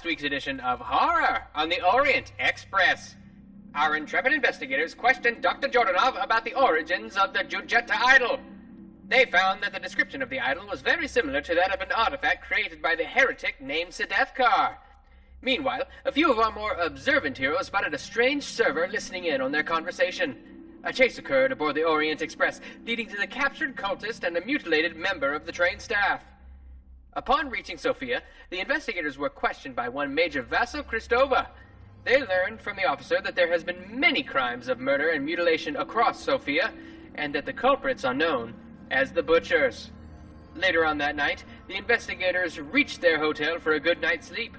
last week's edition of Horror on the Orient Express. Our intrepid investigators questioned Dr. Jordanov about the origins of the Jujeta idol. They found that the description of the idol was very similar to that of an artifact created by the heretic named Sedefkar. Meanwhile, a few of our more observant heroes spotted a strange server listening in on their conversation. A chase occurred aboard the Orient Express, leading to the captured cultist and a mutilated member of the train staff. Upon reaching Sofia, the investigators were questioned by one Major Vasil Kristova. They learned from the officer that there has been many crimes of murder and mutilation across Sofia, and that the culprits are known as the Butchers. Later on that night, the investigators reached their hotel for a good night's sleep.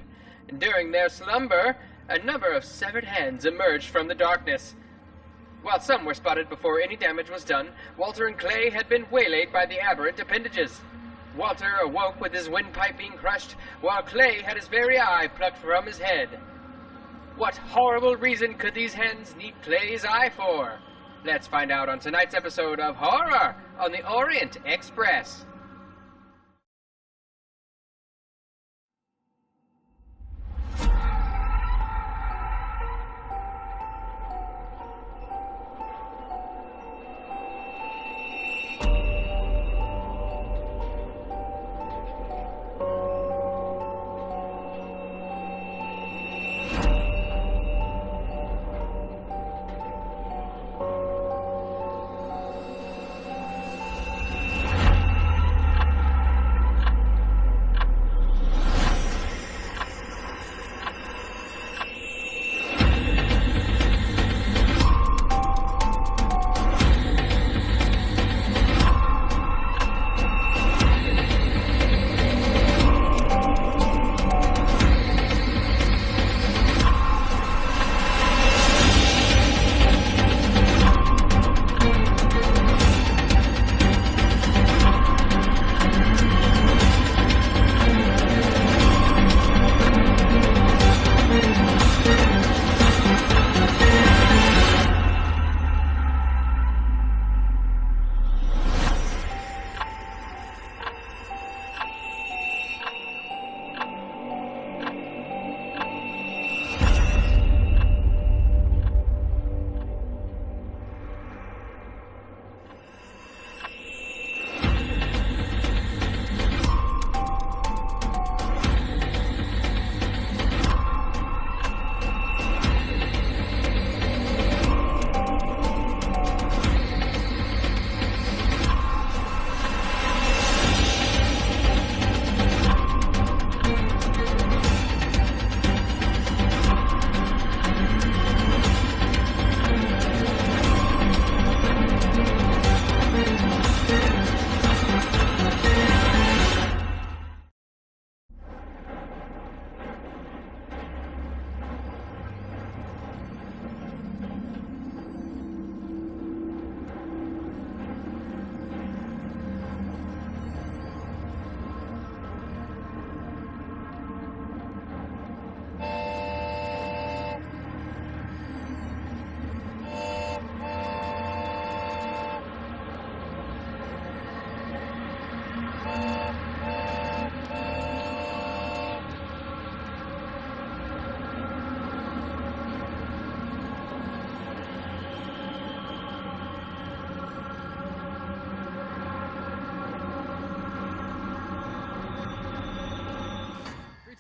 During their slumber, a number of severed hands emerged from the darkness. While some were spotted before any damage was done, Walter and Clay had been waylaid by the aberrant appendages. Walter awoke with his windpipe being crushed, while Clay had his very eye plucked from his head. What horrible reason could these hands need Clay's eye for? Let's find out on tonight's episode of Horror on the Orient Express.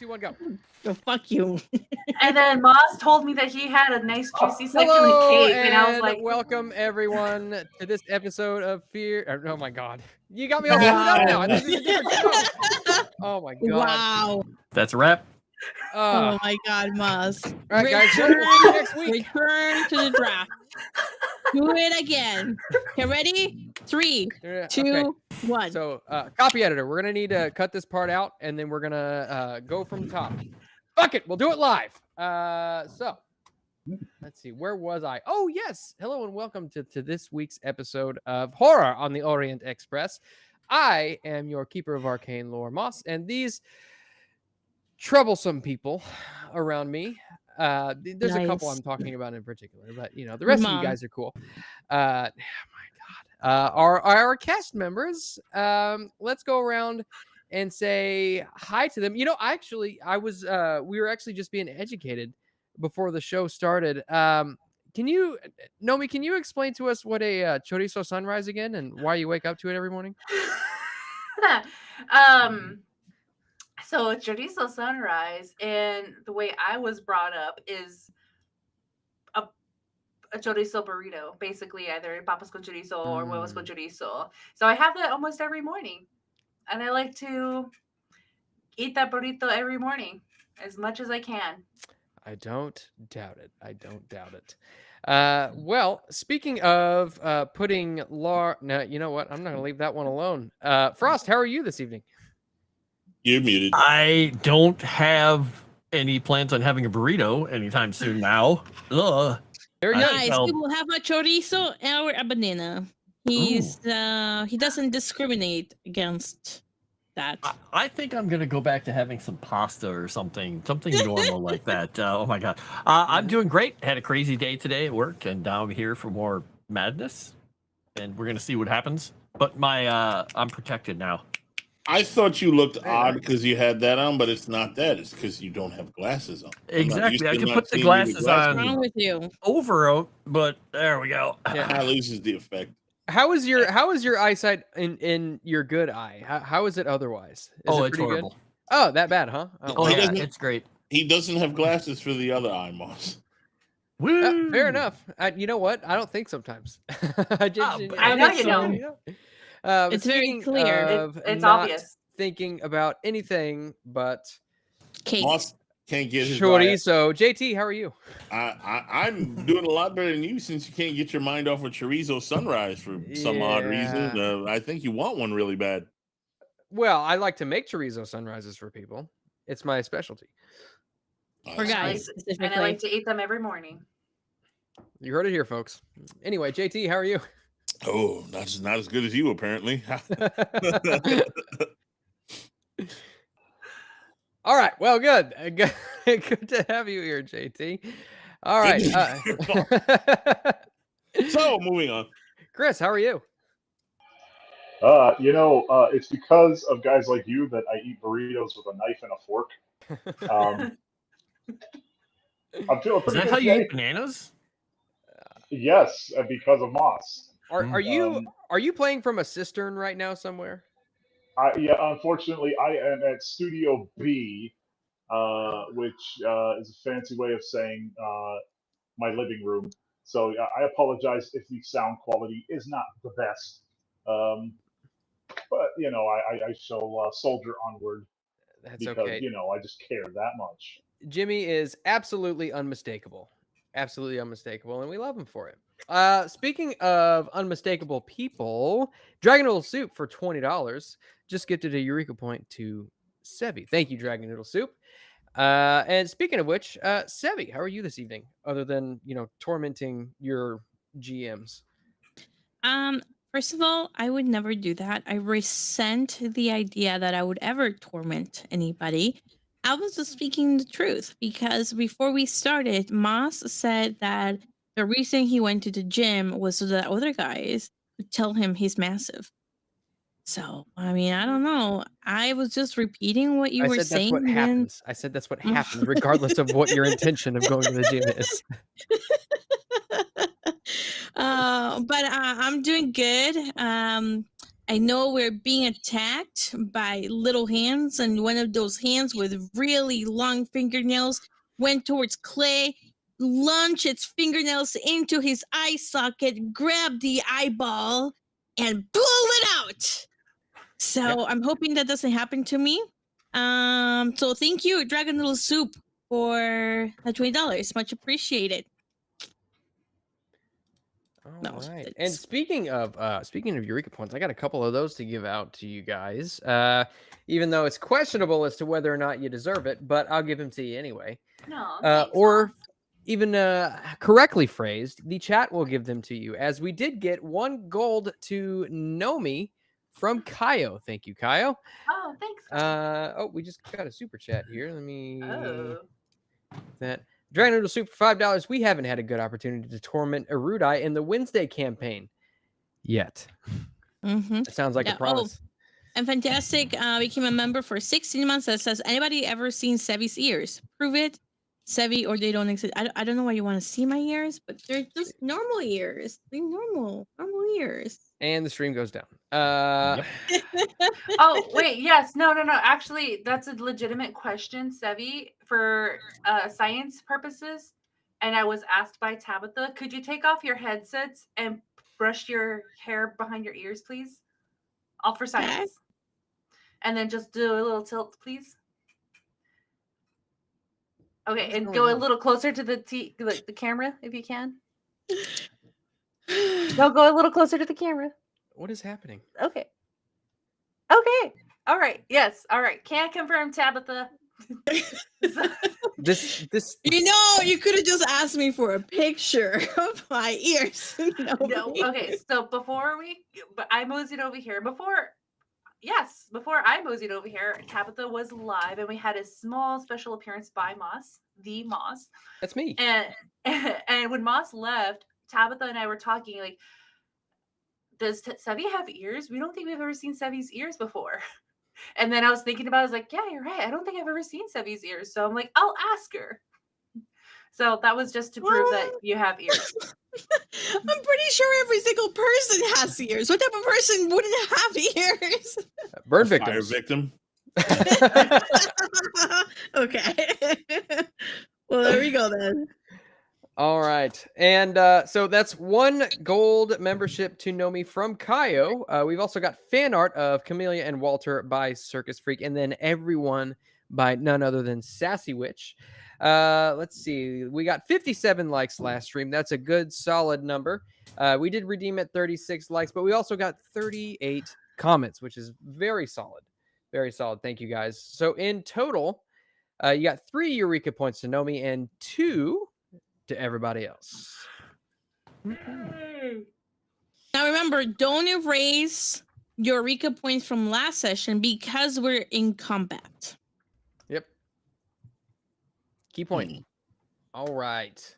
One, go. Oh, fuck you. And then Moss told me that he had a nice juicy section in the cave, and I was like, welcome everyone to this episode of Fear. Oh my god, you got me all screwed up now. I think this is a different show. Oh my god. Wow. That's a wrap. Oh my god, Moss. All right, guys. Return, We'll see you next week. return to the draft. Do it again. Okay, ready? 3, 2, 1. So, copy editor, we're gonna need to cut this part out, and then we're gonna go from the top. Fuck it, we'll do it live. So, let's see, where was I? Oh yes, hello and welcome to this week's episode of Horror on the Orient Express. I am your keeper of arcane lore, Moss, and these troublesome people around me. There's a couple I'm talking about in particular, but you know, the rest of you guys are cool. Oh my god. Our cast members. Let's go around and say hi to them. You know, we were actually just being educated before the show started. Nomi, can you explain to us what a chorizo sunrise again and why you wake up to it every morning? So a chorizo sunrise, and the way I was brought up is a chorizo burrito, basically either papas con chorizo or huevos con chorizo. So I have that almost every morning, and I like to eat that burrito every morning as much as I can. I don't doubt it. Well, speaking of putting no, you know what? I'm not gonna leave that one alone. Frost, how are you this evening? You're muted. I don't have any plans on having a burrito anytime soon now. Ugh. Very good. Guys, we will have a chorizo or a banana. He doesn't discriminate against that. I think I'm gonna go back to having some pasta or something normal like that. Oh my god, I'm doing great. Had a crazy day today at work, and now I'm here for more madness, and we're gonna see what happens. But I'm protected now. I thought you looked odd because you had that on, but it's not that. It's because you don't have glasses on. Exactly. I can put the glasses on. What's wrong with you? Over, but there we go. Yeah. That loses the effect. How is your eyesight in your good eye? How is it otherwise? Is it it's horrible. Good? Oh, that bad, huh? Oh yeah, it's great. He doesn't have glasses for the other eye, Moss. Woo! Fair enough. You know what? I don't think sometimes. I know you don't. It's very clear. It's not obvious. Thinking about anything but Cake. Moss can't get his chorizo. JT, how are you? I'm doing a lot better than you since you can't get your mind off of chorizo sunrise for some odd reason. I think you want one really bad. Well, I like to make chorizo sunrises for people. It's my specialty. For guys, specifically. And I like to eat them every morning. You heard it here, folks. Anyway, JT, how are you? Oh, not as good as you, apparently. All right. Well, good. Good to have you here, JT. All right. So, moving on. Chris, how are you? It's because of guys like you that I eat burritos with a knife and a fork. I'm feeling pretty Is that good how you today. eat bananas? Yes, because of Moss. Are you playing from a cistern right now somewhere? Unfortunately, I am at Studio B, which is a fancy way of saying my living room. So I apologize if the sound quality is not the best. But I shall soldier onward. That's because, okay. I just care that much. Jimmy is absolutely unmistakable. Absolutely unmistakable, and we love him for it. Speaking of unmistakable people, Dragon Noodle Soup for $20 just gifted a Eureka point to Sevvy. Thank you, Dragon Noodle Soup. And speaking of which, Sevvy, how are you this evening? Other than tormenting your GMs. First of all, I would never do that. I resent the idea that I would ever torment anybody. I was just speaking the truth because before we started, Moss said that the reason he went to the gym was so that other guys would tell him he's massive. So, I mean, I don't know. I was just repeating what you were saying. That's what happens. I said that's what happens, regardless of what your intention of going to the gym is. But I'm doing good. I know we're being attacked by little hands, and one of those hands with really long fingernails went towards Clay, launched its fingernails into his eye socket, grabbed the eyeball, and blew it out. So I'm hoping that doesn't happen to me. So thank you, Dragon Noodle Soup, for the $20. Much appreciated. All right. And speaking of Eureka points, I got a couple of those to give out to you guys. Even though it's questionable as to whether or not you deserve it, but I'll give them to you anyway. No, or even correctly phrased, the chat will give them to you, as we did get 1 gold to Nomi from Kaio. Thank you, Kaio. Oh, thanks. We just got a super chat here. Let me that. Dragon Noodle Soup for $5. We haven't had a good opportunity to torment Erudite in the Wednesday campaign yet. Mm-hmm. It sounds like a promise. And Fantastic became a member for 16 months. That says, anybody ever seen Sevvy's ears? Prove it, Sevvy, or they don't exist. I don't know why you want to see my ears, but they're just normal ears. They're normal ears. And the stream goes down. Oh, wait, yes. No. Actually, that's a legitimate question, Sevvy, for science purposes. And I was asked by Tabitha, could you take off your headsets and brush your hair behind your ears, please? All for science. And then just do a little tilt, please. Okay, and go a little closer to the camera if you can. No, go a little closer to the camera. What is happening? Okay. All right. Yes. All right. Can't confirm, Tabitha. This. You could have just asked me for a picture of my ears. No. Okay. So I moseyed over here. Before I moseyed over here, Tabitha was live, and we had a small special appearance by Moss, the Moss. That's me. And when Moss left, Tabitha and I were talking like, does Sevvy have ears? We don't think we've ever seen Sevvy's ears before. And then I was thinking about it, I was like, yeah, you're right. I don't think I've ever seen Sevvy's ears. So I'm like, I'll ask her. So that was just to prove that you have ears. I'm pretty sure every single person has ears. What type of person wouldn't have ears? Burn Fire victims. victim. Okay. Well, there we go then. All right. And so that's 1 gold membership to Nomi from Kaio. We've also got fan art of Camellia and Walter by Circus Freak, and then everyone by none other than Sassy Witch. Let's see. We got 57 likes last stream. That's a good, solid number. We did redeem at 36 likes, but we also got 38 comments, which is very solid. Very solid. Thank you, guys. So in total, you got 3 Eureka points to Nomi and 2 to everybody else. Now remember, don't erase your Eureka points from last session because we're in combat. Yep. Key point. All right.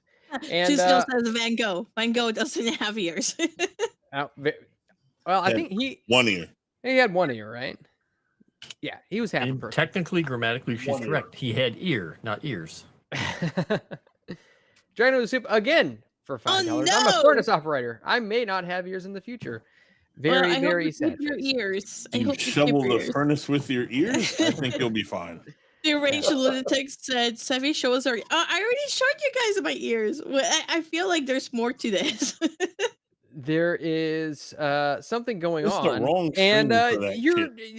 And Tusno says Van Gogh. Van Gogh doesn't have ears. well, I think he 1 ear. He had 1 ear, right? Yeah, he was half a And person. technically, grammatically, she's 1 ear. correct. He had ear, not ears. Dragon of the Soup again for $5. Oh, I'm a no! furnace operator. I may not have ears in the future. Very, I very hope you sad. keep your face. ears. I You hope you shovel keep your the ears. furnace with your ears? I think you'll be fine. The Rachel Lunatic said, Sevvy, show us our... I already showed you guys my ears. I feel like there's more to this. There is something going This is the on. wrong And stream for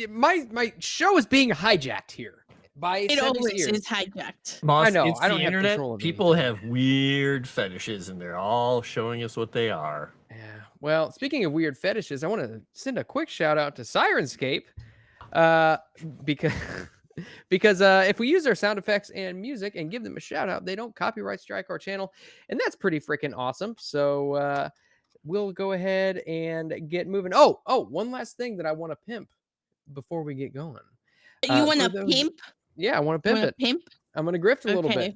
that my show is being hijacked here by It Sevvy's always ears. is hijacked. Moss, I know, it's I don't the have internet. control of People have weird fetishes, and they're all showing us what they are. Yeah. Well, speaking of weird fetishes, I want to send a quick shout out to Sirenscape, because if we use their sound effects and music and give them a shout out, they don't copyright strike our channel, and that's pretty freaking awesome. So we'll go ahead and get moving. Oh, one last thing that I want to pimp before we get going. You want for to those- pimp? Yeah, I want to You pimp wanna it. pimp? I'm going to grift a little Okay.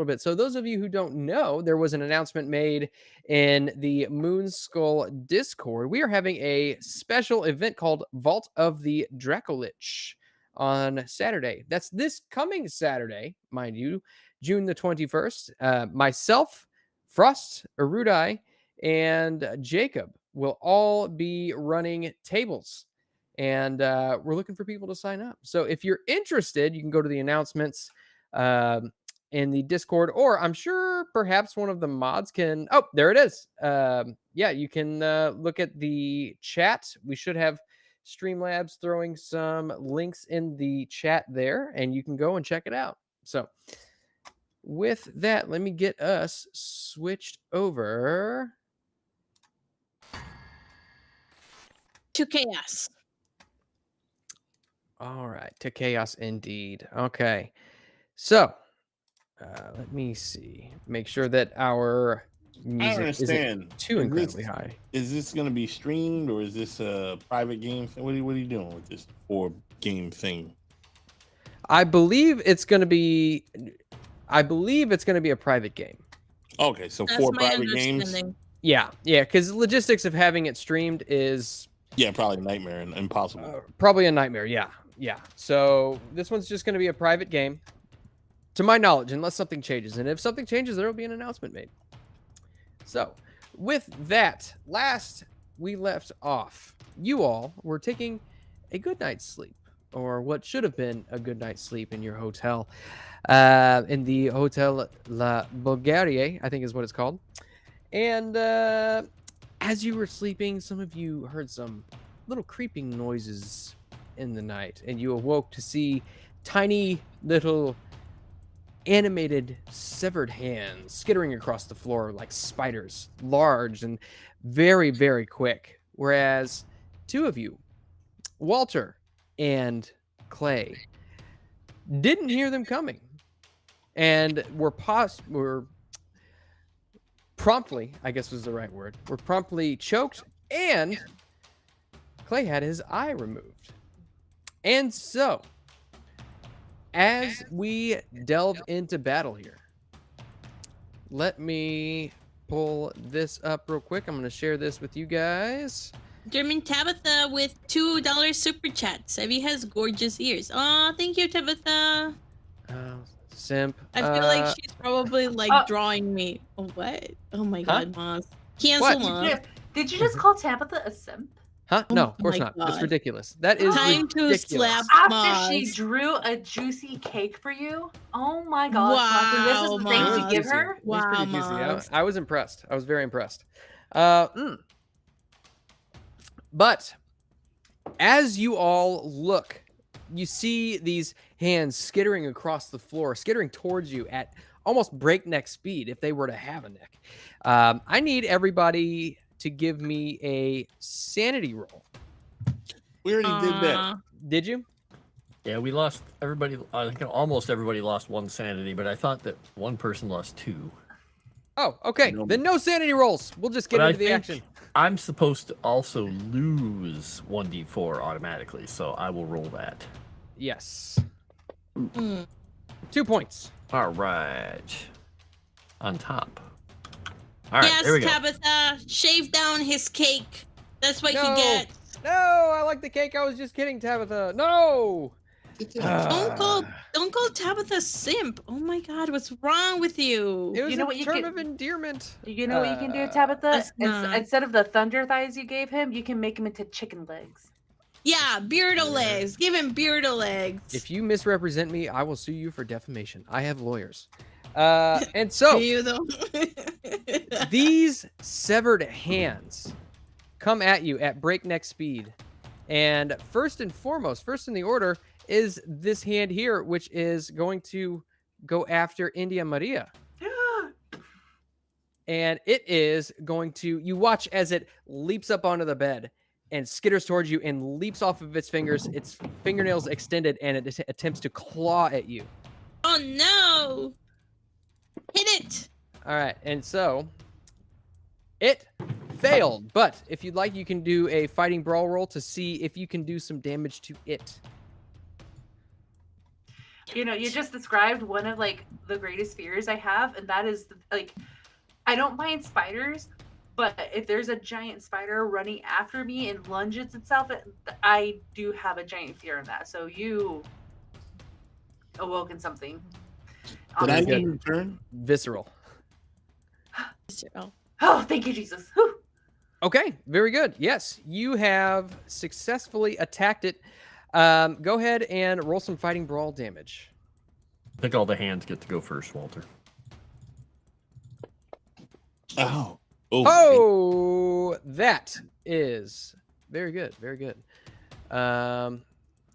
bit. So those of you who don't know, there was an announcement made in the Moonskull Discord. We are having a special event called Vault of the Dracolich on Saturday. That's this coming Saturday, mind you, June the 21st. Myself, Froste, Erudai, and Jacob will all be running tables. And we're looking for people to sign up. So if you're interested, you can go to the announcements in the Discord, or I'm sure perhaps one of the mods can. Oh, there it is. Yeah, you can look at the chat. We should have Streamlabs throwing some links in the chat there, and you can go and check it out. So with that, let me get us switched over To chaos. All right, to chaos indeed. Okay, so let me see. Make sure that our I music understand. isn't too incredibly high. Is this going to be streamed, or is this a private game? What are you doing with this 4-game thing? I believe it's going to be. I believe it's going to be a private game. Okay, so That's 4 my private games. understanding. Yeah, because logistics of having it streamed is Yeah, probably nightmare and impossible. Probably a nightmare. Yeah. So this one's just going to be a private game, to my knowledge, unless something changes. And if something changes, there will be an announcement made. So, with that, last we left off, you all were taking a good night's sleep, or what should have been a good night's sleep in your hotel, in the Hotel La Bulgarie, I think is what it's called. And as you were sleeping, some of you heard some little creeping noises in the night, and you awoke to see tiny little animated severed hands skittering across the floor like spiders, large and very, very quick. Whereas two of you, Walter and Clay, didn't hear them coming and were promptly, I guess was the right word, were promptly choked, and Clay had his eye removed. And so, as we delve into battle here, let me pull this up real quick. I'm going to share this with you guys. German Tabitha with $2 super chat. Sevvy has gorgeous ears. Oh, thank you, Tabitha. Simp. I feel like she's probably like drawing me. Oh, what? Oh my God, Moz. Cancel Moz. Did you just call Tabitha a simp? Huh? Oh No, of course my not. God. That's ridiculous. That is Time ridiculous. to slap After she Moz. drew a juicy cake for you? Oh my gosh. Wow, Moz, this is the things Moz. you give her? It was pretty Wow, juicy. Moz. I was impressed. I was very impressed. But as you all look, you see these hands skittering across the floor, skittering towards you at almost breakneck speed if they were to have a neck. I need everybody to give me a sanity roll. We already did that. Did you? Yeah, we lost everybody. I think almost everybody lost one sanity, but I thought that one person lost two. Oh, okay. No. Then no sanity rolls. We'll just get But I into the think action. I'm supposed to also lose 1d4 automatically, so I will roll that. Yes. Mm. 2 points. All right. On top. All right, Yes, there we go. Tabitha. Shave down his cake. That's what No. he gets. No, I like the cake. I was just kidding, Tabitha. No. Don't call Tabitha simp. Oh my God, what's wrong with you? It was You know a what you term can- of endearment. You know what you can do, Tabitha? That's not- Instead of the thunder thighs you gave him, you can make him into chicken legs. Yeah, beardo legs. Give him beardo legs. If you misrepresent me, I will sue you for defamation. I have lawyers. And so Do you though? these severed hands come at you at breakneck speed. And first and foremost, first in the order is this hand here, which is going to go after India Maria. And it is going to, you watch as it leaps up onto the bed and skitters towards you and leaps off of its fingers, its fingernails extended, and it attempts to claw at you. Oh no! Hit it! All right, and so it failed, but if you'd like, you can do a fighting brawl roll to see if you can do some damage to it. You know, you just described one of like the greatest fears I have, and that is like, I don't mind spiders, but if there's a giant spider running after me and lunges itself, I do have a giant fear of that. So you awoken something. Did I Good. get your turn? Visceral. Oh, thank you, Jesus. Whew. Okay, very good. Yes, you have successfully attacked it. Go ahead and roll some fighting brawl damage. I think all the hands get to go first, Walter. Oh. Oh, that is very good. Very good.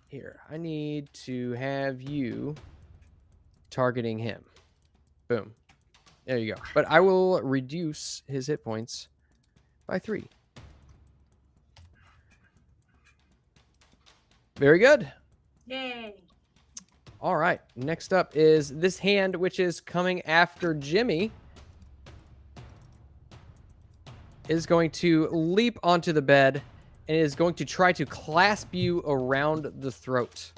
Here, I need to have you targeting him. Boom. There you go. But I will reduce his hit points by 3. Very good. Yay. All right. Next up is this hand, which is coming after Jimmy. Is going to leap onto the bed and is going to try to clasp you around the throat.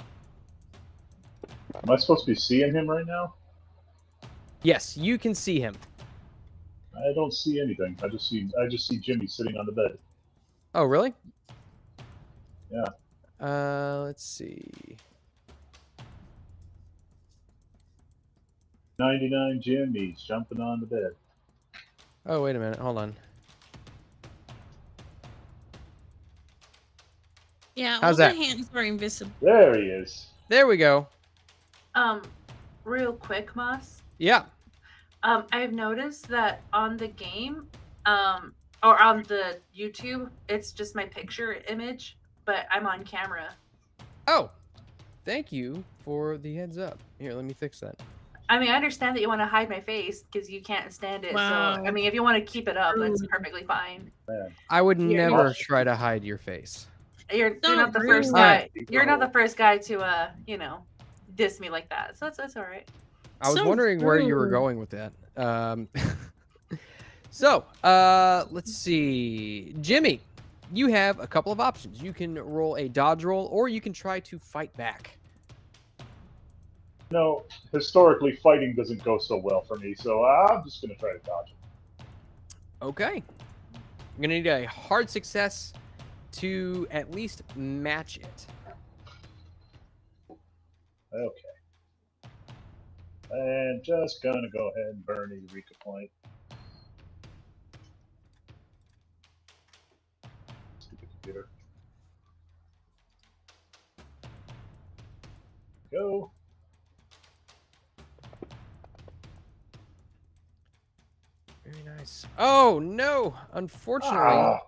Am I supposed to be seeing him right now? Yes, you can see him. I don't see anything. I just see Jimmy sitting on the bed. Oh, really? Let's see. 99 Jim, he's jumping on the bed. Oh, wait a minute. Hold on. Yeah, How's all that? the hands are invisible. There he is. There we go. Real quick, Moss. Yeah. I've noticed that on the game, or on the YouTube, it's just my picture image, but I'm on camera. Oh, thank you for the heads up. Here, let me fix that. I mean, I understand that you want to hide my face because you can't stand it. Wow. So, I mean, if you want to keep it up, that's perfectly fine. I would You're never not- try to hide your face. You're So not the rude. first guy. Alright. You're not the first guy to, diss me like that. So that's all right. I was So wondering where you were rude. going with that. Let's see. Jimmy, you have a couple of options. You can roll a dodge roll, or you can try to fight back. No, historically, fighting doesn't go so well for me, so I'm just going to try to dodge it. Okay. I'm going to need a hard success to at least match it. Okay. And just going to go ahead and burn a Eureka point. Stupid computer. Go. Very nice. Oh, no. Unfortunately,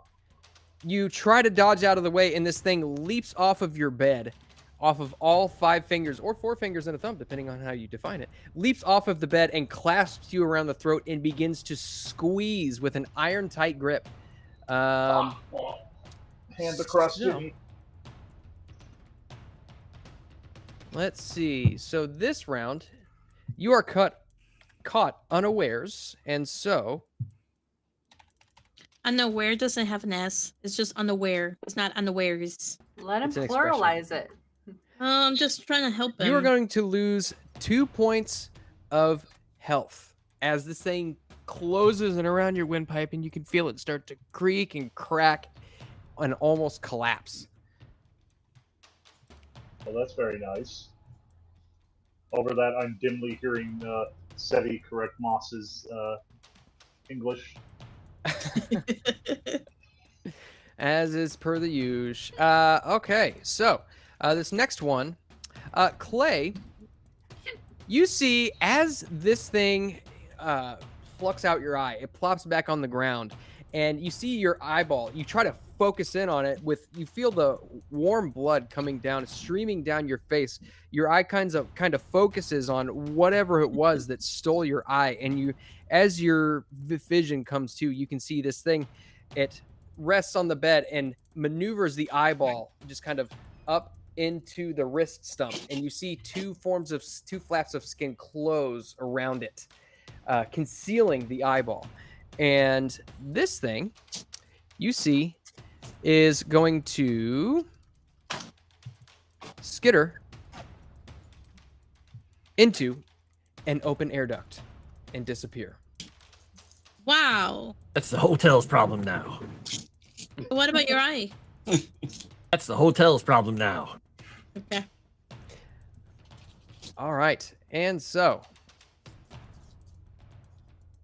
you try to dodge out of the way, and this thing leaps off of your bed, off of all 5 fingers, or 4 fingers and a thumb, depending on how you define it, leaps off of the bed and clasps you around the throat and begins to squeeze with an iron-tight grip. Hands across so- Jimmy. Let's see. So this round, you are caught unawares, and so Unaware doesn't have an S. It's just unaware. It's not unawares. Let him It's an expression. pluralize it. I'm just trying to help him. you are going to lose 2 points of health as this thing closes and around your windpipe, and you can feel it start to creak and crack and almost collapse. Well, that's very nice. Over that, I'm dimly hearing Sevvy correct Moss's English. As is per the usual. Okay, so this next one, Clay, you see as this thing plucks out your eye, it plops back on the ground, and you see your eyeball. You try to focus in on it you feel the warm blood coming down, streaming down your face. Your eye kind of focuses on whatever it was that stole your eye, and as your vision comes to, you can see this thing. It rests on the bed and maneuvers the eyeball just kind of up into the wrist stump, and you see two flaps of skin close around it, concealing the eyeball. And this thing, you see, is going to skitter into an open air duct and disappear. Wow. That's the hotel's problem now. What about your eye? That's the hotel's problem now. Okay. All right. And so.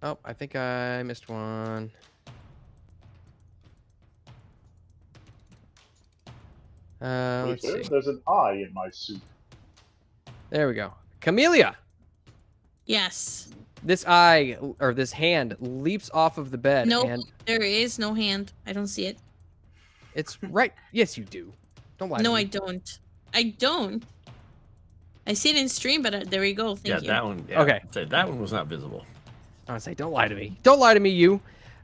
Oh, I think I missed one. Let's see. There's an eye in my suit. There we go. Camellia. Yes. This eye or this hand leaps off of the bed. Nope. And There is no hand. I don't see it. it's right. Yes, you do. Don't lie. to No, me. I don't. I don't. I see it in stream, but there we go. Thank you. That one. Yeah, Okay. So that one was not visible. I would say, don't lie to me. Don't lie to me, you.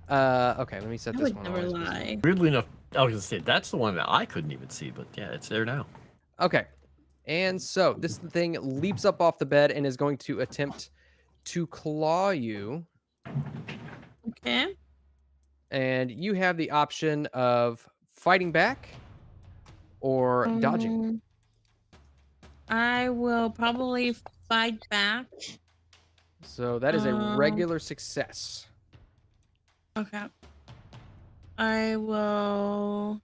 Okay, let me set I this would one. never always visible. lie. Weirdly enough, I was gonna say that's the one that I couldn't even see, but yeah, it's there now. Okay, and so this thing leaps up off the bed and is going to attempt to claw you. Okay. And you have the option of fighting back or dodging. I will probably fight back. So that is a regular success. Okay. I will.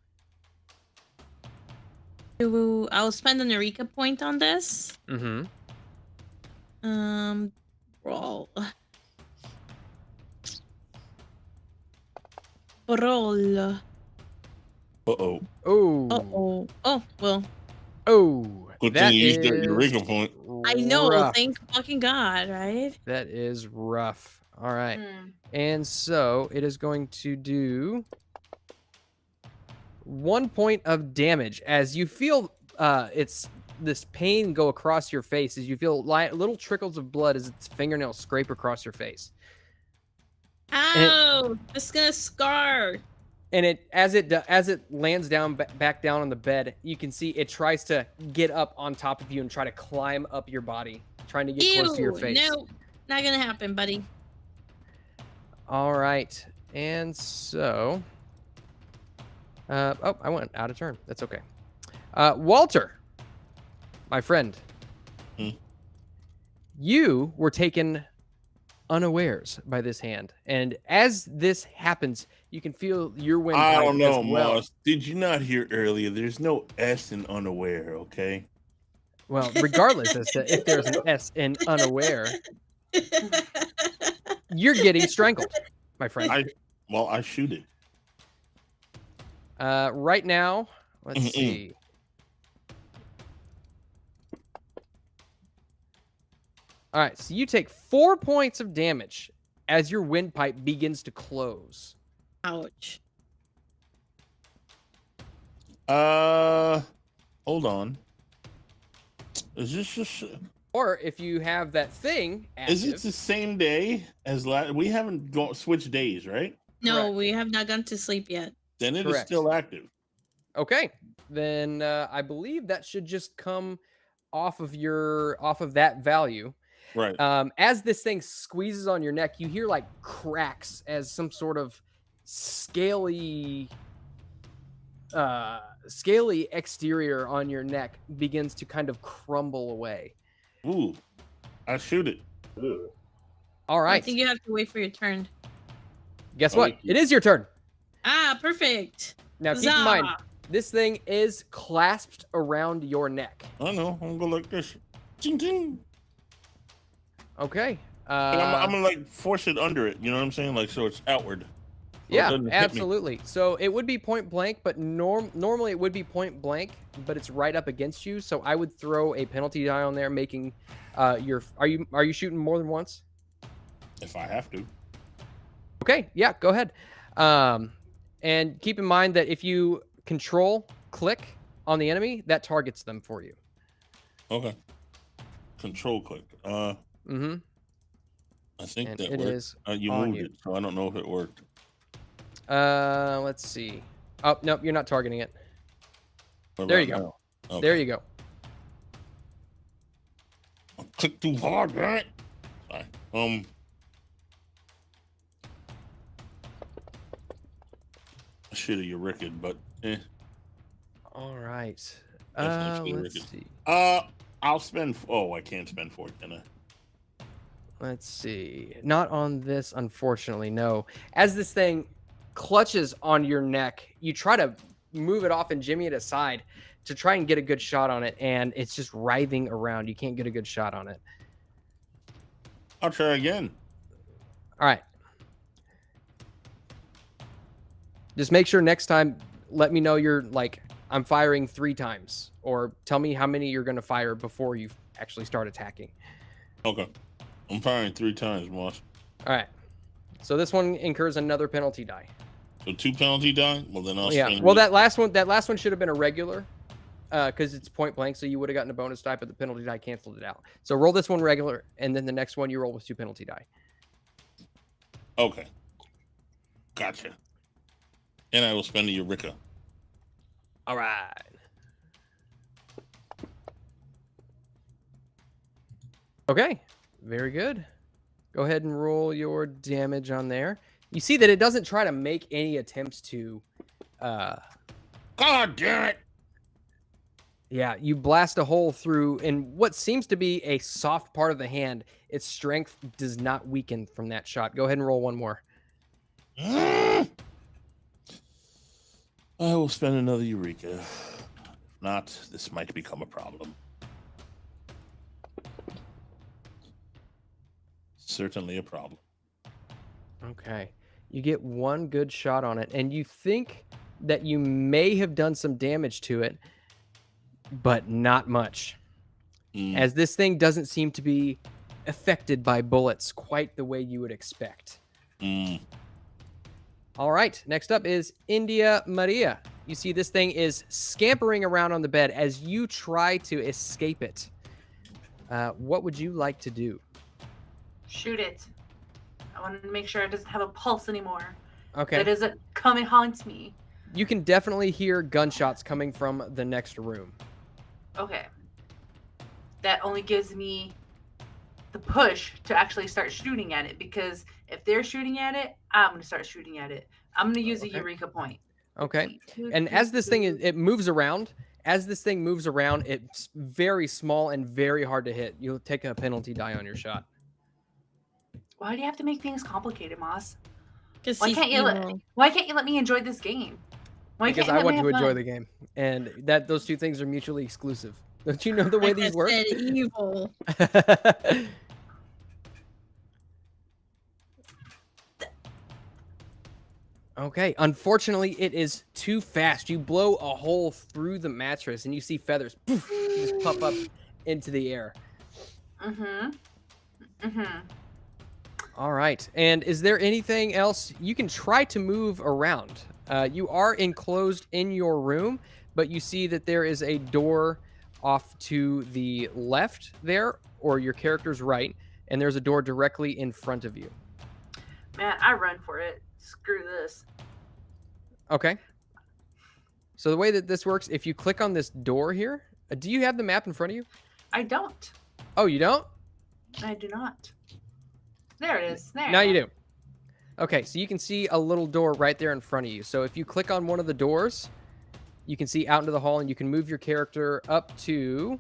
I'll spend an Eureka point on this. Mm-hmm. Roll. Roll. Uh-oh. Oh. Uh-oh. Oh, well. Oh. Good That thing you used your is Eureka point. I know. rough. Thank fucking God, right? That is rough. All right. Hmm. And so it is going to do 1 point of damage as you feel it's this pain go across your face as you feel little trickles of blood as its fingernails scrape across your face. Ow! It's gonna scar. And it as it lands down back down on the bed, you can see it tries to get up on top of you and try to climb up your body, trying to get close to your face. No, not gonna happen, buddy. All right. And so I went out of turn. That's okay. Walter, my friend, you were taken unawares by this hand, and as this happens, you can feel your wind. I don't know, as well. Moss. Did you not hear earlier? There's no S in unaware, okay? Well, regardless as to if there's an S in unaware, you're getting strangled, my friend. I shoot it. Right now, let's see. All right, so you take 4 points of damage as your windpipe begins to close. Ouch. Hold on. Is this just? Or if you have that thing active, Is it the same day as last? We haven't switched days, right? No, Correct. we have not gone to sleep yet. Then it is Correct. still active. Okay, then I believe that should just come off of that value. Right. As this thing squeezes on your neck, you hear like cracks as some sort of scaly exterior on your neck begins to kind of crumble away. Ooh, I shoot it. Ugh. All I right. think you have to wait for your turn. Guess Oh, what? wait. It is your turn. Ah, perfect. Now keep in mind, Huzzah. this thing is clasped around your neck. I know. I'm gonna go like this. Ting, ting. Okay. And I'm gonna like force it under it. You know what I'm saying? Like so it's outward. So it Yeah, doesn't hit me. absolutely. So it would be point blank, but normally it would be point blank, but it's right up against you. So I would throw a penalty die on there, making are you shooting more than once? If I have to. Okay, yeah, go ahead. And keep in mind that if you click on the enemy, that targets them for you. Okay. Control click. Mm-hmm. I think And that it worked. is You on moved you. it, so I don't know if it worked. Let's see. Oh, nope, you're not targeting it. What There about you go. now? Okay. There you go. I clicked too hard, right? Sorry. I should have Eureka, but All right. Definitely Let's Eureka. see. I'll spend. Oh, I can't spend 4, can I? Let's see. Not on this, unfortunately, no. As this thing clutches on your neck, you try to move it off and jimmy it aside to try and get a good shot on it, and it's just writhing around. You can't get a good shot on it. I'll try again. All right. Just make sure next time, let me know you're like, I'm firing 3 times, or tell me how many you're going to fire before you actually start attacking. Okay. I'm firing 3 times, boss. All right. So this one incurs another penalty die. So 2 penalty die? Well, then I'll Yeah. spend Well, it. that last one should have been a regular, because it's point blank. So you would have gotten a bonus die, but the penalty die canceled it out. So roll this one regular, and then the next one you roll with 2 penalty die. Okay. Gotcha. And I will spend a Eureka. All right. Okay. Very good. Go ahead and roll your damage on there. You see that it doesn't try to make any attempts to. God damn it! Yeah, you blast a hole through in what seems to be a soft part of the hand. Its strength does not weaken from that shot. Go ahead and roll one more. I will spend another Eureka. not, this might become a problem. Certainly a problem. Okay. You get one good shot on it, and you think that you may have done some damage to it, but not much. As this thing doesn't seem to be affected by bullets quite the way you would expect. All right. Next up is India Maria. You see this thing is scampering around on the bed as you try to escape it. What would you like to do? Shoot it. I want to make sure it doesn't have a pulse anymore. Okay. That doesn't come and haunt me. You can definitely hear gunshots coming from the next room. Okay. That only gives me the push to actually start shooting at it, because if they're shooting at it, I'm going to start shooting at it. I'm going to use a Eureka point. Okay. And as this thing it moves around, it's very small and very hard to hit. You'll take a penalty die on your shot. Why do you have to make things complicated, Moss? Why can't you let me enjoy this game? Because I want to enjoy the game, and that those two things are mutually exclusive. Don't you know the way these work? Evil. Okay. Unfortunately, it is too fast. You blow a hole through the mattress, and you see feathers poof, just pop up into the air. All right. And is there anything else you can try to move around? You are enclosed in your room, but you see that there is a door off to the left there, or your character's right, and there's a door directly in front of you. Man, I run for it. Screw this. Okay. So the way that this works, if you click on this door here, do you have the map in front of you? I don't. Oh, you don't? I do not. There it is. There. Now you do. Okay, so you can see a little door right there in front of you. So if you click on one of the doors, you can see out into the hall, and you can move your character up to,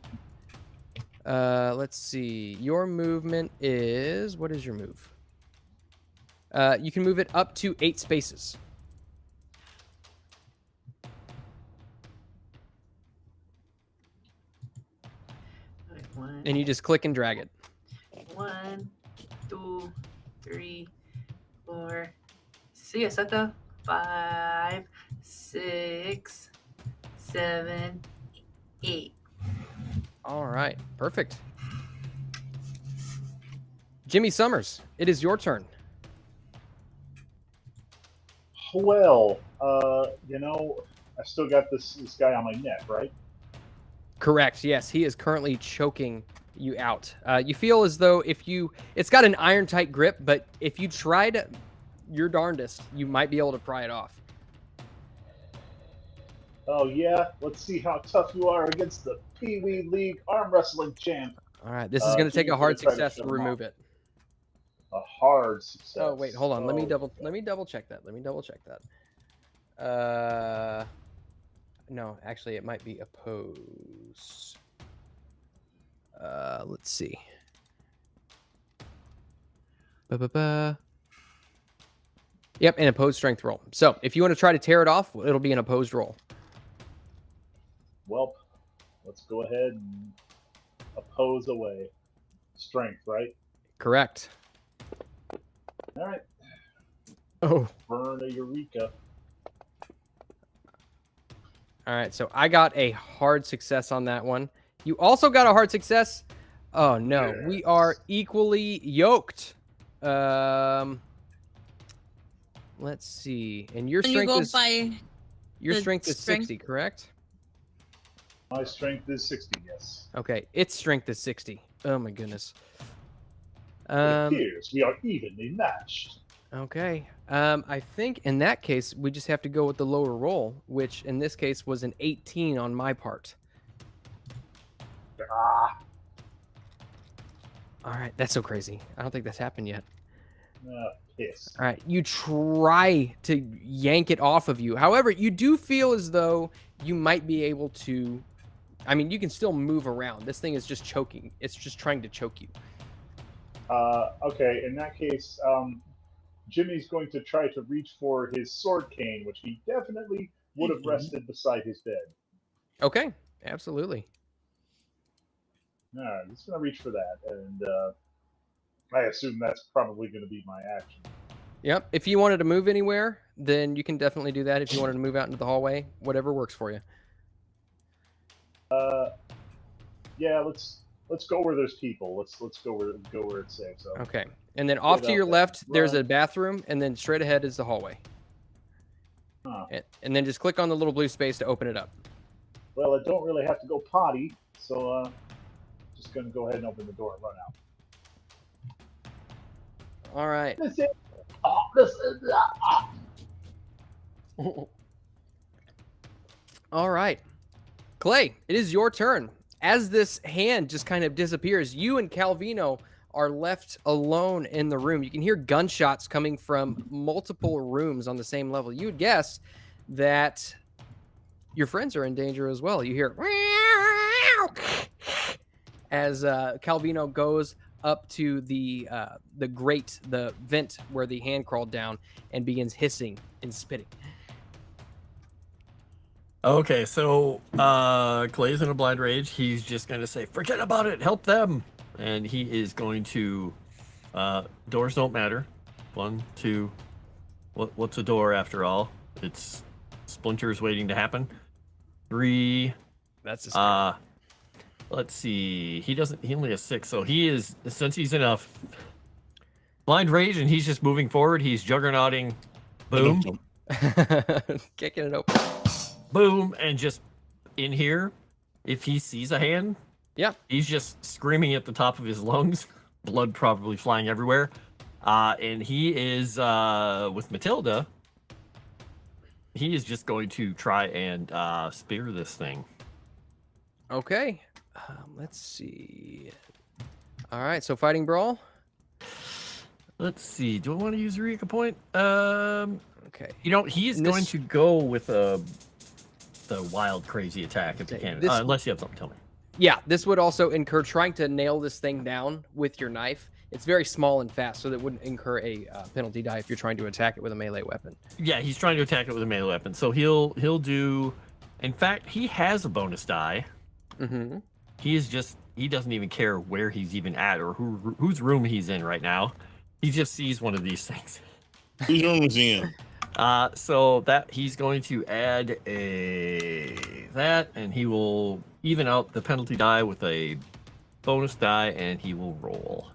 let's see, your movement is, what is your move? You can move it up to 8 spaces. And you just click and drag it. 1, 2, 3, 4. See, Asaka. 5, 6, 7, 8. All right, perfect. Jimmy Summers, it is your turn. Well, I still got this guy on my neck, right? Correct. Yes, he is currently choking you out. You feel as though it's got an iron tight grip, but if you tried your darndest, you might be able to pry it off. Oh yeah, let's see how tough you are against the Pee Wee League arm wrestling champ. All right, this is going to take a hard success to remove it. A hard success. Oh wait, hold on. Let me double check that. No, actually, it might be opposed. Let's see. Yep, an opposed strength roll. So if you want to try to tear it off, it'll be an opposed roll. Well, let's go ahead and oppose away. Strength, right? Correct. All right. Oh. Burn a Eureka. All right, so I got a hard success on that one. You also got a hard success. Oh no, yes. We are equally yoked. Let's see. And your strength is 60, correct? My strength is 60, yes. Okay, its strength is 60. Oh my goodness. It appears we are evenly matched. Okay. I think in that case we just have to go with the lower roll, which in this case was an 18 on my part. All right, that's so crazy. I don't think that's happened yet. Piss. All right, you try to yank it off of you. However, you do feel as though you might be able to. I mean, you can still move around. This thing is just choking. It's just trying to choke you. Okay, in that case, Jimmy's going to try to reach for his sword cane, which he definitely would have rested beside his bed. Okay, Absolutely. All right, I'm just gonna reach for that, and I assume that's probably gonna be my action. Yep. If you wanted to move anywhere, then you can definitely do that. If you wanted to move out into the hallway, whatever works for you. Yeah, let's go where there's people. Let's go where it's safe. So Okay. And then off to up your and left, there's a run. bathroom, and then straight ahead is the hallway. Huh. And then just click on the little blue space to open it up. Well, I don't really have to go potty, so just gonna go ahead and open the door and run out. All right. This is All right. Clay, it is your turn. As this hand just kind of disappears, you and Calvino are left alone in the room. You can hear gunshots coming from multiple rooms on the same level. You would guess that your friends are in danger as well. You hear as Calvino goes up to the grate, the vent where the hand crawled down, and begins hissing and spitting. Okay, so Clay's in a blind rage. He's just going to say, forget about it, help them. And he is going to, doors don't matter. 1, 2, what's a door after all? It's splinters waiting to happen. 3, That's a let's see, he only has 6, so he is, since he's in a blind rage and he's just moving forward, he's juggernauting, boom, kicking it open. boom, and just in here, if he sees a hand, Yep. he's just screaming at the top of his lungs, blood probably flying everywhere. And he is, with Matilda, he is just going to try and spear this thing. Okay. Let's see. All right, so fighting brawl. Let's see, do I want to use Eureka point? Okay. You know, he is going to go with the wild, crazy attack if you can. Unless you have something to tell me. Yeah, this would also incur trying to nail this thing down with your knife. It's very small and fast, so that wouldn't incur a penalty die if you're trying to attack it with a melee weapon. Yeah, he's trying to attack it with a melee weapon. So he'll do. In fact, he has a bonus die. Mm-hmm. He doesn't even care where he's even at or whose room he's in right now. He just sees one of these things. Whose room is he in? So that he's going to add that, and he will even out the penalty die with a bonus die, and he will roll.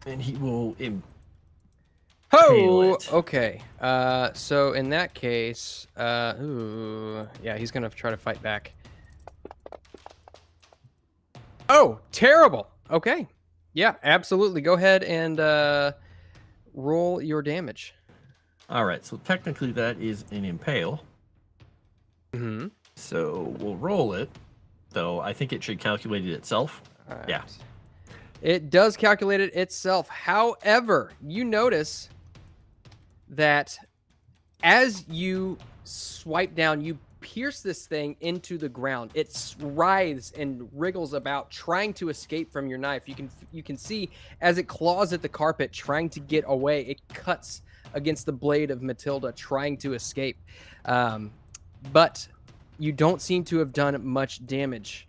And he will Oh, it. okay. So in that case, yeah, he's gonna try to fight back. Oh, terrible. Okay. Yeah, absolutely. Go ahead and roll your damage. All right, so technically that is an impale. Mm-hmm. So we'll roll it, though I think it should calculate it itself. Right. Yeah. It does calculate it itself. However, you notice that as you swipe down, you pierce this thing into the ground. It writhes and wriggles about, trying to escape from your knife. You can see as it claws at the carpet, trying to get away. It cuts against the blade of Matilda, trying to escape. But you don't seem to have done much damage.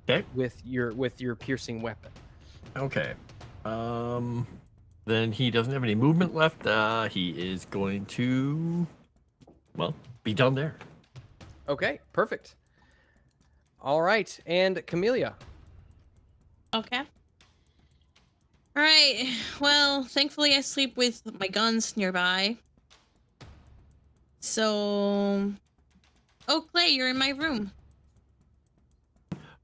Okay. With your piercing weapon. Okay. Then he doesn't have any movement left. He is going to, well, be done there. Okay, perfect. All right, and Camellia. Okay. All right. Well, thankfully I sleep with my guns nearby. So, oh, Clay, you're in my room.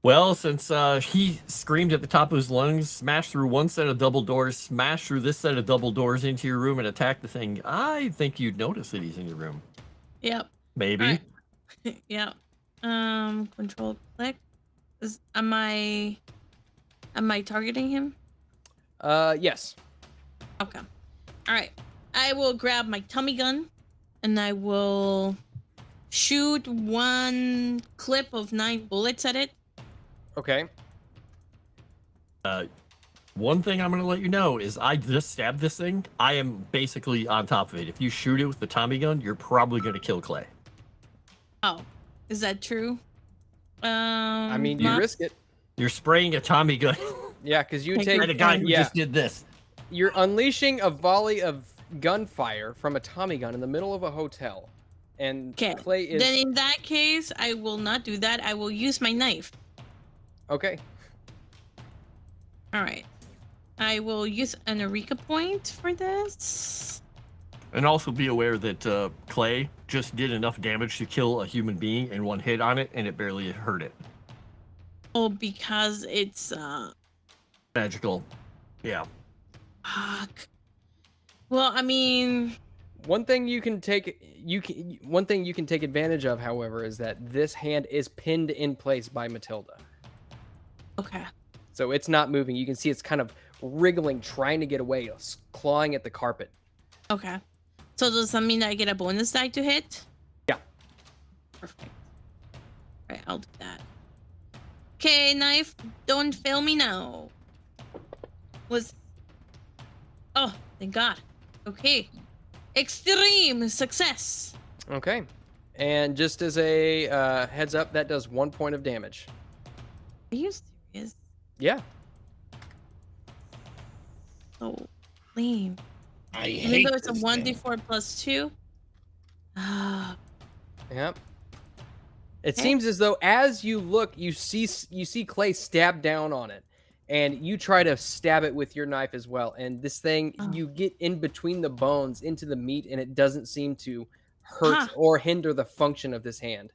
Well, since he screamed at the top of his lungs, smashed through one set of double doors, smashed through this set of double doors into your room and attacked the thing, I think you'd notice that he's in your room. Yep. Maybe. All right. Yep. Control click. Am I targeting him? Yes. Okay. All right. I will grab my tummy gun and I will shoot one clip of 9 bullets at it. Okay. One thing I'm going to let you know is I just stabbed this thing. I am basically on top of it. If you shoot it with the Tommy gun, you're probably going to kill Clay. Oh. Is that true? I mean, you Mops? risk it. You're spraying a Tommy gun. Yeah, because you Okay, take. And a guy who yeah, just did this. you're unleashing a volley of gunfire from a Tommy gun in the middle of a hotel, and Okay. Clay is Then in that case, I will not do that. I will use my knife. okay. All right. I will use an Eureka point for this. And also be aware that Clay just did enough damage to kill a human being in one hit on it, and it barely hurt it. Oh, because it's Magical. Yeah. fuck. Well, I mean, One thing you can take advantage of, however, is that this hand is pinned in place by Matilda. okay. So it's not moving. You can see it's kind of wriggling, trying to get away, clawing at the carpet. Okay. So does that mean that I get a bonus die to hit? Yeah. Perfect. All right, I'll do that. Okay, knife, don't fail me now. Oh, thank God. Okay. Extreme success. Okay. And just as a heads up, that does 1 point of damage. Are you serious? Yeah. So lame. I Even hate though it's a this 1d4 plus 2. Ah. Yep. It Okay. seems as though as you look, you see Clay stab down on it, and you try to stab it with your knife as well. And this thing, Oh. you get in between the bones into the meat, and it doesn't seem to hurt Huh. or hinder the function of this hand.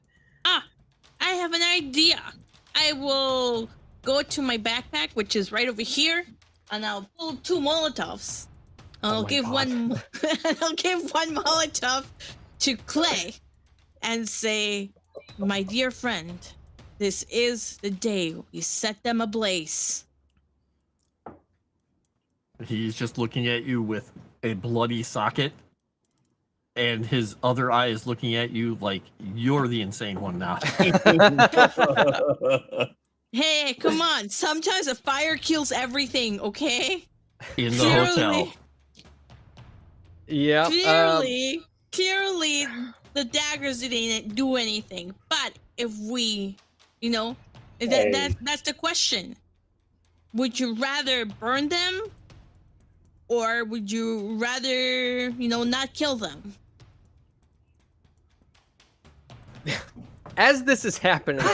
I have an idea. I will go to my backpack, which is right over here, and I'll pull 2 Molotovs. I'll my give God. one. I'll give one Molotov to Clay, and say, "My dear friend, this is the day we set them ablaze." He's just looking at you with a bloody socket, and his other eye is looking at you like you're the insane one now. Hey, come on! Sometimes a fire kills everything. Okay. In the Clearly- hotel. Yeah. Clearly, the daggers didn't do anything. But if we, Hey. that's the question. Would you rather burn them, or would you rather, not kill them? As this is happening,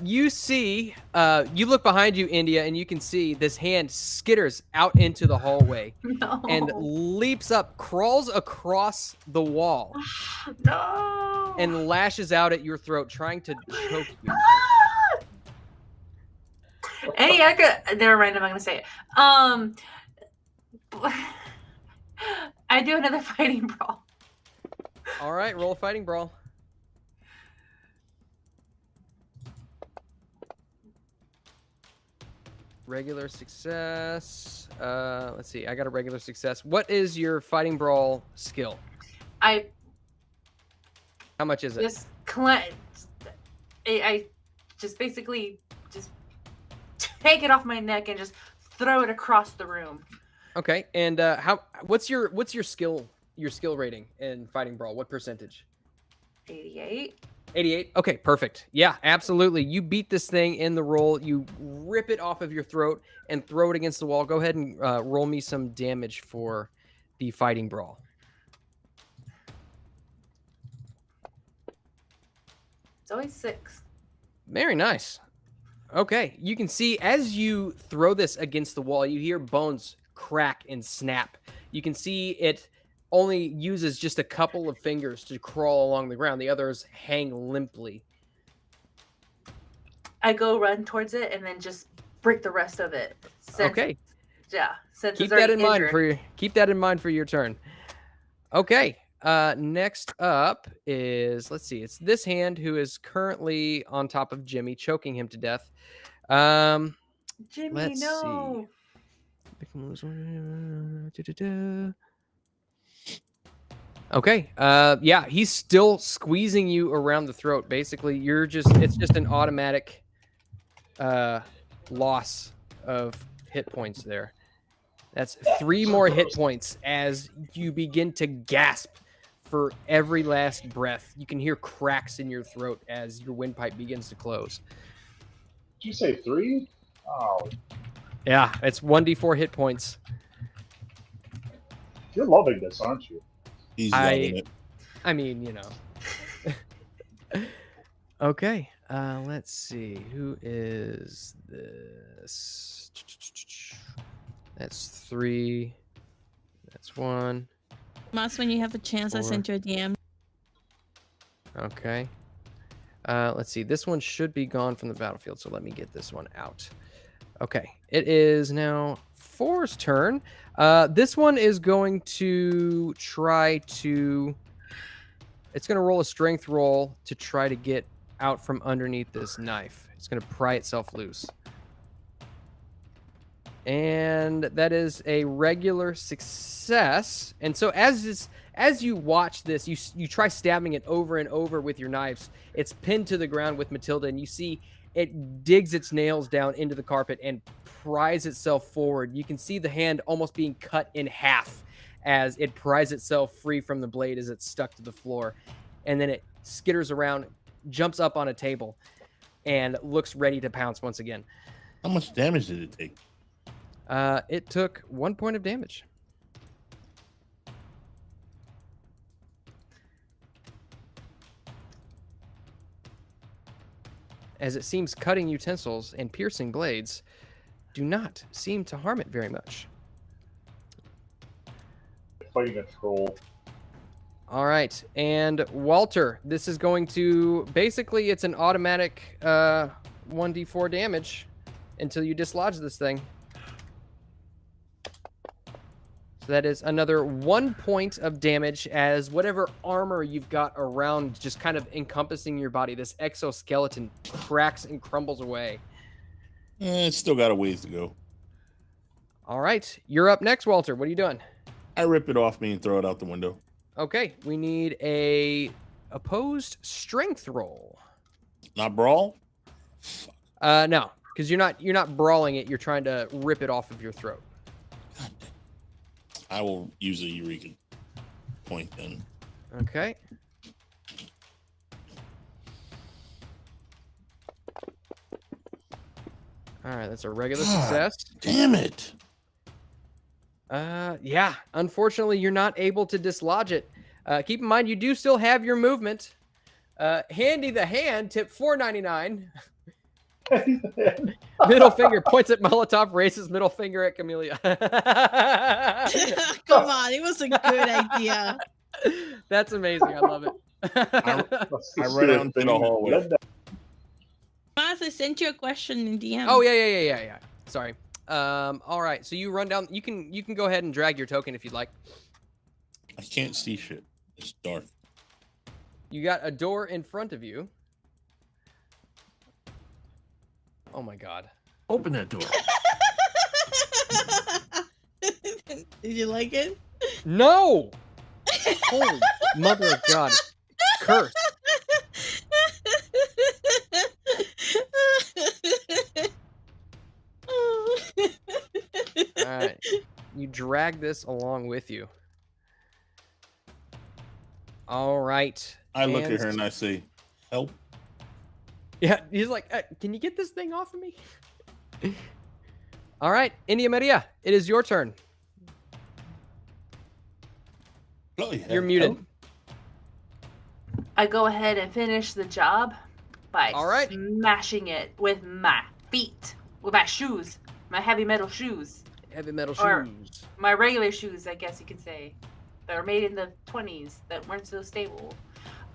you see, you look behind you, India, and you can see this hand skitters out into the hallway No. and leaps up, crawls across the wall, No. and lashes out at your throat, trying to choke you. Hey, I could. Never mind. I'm not gonna say it. I do another fighting brawl. All right, roll a fighting brawl. Regular success. Let's see. I got a regular success. What is your fighting brawl skill? I How much is it? just I just basically just take it off my neck and just throw it across the room. Okay. And what's your skill rating in fighting brawl? What percentage? 88. 88. Okay, perfect. Yeah, absolutely. You beat this thing in the roll. You rip it off of your throat and throw it against the wall. Go ahead and roll me some damage for the fighting brawl. It's always 6. Very nice. Okay, you can see as you throw this against the wall, you hear bones crack and snap. You can see it only uses just a couple of fingers to crawl along the ground. The others hang limply. I go run towards it and then just break the rest of it. Okay. Yeah. Since Keep it's that in already mind for your turn. Okay. Next up is, let's see, it's this hand who is currently on top of Jimmy, choking him to death. Jimmy, let's no. Okay. Yeah, he's still squeezing you around the throat. Basically, it's just an automatic loss of hit points there. That's 3 more hit points as you begin to gasp for every last breath. You can hear cracks in your throat as your windpipe begins to close. Did you say 3? Oh, Yeah, it's 1d4 hit points. you're loving this, aren't you? He's loving it. I mean, you know. Okay, let's see. Who is this? That's 3. That's 1. Moss, when you have a chance, I 4. sent you a DM. Okay. Let's see. This one should be gone from the battlefield, so let me get this one out. Okay. It is now 4's turn. This one is going to try to... It's going to roll a strength roll to try to get out from underneath this knife. It's going to pry itself loose. And that is a regular success. And so as you watch this, you try stabbing it over and over with your knives. It's pinned to the ground with Matilda, and you see it digs its nails down into the carpet and pries itself forward. You can see the hand almost being cut in half as it pries itself free from the blade as it's stuck to the floor. And then it skitters around, jumps up on a table, and looks ready to pounce once again. How much damage did it take? It took 1 point of damage. As it seems cutting utensils and piercing blades do not seem to harm it very much. Fighting a troll. All right, and Walter, this is going to... Basically, it's an automatic 1d4 damage until you dislodge this thing. So that is another 1 point of damage as whatever armor you've got around just kind of encompassing your body, this exoskeleton cracks and crumbles away. It's still got a ways to go. All right, you're up next, Walter. What are you doing? I rip it off me and throw it out the window. Okay, we need a opposed strength roll. Not brawl? No, because you're not brawling it. You're trying to rip it off of your throat. God damn. I will use a Eureka point then. Okay. All right, that's a regular success. Damn it. Yeah, unfortunately, you're not able to dislodge it. Keep in mind, you do still have your movement. Handy the hand, tip $4.99. Middle finger points at Molotov, raises middle finger at Camellia. Come on, it was a good idea. That's amazing. I love it. I ran out into the hallway. Moss, I sent you a question in DM. Oh, yeah. Sorry. All right, so you run down. You can go ahead and drag your token if you'd like. I can't see shit. It's dark. You got a door in front of you. Oh my god. Open that door. Did you like it? No! Holy mother of God. Curse. Alright. You drag this along with you. Alright. I look at her and I say, help. Yeah, he's like, can you get this thing off of me? All right, India Maria, it is your turn. You're muted. I go ahead and finish the job by All right. smashing it with my feet, with my shoes, my heavy metal shoes. Heavy metal Or- shoes. My regular shoes, I guess you could say. That were made in the 20s that weren't so stable.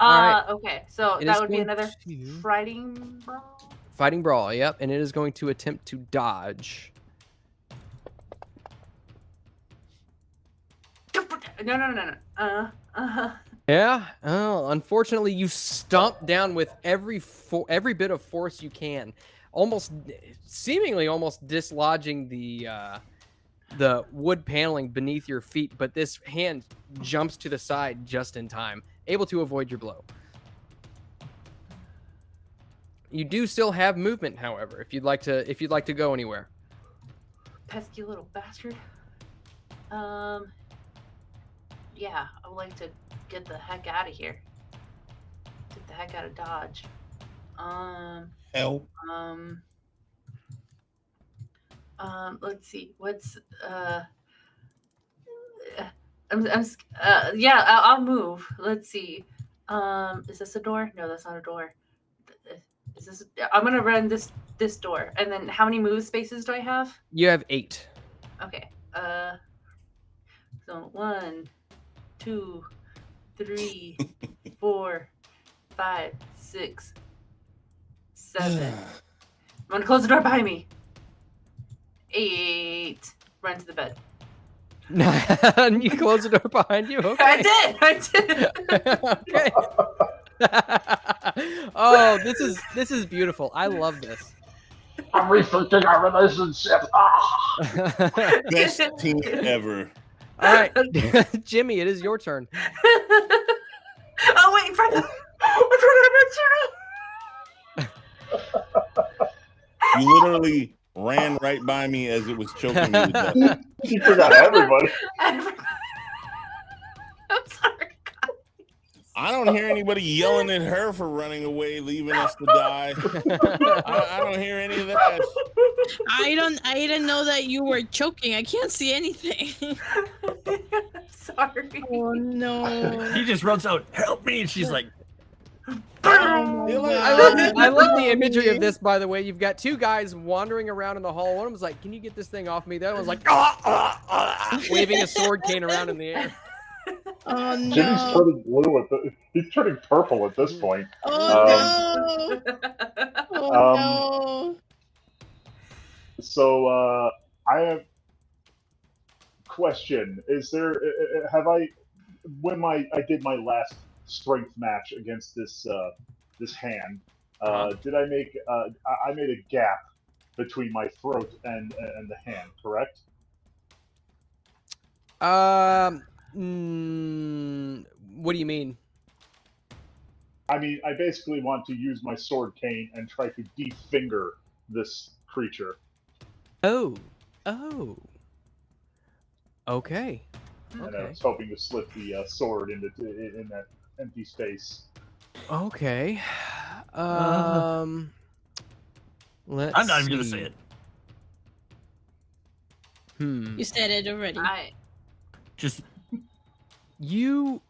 Alright. Okay, so It that is would be going another to- fighting brawl. Fighting brawl, yep, and it is going to attempt to dodge. No. Yeah. Oh, unfortunately, you stomp down with every bit of force you can, seemingly almost dislodging the wood paneling beneath your feet. But this hand jumps to the side just in time, able to avoid your blow. You do still have movement, however, if you'd like to go anywhere. Pesky little bastard. yeah, I would like to get the heck out of here. Get the heck out of Dodge. Help. Let's see. What's yeah, I'll move. Let's see. Is this a door? No, that's not a door. Is this? I'm gonna run this door. And then how many move spaces do I have? You have 8. Okay. So 1, 2, 3, 4, 5, 6, 7. I'm gonna close the door behind me. 8. Run to the bed. And you close the door behind you? Okay. I did. Okay. Oh, this is beautiful. I love this. I'm rethinking our relationship. Best team ever. All right, Jimmy, it is your turn. Oh wait, in front of You literally ran right by me as it was choking me to death. You forgot everybody. I'm sorry. I don't hear anybody yelling at her for running away, leaving us to die. I don't hear any of that. I didn't know that you were choking. I can't see anything. Sorry. Oh no. He just runs out, help me, and she's like, Oh, my I God. love the imagery of this, by the way. You've got 2 guys wandering around in the hall. One of them's like, "Can you get this thing off me?" The other one's like, waving a sword cane around in the air. Oh Jimmy's no. turning blue he's turning purple at this point. Oh no. Oh no. So I have question. Is there when I did my last strength match against this hand, did I make I made a gap between my throat and the hand, correct? What do you mean? I mean, I basically want to use my sword cane and try to definger this creature. Oh. Okay. And I was hoping to slip the sword in that empty space. Okay. Let's I'm not even gonna see. say it. You said it already. Just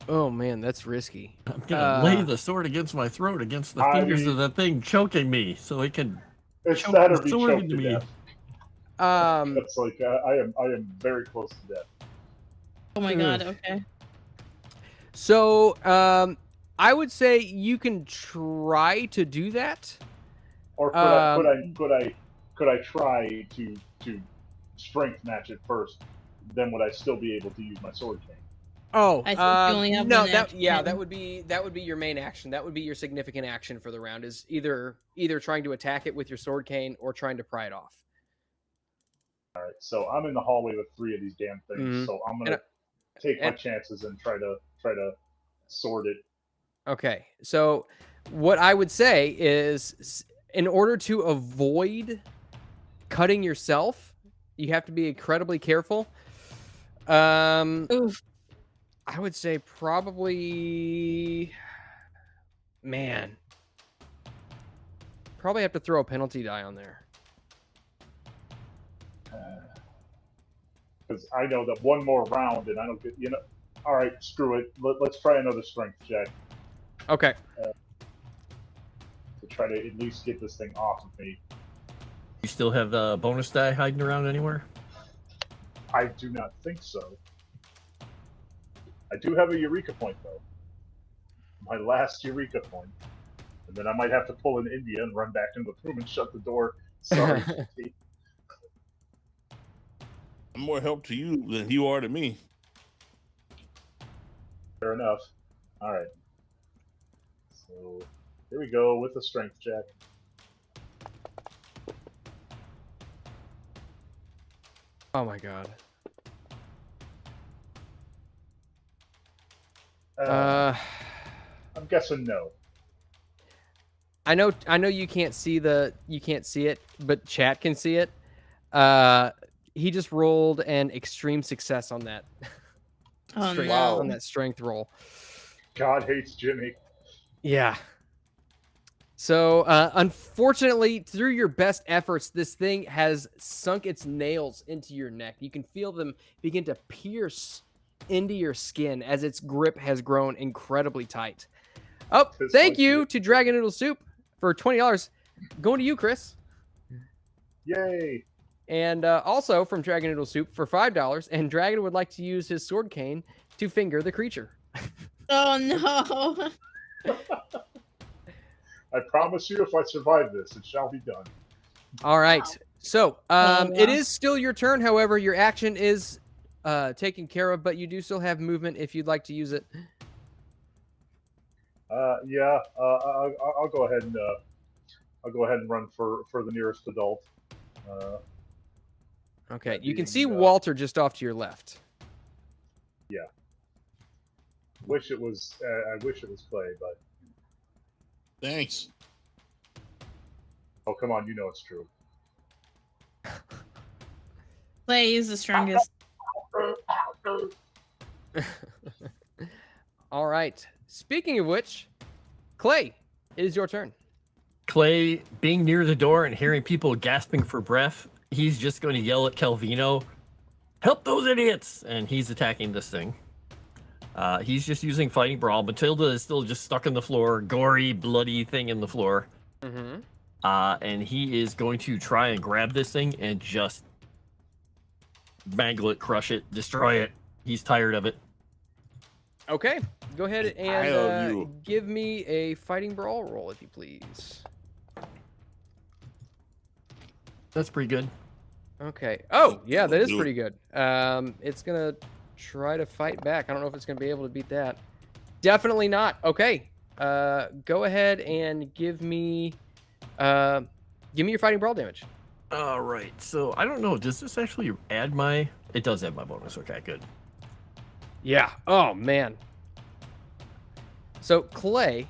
Oh man, that's risky. I'm gonna lay the sword against my throat, against the fingers of that thing choking me, so it can It's choke that or the be sword choked into to me. death. That's like I am very close to death. Oh my God. Okay. So, I would say you can try to do that. Or could I try to strength match it first? Then would I still be able to use my sword cane? Oh, I think you only have no, one action. that would be your main action. That would be your significant action for the round. Is either trying to attack it with your sword cane or trying to pry it off. All right, so I'm in the hallway with 3 of these damn things, so I'm gonna take my chances and try to sword it. Okay, so what I would say is, in order to avoid cutting yourself, you have to be incredibly careful. Oof. I would say probably, probably have to throw a penalty die on there. Because I know that one more round and I don't get, all right, screw it. Let's try another strength check. Okay. To try to at least get this thing off of me. You still have the bonus die hiding around anywhere? I do not think so. I do have a Eureka point, though. My last Eureka point. And then I might have to pull an India and run back into the room and shut the door. Sorry. I'm more help to you than you are to me. Fair enough. All right. So here we go with the strength check. Oh my God. I'm guessing no. I know you can't see it, but chat can see it. He just rolled an extreme success on that. Oh strength, no. on that strength roll. God hates Jimmy. Yeah. So, unfortunately, through your best efforts, this thing has sunk its nails into your neck. You can feel them begin to pierce into your skin as its grip has grown incredibly tight. Oh, thank you to Dragon Noodle Soup for $20. Going to you, Chris. Yay! And also from Dragon Noodle Soup for $5. And Dragon would like to use his sword cane to finger the creature. Oh no. I promise you, if I survive this, it shall be done. All right. So Oh, it wow. is still your turn. However, your action is taken care of, but you do still have movement if you'd like to use it. Yeah. I'll go ahead and run for the nearest adult. Okay. that You can being, see Walter just off to your left. Wish it was. I wish it was Clay, but Thanks. oh come on, you know it's true. Clay is the strongest. All right. Speaking of which, Clay, it is your turn. Clay, being near the door and hearing people gasping for breath, he's just going to yell at Calvino, "Help those idiots!" And he's attacking this thing. He's just using Fighting Brawl. Matilda is still just stuck in the floor, gory, bloody thing in the floor. Mm-hmm. And he is going to try and grab this thing and just mangle it, crush it, destroy it. He's tired of it. Okay. Go ahead I love and you. give me a Fighting Brawl roll, if you please. That's pretty good. Okay. Oh, yeah, that is Do it. pretty good. It's going to try to fight back. I don't know if it's going to be able to beat that. Definitely not. Okay. Go ahead and give me your Fighting Brawl damage. All right. So I don't know. Does this actually add my? It does add my bonus. Okay, good. Yeah. Oh, man. So, Clay,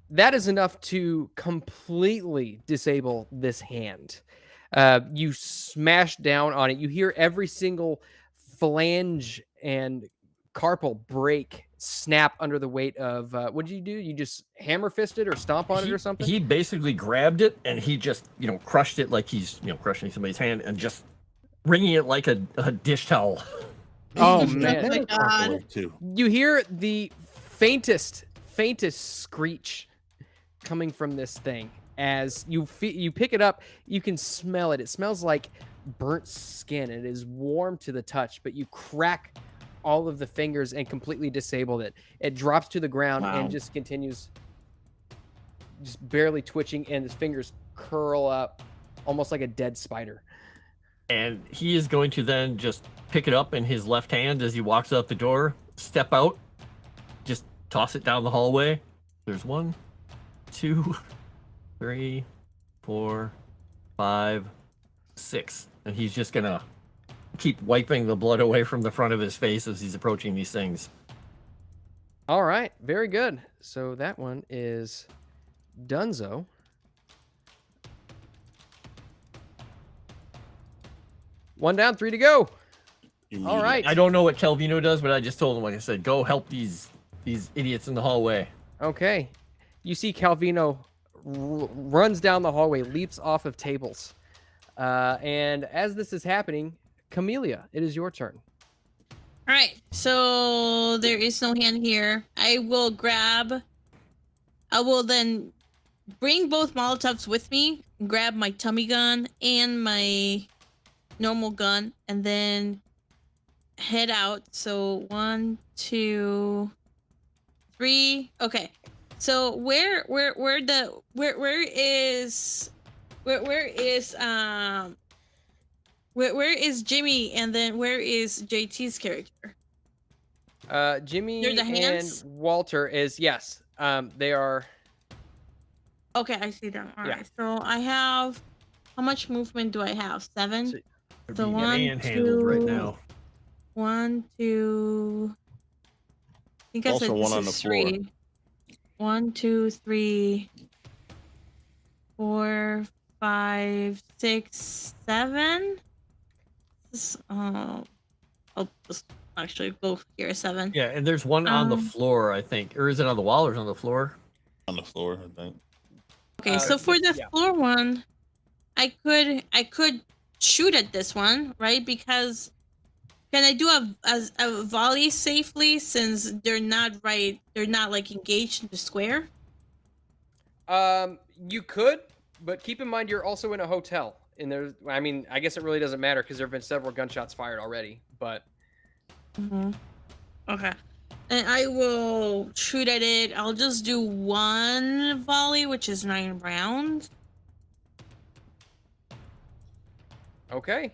that is enough to completely disable this hand. You smash down on it. You hear every single phalange and carpal break, snap under the weight of, what did you do? You just hammer fisted or stomp on it or something? He basically grabbed it and he just, crushed it like he's, crushing somebody's hand and just wringing it like a dish towel. Oh, That man. my God. work too. You hear the faintest screech coming from this thing as you pick it up. You can smell it. It smells like burnt skin. It is warm to the touch, but you crack all of the fingers and completely disable it. It drops to the ground Wow. and just continues just barely twitching, and his fingers curl up almost like a dead spider. And he is going to then just pick it up in his left hand as he walks out the door, step out, just toss it down the hallway. There's 1, 2, 3, 4, 5, 6. And he's just going to keep wiping the blood away from the front of his face as he's approaching these things. All right, very good. So that one is Dunzo. One down, 3 to go. All right. I don't know what Calvino does, but I just told him, like I said, go help these idiots in the hallway. Okay. You see Calvino runs down the hallway, leaps off of tables. And as this is happening, Camellia, it is your turn. All right, so there is no hand here. I will then bring both Molotovs with me, grab my tummy gun and my normal gun, and then head out. So 1, 2, 3. Okay. So where is Jimmy, and then where is JT's character? Jimmy There's the and hands? Walter is, yes. They are, Okay, I see them. All Yeah. right. So I have, how much movement do I have? 7. So- They're So being 1, manhandled right 2, now. 1, 2. I think I Also said one this on the is floor. 3. 1, 2, 3, 4, 5, 6, 7. This, I actually go here 7. Yeah, and there's one on the Um, floor, I think. Or is it on the wall or is it on the floor? On the floor, I think. Okay, so for the yeah. floor one, I could shoot at this one, right? Because can I do a volley safely since they're not like engaged in the square? You could, but keep in mind you're also in a hotel, and there's. I mean, I guess it really doesn't matter because there have been several gunshots fired already. But Okay. And I will shoot at it. I'll just do 1 volley, which is 9 rounds. okay.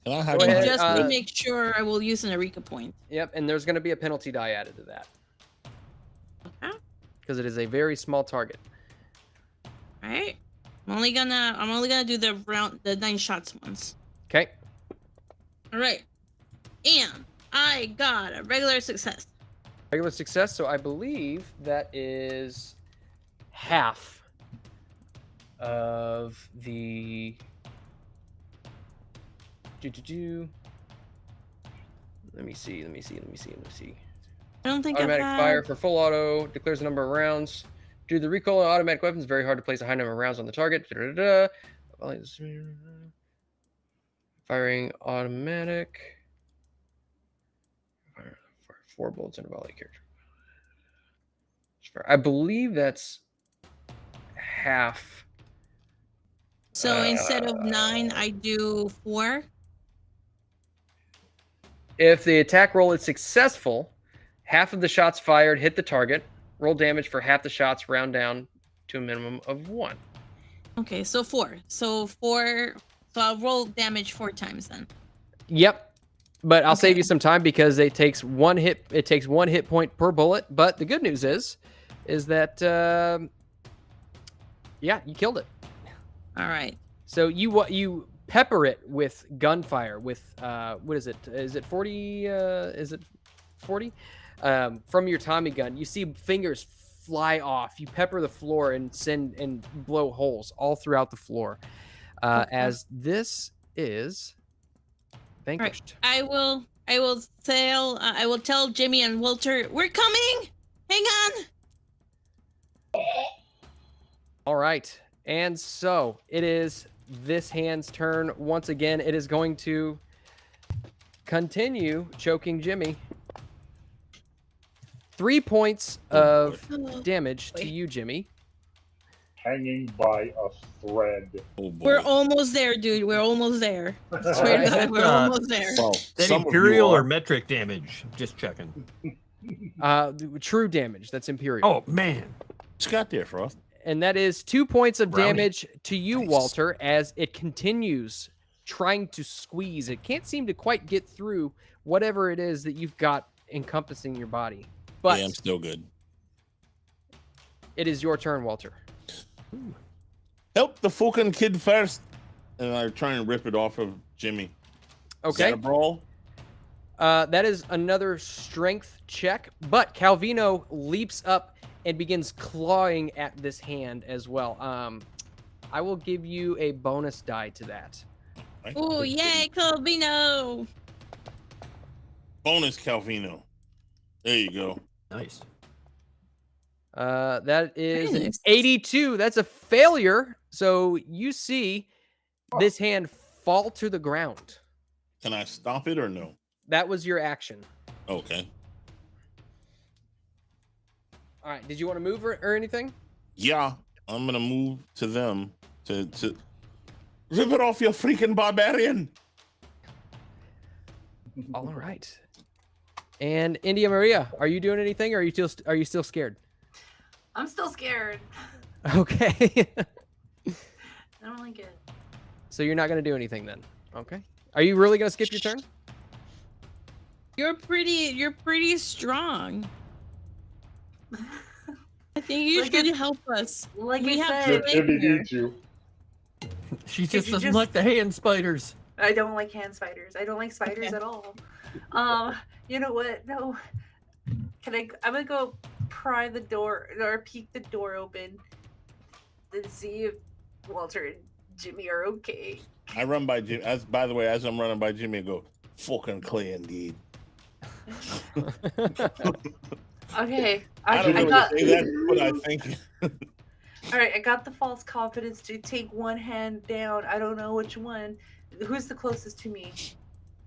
Can I have Go And ahead, just uh, to make sure, I will use an Eureka point. Yep, and there's going to be a penalty die added to that Okay. because it is a very small target. All right. I'm only gonna do the 9 shots ones. Okay. All right. And I got a regular success. Regular success, so I believe that is half of the. Let me see. I don't think Automatic I've fire had... for full auto declares the number of rounds. Due to the recoil of automatic weapons, it's very hard to place a high number of rounds on the target. Firing automatic. Fire 4 bullets in a volley character. I believe that's half. So instead of 9, I do 4. If the attack roll is successful, half of the shots fired hit the target. Roll damage for half the shots, round down to a minimum of 1. Okay, so 4. So I'll roll damage 4 times then. Yep. But I'll save Okay. you some time because it takes 1 hit. It takes 1 hit point per bullet. But the good news is that yeah, you killed it. All right. So you pepper it with gunfire with what is it? Is it 40? Is it 40? From your Tommy gun, you see fingers fly off. You pepper the floor and blow holes all throughout the floor. As this is vanquished. I will tell Jimmy and Walter, we're coming. Hang on. All right. And so it is this hand's turn. Once again, it is going to continue choking Jimmy. 3 points of damage to you, Jimmy. Hanging by a thread. Oh boy. We're almost there, dude. We're almost there. Swear to God, we're almost there. Well, That some of you imperial are. or metric damage? Just checking. True damage. That's imperial. Oh man. Just got there, Frost. And that is 2 points of Brownie. damage to you, Nice. Walter, as it continues trying to squeeze. It can't seem to quite get through whatever it is that you've got encompassing your body. But Yeah, I'm still good. it is your turn, Walter. Help the fucking kid first. And I try and rip it off of Jimmy. Is Okay. that a brawl? That is another strength check, but Calvino leaps up and begins clawing at this hand as well. I will give you a bonus die to that. Right? Oh, yay, Calvino. Bonus Calvino. There you go. Nice. That is Very an nice. 82. That's a failure. So you see this hand fall to the ground. Can I stop it or no? That was your action. Okay. All right. Did you want to move or anything? Yeah, I'm gonna move to them to rip it off, you freaking barbarian. All right. And India Maria, are you doing anything, or are you still scared? I'm still scared. Okay. I don't like it. So you're not going to do anything then. Okay. Are you really going to skip your turn? You're pretty strong. I think you Like should it- help us. Like We I have said, to- Jimmy needs you. She Could just you doesn't just- like the hand spiders. I don't like hand spiders. I don't like spiders Okay. at all. You know what? No. I'm gonna go pry the door or peek the door open and see if Walter and Jimmy are okay. I run by Jimmy. By the way, as I'm running by Jimmy, I go, fucking Clay indeed. Okay, I don't know I what got. to say. That's what I think. All right, I got the false confidence to take one hand down. I don't know which one. Who's the closest to me?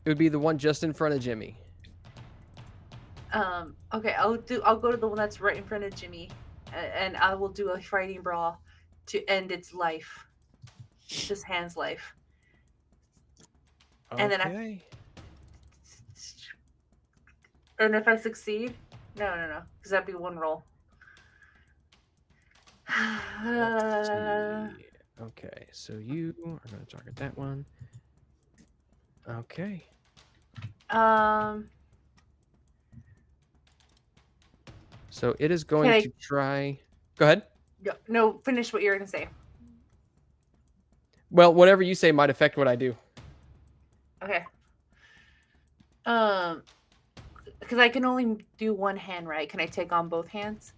It would be the one just in front of Jimmy. Okay, I'll go to the one that's right in front of Jimmy, and I will do a fighting brawl to end its life, this hand's life. And then and if I succeed, no, because that'd be one roll. Okay, so you are going to target that one. Okay. So it is going to try. Go ahead. No, finish what you're going to say. Well, whatever you say might affect what I do. Okay. Because I can only do one hand, right? Can I take on both hands?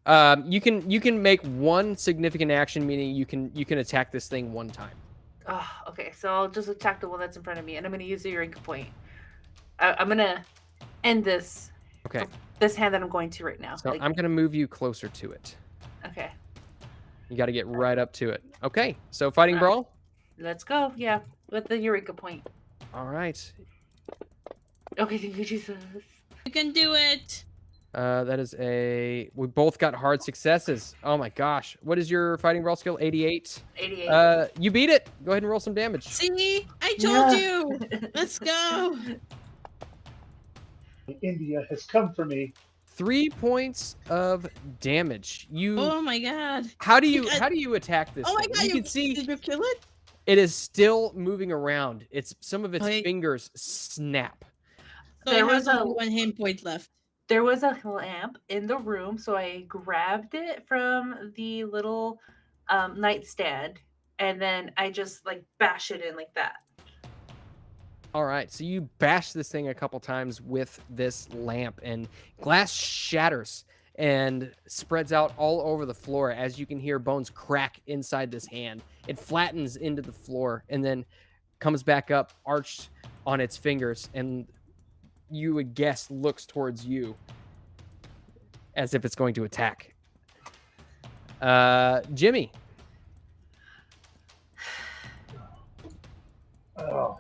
You can make one significant action, meaning you can attack this thing one time. Oh, okay. So I'll just attack the one that's in front of me, and I'm going to use the Eureka point. I'm going to end this. Okay. This hand that I'm going to right now. So I'm going to move you closer to it. Okay. You got to get right up to it. Okay. So fighting brawl. Let's go. Yeah, with the Eureka point. All right. Okay, thank you, Jesus. You can do it. That is we both got hard successes. Oh my gosh. What is your fighting brawl skill? 88? 88. You beat it. Go ahead and roll some damage. See? I told you. Let's go. India has come for me. 3 points of damage. Oh my god. How do you attack this? Oh my thing? god, You can see did you kill it? it is still moving around. Some of its Okay. fingers snap. So There it has was only one hand point left. There was a lamp in the room, so I grabbed it from the little nightstand, and then I just like bash it in like that. All right, so you bash this thing a couple times with this lamp, and glass shatters and spreads out all over the floor as you can hear bones crack inside this hand. It flattens into the floor and then comes back up, arched on its fingers, and you would guess looks towards you as if it's going to attack. Jimmy. Oh.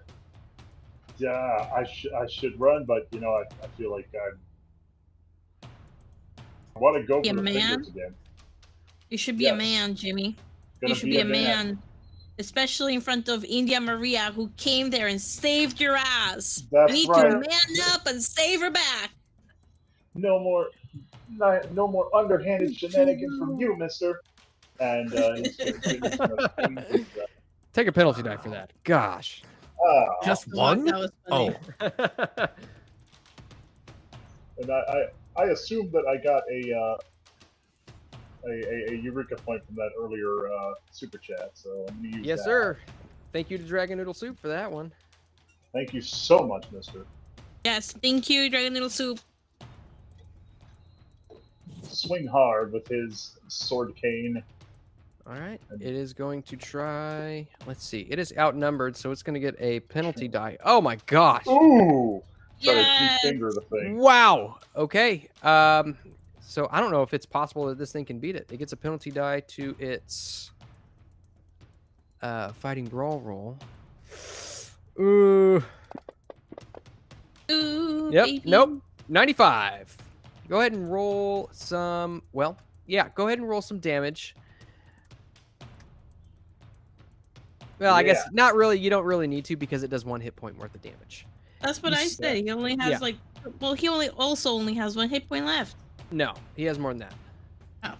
Yeah, I should run, but I feel like I want to go for You the man? fingers again. You should be a man, Jimmy. Gonna You should be a man. Especially in front of India Maria, who came there and saved your ass. That's you need right. to man up and save her back. No more underhanded shenanigans from you, mister. And he's gonna Take a penalty die for that. Gosh. Just one? That was funny. Oh. And I assume that I got a Eureka point from that earlier super chat, so I'm gonna use Yes, that. sir. Thank you to Dragon Noodle Soup for that one. Thank you so much, mister. Yes, thank you, Dragon Noodle Soup. Swing hard with his sword cane. All right. It is going to try. Let's see. It is outnumbered, so it's going to get a penalty die. Oh my gosh. Ooh! Try Yes. to finger the thing. Wow. Okay. So I don't know if it's possible that this thing can beat it. It gets a penalty die to its fighting brawl roll. Ooh. Ooh, Yep. baby. Nope. 95. Go ahead and roll some. Well, yeah. Go ahead and roll some damage. Well, I guess not really. You don't really need to because it does 1 hit point worth of damage. That's what I said. He only has he only has 1 hit point left. No, he has more than that. Oh.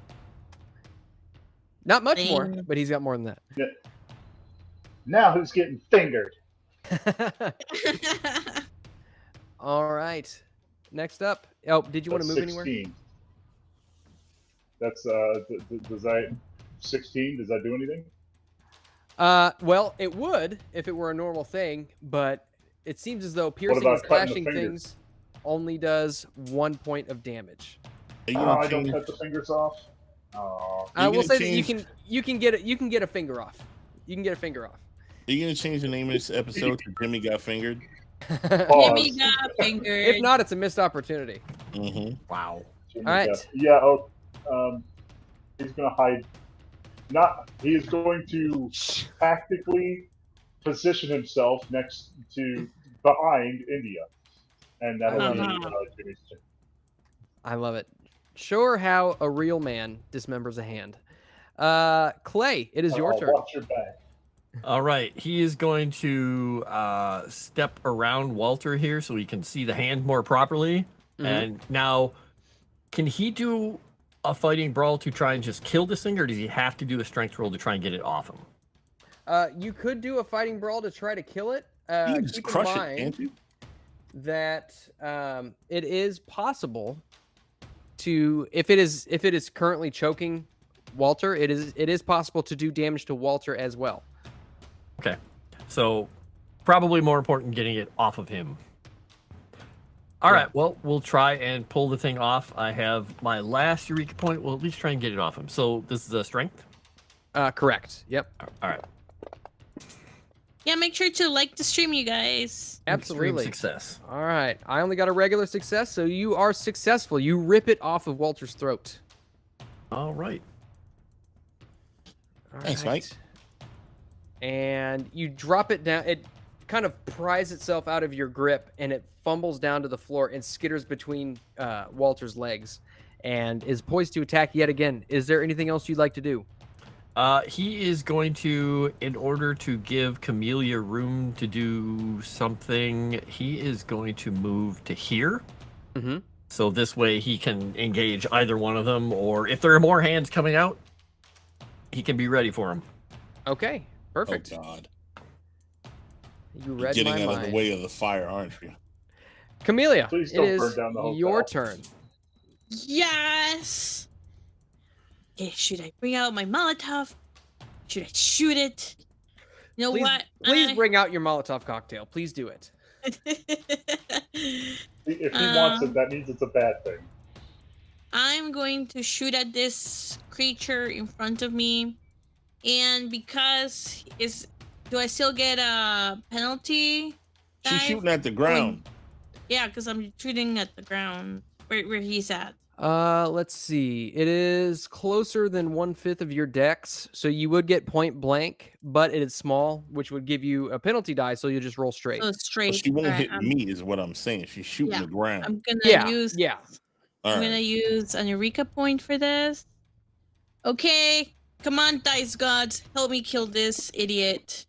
Not much more, Dang. but he's got more than Yeah. Now who's getting fingered? that. All right. Next up. Oh, did you want to move 16. anywhere? That's does that 16? Does that do anything? Well, it would if it were a normal thing, but it seems as though piercing about and cutting the slashing fingers? things only does 1 point of damage. Are you Oh, gonna I don't change- cut the fingers off. Oh, Are you We'll gonna say that change- you can get a finger off. You can get a finger off. Are you gonna change the name of this episode to Jimmy Got Fingered? Gimme that finger. If not, it's a missed opportunity. Mm-hmm. Wow. All right. Yeah. He's gonna hide. He is going to tactically position himself behind India, and that'll be Jimmy's turn. I love it. Show her how a real man dismembers a hand. Clay, it is your turn. Watch your back. All right, he is going to step around Walter here so he can see the hand more properly. Mhm. And now, can he do a fighting brawl to try and just kill this thing, or does he have to do a strength roll to try and get it off him? You could do a fighting brawl to try to kill it. You can just Keep crush in it, mind can't you? that it is possible to, if it is currently choking Walter, it is possible to do damage to Walter as well. Okay, so probably more important getting it off of him. All right, well, we'll try and pull the thing off. I have my last Eureka point. We'll at least try and get it off him. So this is a strength? Correct. Yep. All right. Yeah, make sure to like the stream, you guys. Absolutely. Extreme success. All right. I only got a regular success, so you are successful. You rip it off of Walter's throat. All right. Thanks, Mike. And you drop it down. It kind of pries itself out of your grip, and it fumbles down to the floor and skitters between Walter's legs and is poised to attack yet again. Is there anything else you'd like to do? He is going to, in order to give Camellia room to do something, he is going to move to here. Mm-hmm. So this way he can engage either one of them, or if there are more hands coming out, he can be ready for them. Okay, perfect. Oh, God. You read Getting my out mind. of the way of the fire, aren't you? Camellia, Please it don't is burn down the hotel. your turn. Yes. Okay, should I bring out my Molotov? Should I shoot it? You know Please, what? please bring out your Molotov cocktail. Please do it. If he wants it, that means it's a bad thing. I'm going to shoot at this creature in front of me, and because do I still get a penalty? She's dive? shooting at the ground. Yeah, because I'm shooting at the ground where he's at. Let's see. It is closer than 1/5 of your dex, so you would get point blank, but it is small, which would give you a penalty die, so you'll just roll straight. So straight. But she won't Alright, hit me, is what I'm saying. She's shooting the ground. I'm gonna use. Yeah. All I'm right. gonna use an Eureka point for this. Okay, come on, dice gods, help me kill this idiot.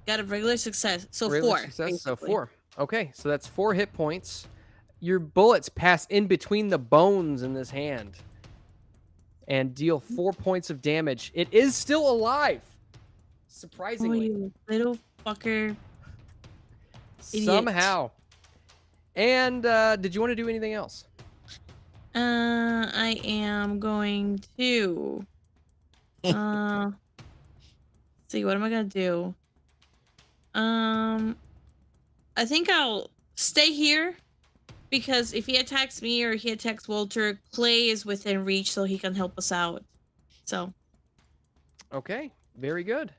Got a regular success, so Regular 4. success, so basically. 4. Okay, so that's 4 hit points. Your bullets pass in between the bones in this hand and deal 4 points of damage. It is still alive, Oh, surprisingly. you little fucker. Idiot. Somehow. And did you want to do anything else? I am going to. See, what am I gonna do? I think I'll stay here because if he attacks me or he attacks Walter, Clay is within reach, so he can help us out. So. Okay, very good.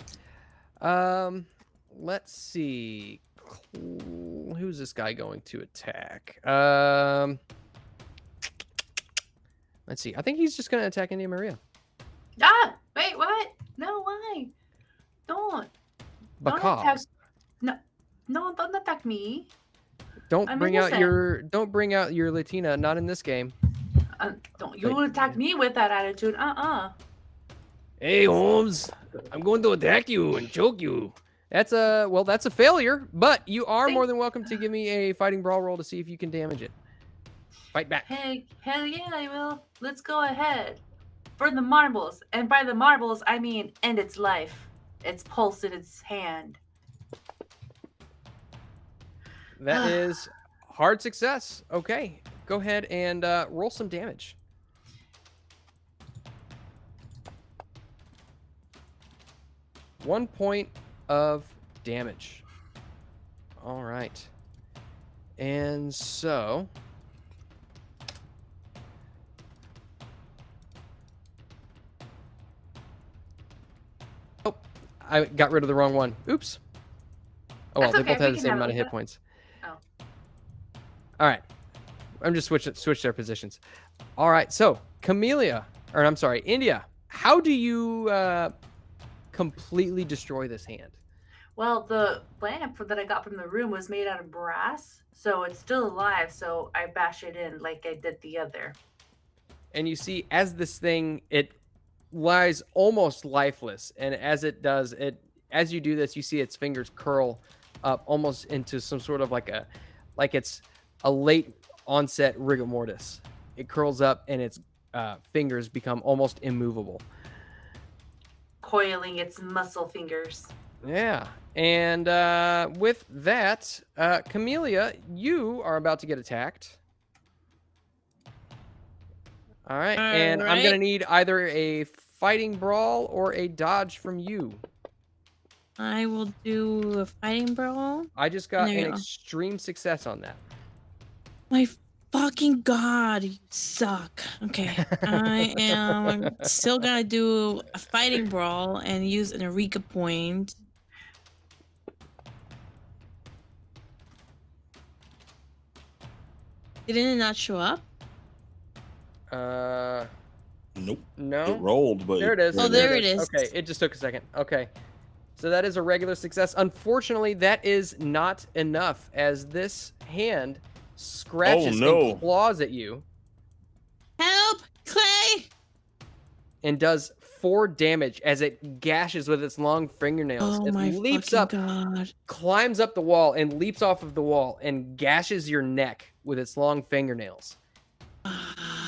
Let's see. Who's this guy going to attack? Let's see. I think he's just going to attack India Maria. Ah, wait, what? No, why? Don't. Because No, don't attack me. don't I'm bring out innocent. your Latina. Not in this game. Don't you attack me with that attitude? Hey Holmes, I'm going to attack you and choke you. That's a failure, but you are more than welcome to give me a fighting brawl roll to see if you can damage it. Fight back. Hey, hell yeah, I will. Let's go ahead. For the marbles. And by the marbles, I mean end its life. Its pulse in its hand. That is hard success. Okay, go ahead and roll some damage. One point of damage. All right. And so... Oh, I got rid of the wrong one. Oops. Oh well, That's they okay, both have we the can same have amount it of like hit points. Oh. All right. I'm just switch their positions. All right. So India. How do you completely destroy this hand? Well, the lamp that I got from the room was made out of brass, so it's still alive. So I bash it in like I did the other. And you see, as this thing, it lies almost lifeless, and as it does, as you do this, you see its fingers curl up almost into some sort of like it's a late onset rigor mortis. It curls up, and its fingers become almost immovable. Coiling its muscle fingers. Yeah, and with that, Camellia, you are about to get attacked. All right, and I'm gonna need either a fighting brawl or a dodge from you. I will do a fighting brawl. I just got There you an go. extreme success on that. My fucking god, you suck. Okay, I am still gonna do a fighting brawl and use an Eureka point. Did it not show up? Nope. No. It rolled, but There it is. Oh, there it is. Okay, it just took a second. Okay. So that is a regular success. Unfortunately, that is not enough, as this hand scratches and claws at you Help, Clay! and does 4 damage as it gashes with its long fingernails. Oh It my leaps fucking up, god. climbs up the wall, and leaps off of the wall and gashes your neck with its long fingernails.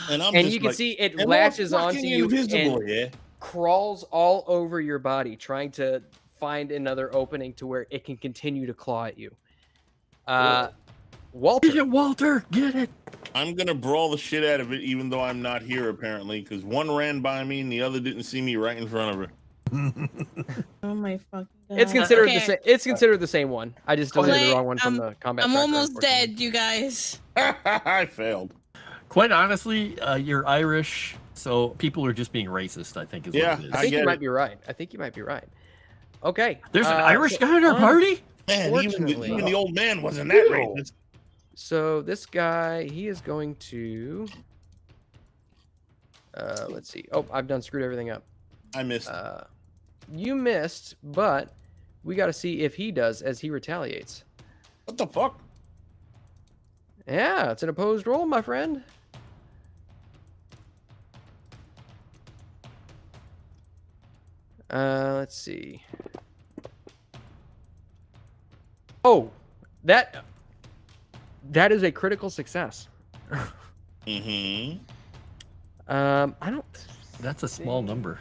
And And you can see it latches onto you invisible, and yeah. crawls all over your body, trying to find another opening to where it can continue to claw at you. Walter. Get it, Walter. Get it. I'm gonna brawl the shit out of it, even though I'm not here apparently, because one ran by me and the other didn't see me right in front of her. Oh my fucking god. It's considered Okay. the same. It's considered the same one. I just deleted Clay, the wrong one from the combat. I'm tracker, almost unfortunately. dead, you guys. I failed. Quite honestly, you're Irish, so people are just being racist, I think is Yeah, what it I is. think get you it. might be right. I think you might be right. Okay. There's an Irish guy in our party? Man, Fortunately- even the old man wasn't that racist. So this guy, he is going to. Let's see. Oh, I've done screwed everything up. I missed. You missed, but we got to see if he does as he retaliates. What the fuck? Yeah, it's an opposed roll, my friend. Let's see. Oh, that is a critical success. Mm-hmm. I don't. That's a small number.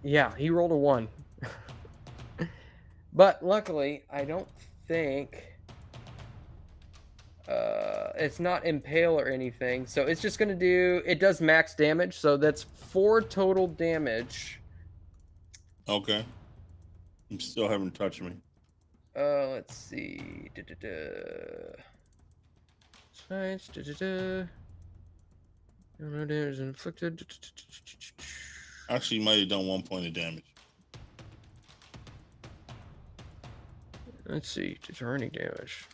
Yeah, he rolled a 1. But luckily, I don't think it's not impale or anything. So it's just going to do, it does max damage. So that's 4 total damage. Okay. You still haven't touched me. Let's see. Science. No damage inflicted. Actually, you might have done 1 point of damage. Let's see. Deterring damage.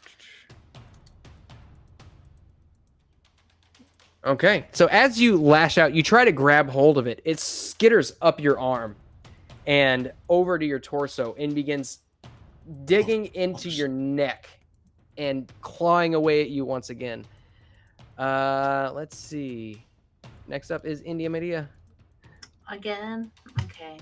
Okay. So as you lash out, you try to grab hold of it. It skitters up your arm and over to your torso and begins digging into your neck and clawing away at you once again. Let's see. Next up is India Media. Again? Okay.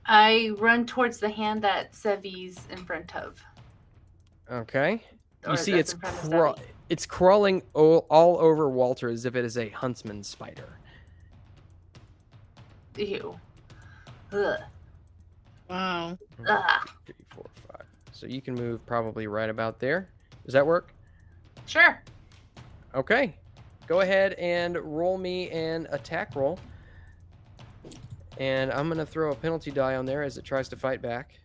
I run towards the hand that Sevvy's in front of. Okay. You Or see that's it's in front of Sevvy. it's crawling all over Walter as if it is a huntsman spider. Ew. Ugh. Wow. Ugh. 3, 4, 5. So you can move probably right about there. Does that work? Sure. Okay. Go ahead and roll me an attack roll. And I'm going to throw a penalty die on there as it tries to fight back.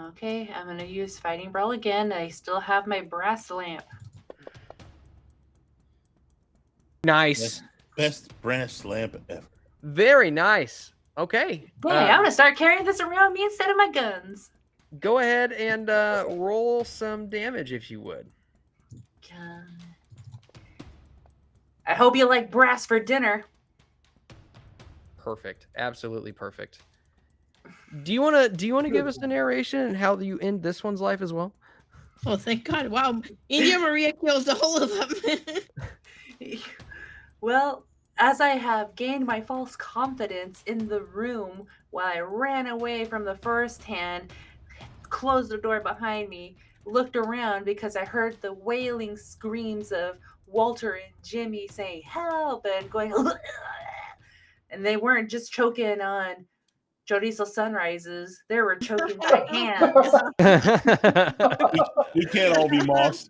Okay, I'm gonna use Fighting Brawl again. I still have my brass lamp. Nice. Best brass lamp ever. Very nice. Okay. Dang, I'm gonna start carrying this around me instead of my guns. Go ahead and roll some damage if you would. I hope you like brass for dinner. Perfect. Absolutely perfect. Do you want to give us a narration and how you end this one's life as well? Oh, thank God. Wow. India Maria kills the whole of them. Well, as I have gained my false confidence in the room while I ran away from the first hand, closed the door behind me, looked around because I heard the wailing screams of Walter and Jimmy saying help and going and they weren't just choking on chorizo sunrises, they were choking my hands. We can't all be moss.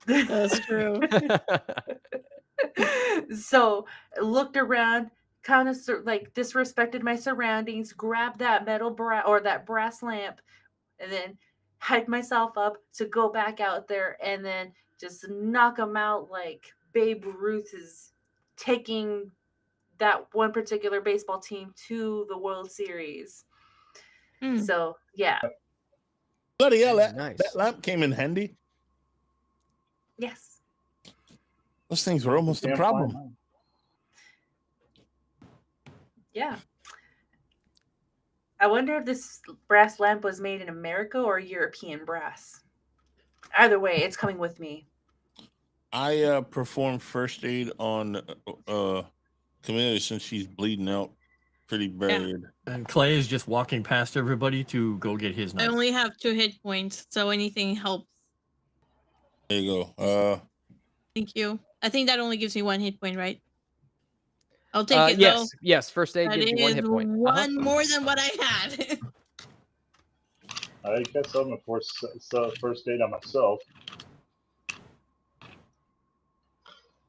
That's true. So looked around, kind of like disrespected my surroundings, grabbed that that brass lamp, and then hyped myself up to go back out there and then just knock them out like Babe Ruth is taking that one particular baseball team to the World Series. So yeah. Bloody hell, that Nice. lamp came in handy. Yes. Those things were almost a Damn problem. fine. Yeah. I wonder if this brass lamp was made in America or European brass. Either way, it's coming with me. I performed first aid on Camilla since she's bleeding out pretty bad. And Clay is just walking past everybody to go get his I knife. only have 2 hit points, so anything helps. There you go. Thank you. I think that only gives me 1 hit point, right? I'll take it Yes. though. Yes. First aid That gives you 1 hit is point. one more than what I had. I guess I'm a first aid on myself.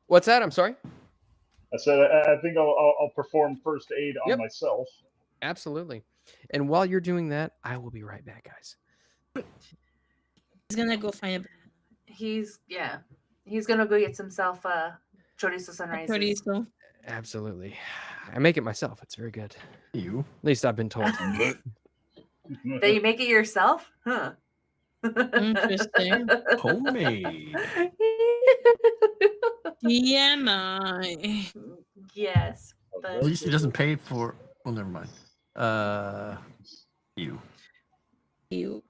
What's that? I'm sorry. I said I think I'll perform first aid on myself. Absolutely. And while you're doing that, I will be right back, guys. He's gonna go find He's gonna go get himself chorizo a sunrises. chorizo. Absolutely. I make it myself. It's very good. You? At least I've been told. That you make it yourself? Huh. Interesting. Homemade. TMI. Yes. But At least he doesn't pay for. Well, never mind. You. You.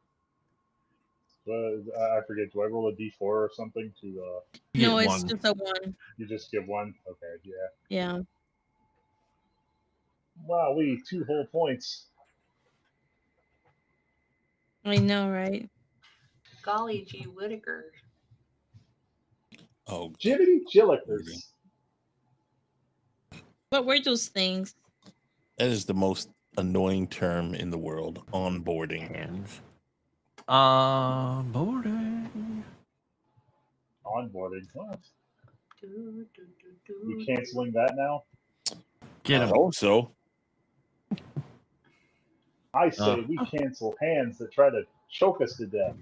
I forget. Do I roll a d4 or something to? You No, get it's one. just a 1. You just give one. Okay, yeah. Yeah. Wow, 2 whole points. I know, right? golly gee Whittaker. Oh, Jiminy Jillikers. What were those things? that is the most annoying term in the world. Onboarding. Hands. Onboarding. Onboarding. What? Do, do, do, We do. canceling that now? Get I him. hope so. I say we cancel hands that try to choke us to death.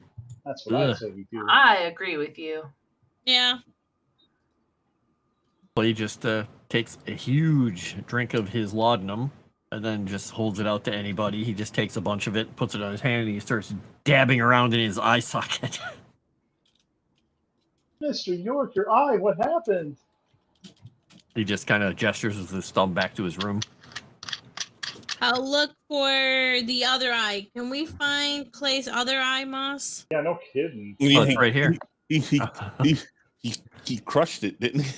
That's what I Ugh. say we do. I agree with you. Yeah. Clay just takes a huge drink of his laudanum and then just holds it out to anybody. He just takes a bunch of it, puts it on his hand, and he starts dabbing around in his eye socket. Mr. York, your eye, what happened? He just kind of gestures with his thumb back to his room. I'll look for the other eye. Can we find Clay's other eye, Moss? Yeah, no kidding. Oh, it's right here. He crushed it, didn't he?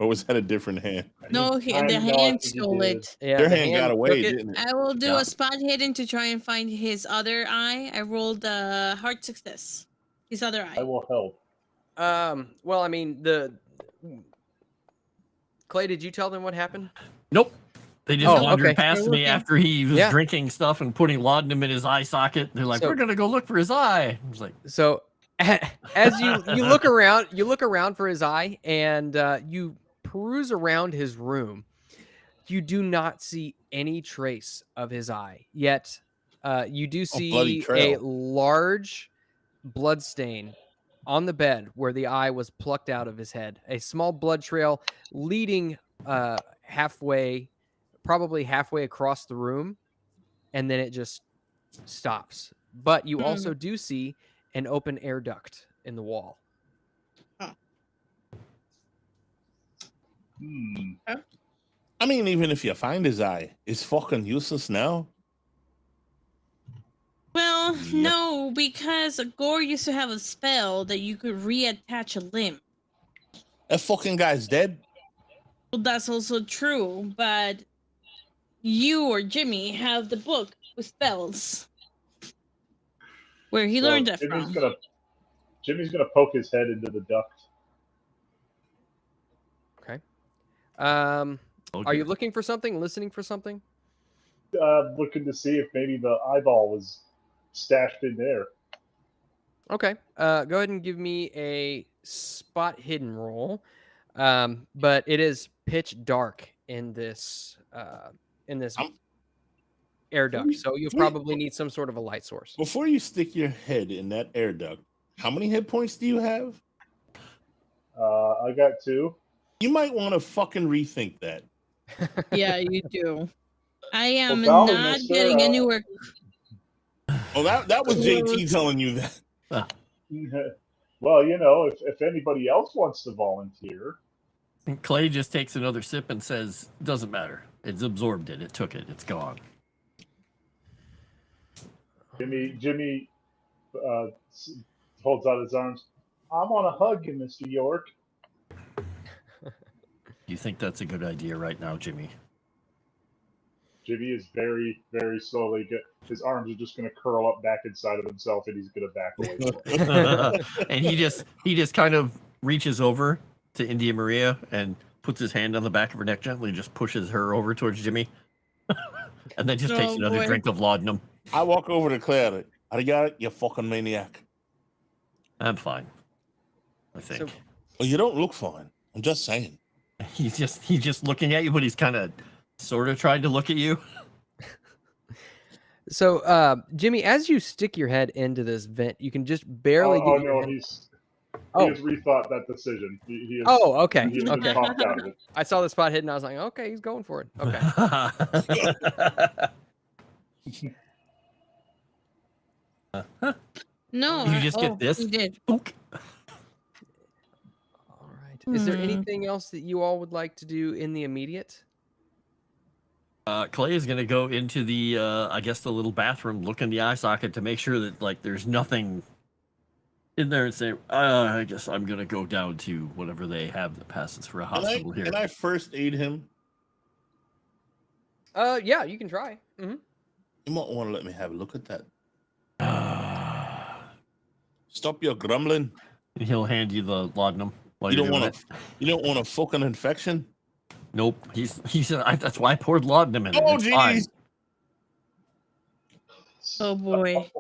Or was that a different hand? No, I the know, I hand think he stole did. it. Yeah, Their the hand got took away, it. didn't it? I will do Yeah. a spot hidden to try and find his other eye. I rolled a hard success. His other I eye. will help. Well, I mean, Clay, did you tell them what happened? Nope. They just Oh, wandered okay. past We're me looking. after he was Yeah. drinking stuff and putting laudanum in his eye socket. They're like, So- we're going to go look for his eye. I was like, So, as you look around for his eye, and you peruse around his room, you do not see any trace of his eye. Yet, you do bloody see a trail. large blood stain on the bed where the eye was plucked out of his head. A small blood trail leading halfway probably halfway across the room, and then it just stops. But you also do see an open air duct in the wall. I mean, even if you find his eye, it's fucking useless now. Well, no, because Gore used to have a spell that you could reattach a limb. That fucking guy's dead. Well, that's also true, but you or Jimmy have the book with spells. Where he learned that from. Jimmy's gonna poke his head into the duct. Okay. Are you looking for something? Listening for something? Looking to see if maybe the eyeball was stashed in there. Okay. Go ahead and give me a spot hidden roll. But it is pitch dark in this air duct, so you'll probably need some sort of a light source. Before you stick your head in that air duct, how many hit points do you have? I got 2. You might want to fucking rethink that. Yeah, you do. I am Well, not mister, getting anywhere. Oh, that was JT telling you that. Well, you know, if anybody else wants to volunteer. And Clay just takes another sip and says, "Doesn't matter. It's absorbed it. It took it. It's gone." Jimmy holds out his arms. I want to hug you, Mr. York. You think that's a good idea right now, Jimmy? Jimmy is very, very slowly. His arms are just going to curl up back inside of himself, and he's going to back away. And he just kind of reaches over to India Maria and puts his hand on the back of her neck gently, just pushes her over towards Jimmy, and then just takes another drink of laudanum. I walk over to Claire. I got it, you fucking maniac. I'm fine, I think. Well, you don't look fine. I'm just saying. He's just looking at you, but he's kind of sort of tried to look at you. So, Jimmy, as you stick your head into this vent, you can just barely get your head... He has rethought that decision. He has, okay. He has been popped out of it. I saw the spot hidden. I was like, okay, he's going for it. Okay. No. You just get this? You did. All right. Is there anything else that you all would like to do in the immediate? Clay is going to go into the, I guess, the little bathroom, look in the eye socket to make sure that, like, there's nothing in there and say, I guess I'm going to go down to whatever they have that passes for a hospital here. Can I first aid him? Yeah, you can try. Mm-hmm. You might want to let me have a look at that. Stop your grumbling. And he'll hand you the laudanum. You don't want a fucking infection? Nope. He said that's why I poured laudanum in it. Oh, it's fine. jeez. Oh boy.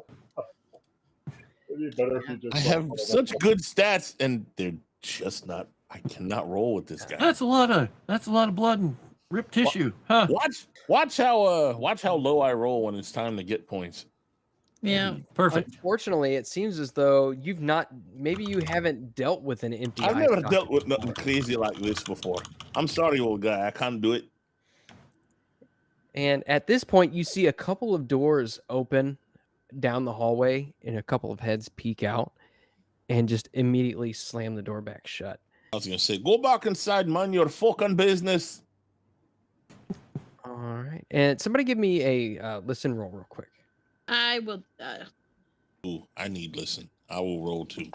I have such good stats, and they're just not. I cannot roll with this guy. That's a lot of blood and ripped tissue, huh? Watch how low I roll when it's time to get points. Yeah. Perfect. Unfortunately, it seems as though you haven't dealt with an empty I've eye never socket. dealt with nothing crazy like this before. I'm sorry, old guy. I can't do it. And at this point, you see a couple of doors open down the hallway and a couple of heads peek out and just immediately slam the door back shut. I was going to say, go back inside, mind your fucking business. All right. And somebody give me a listen roll real quick. I will. Ooh, I need listen. I will roll too.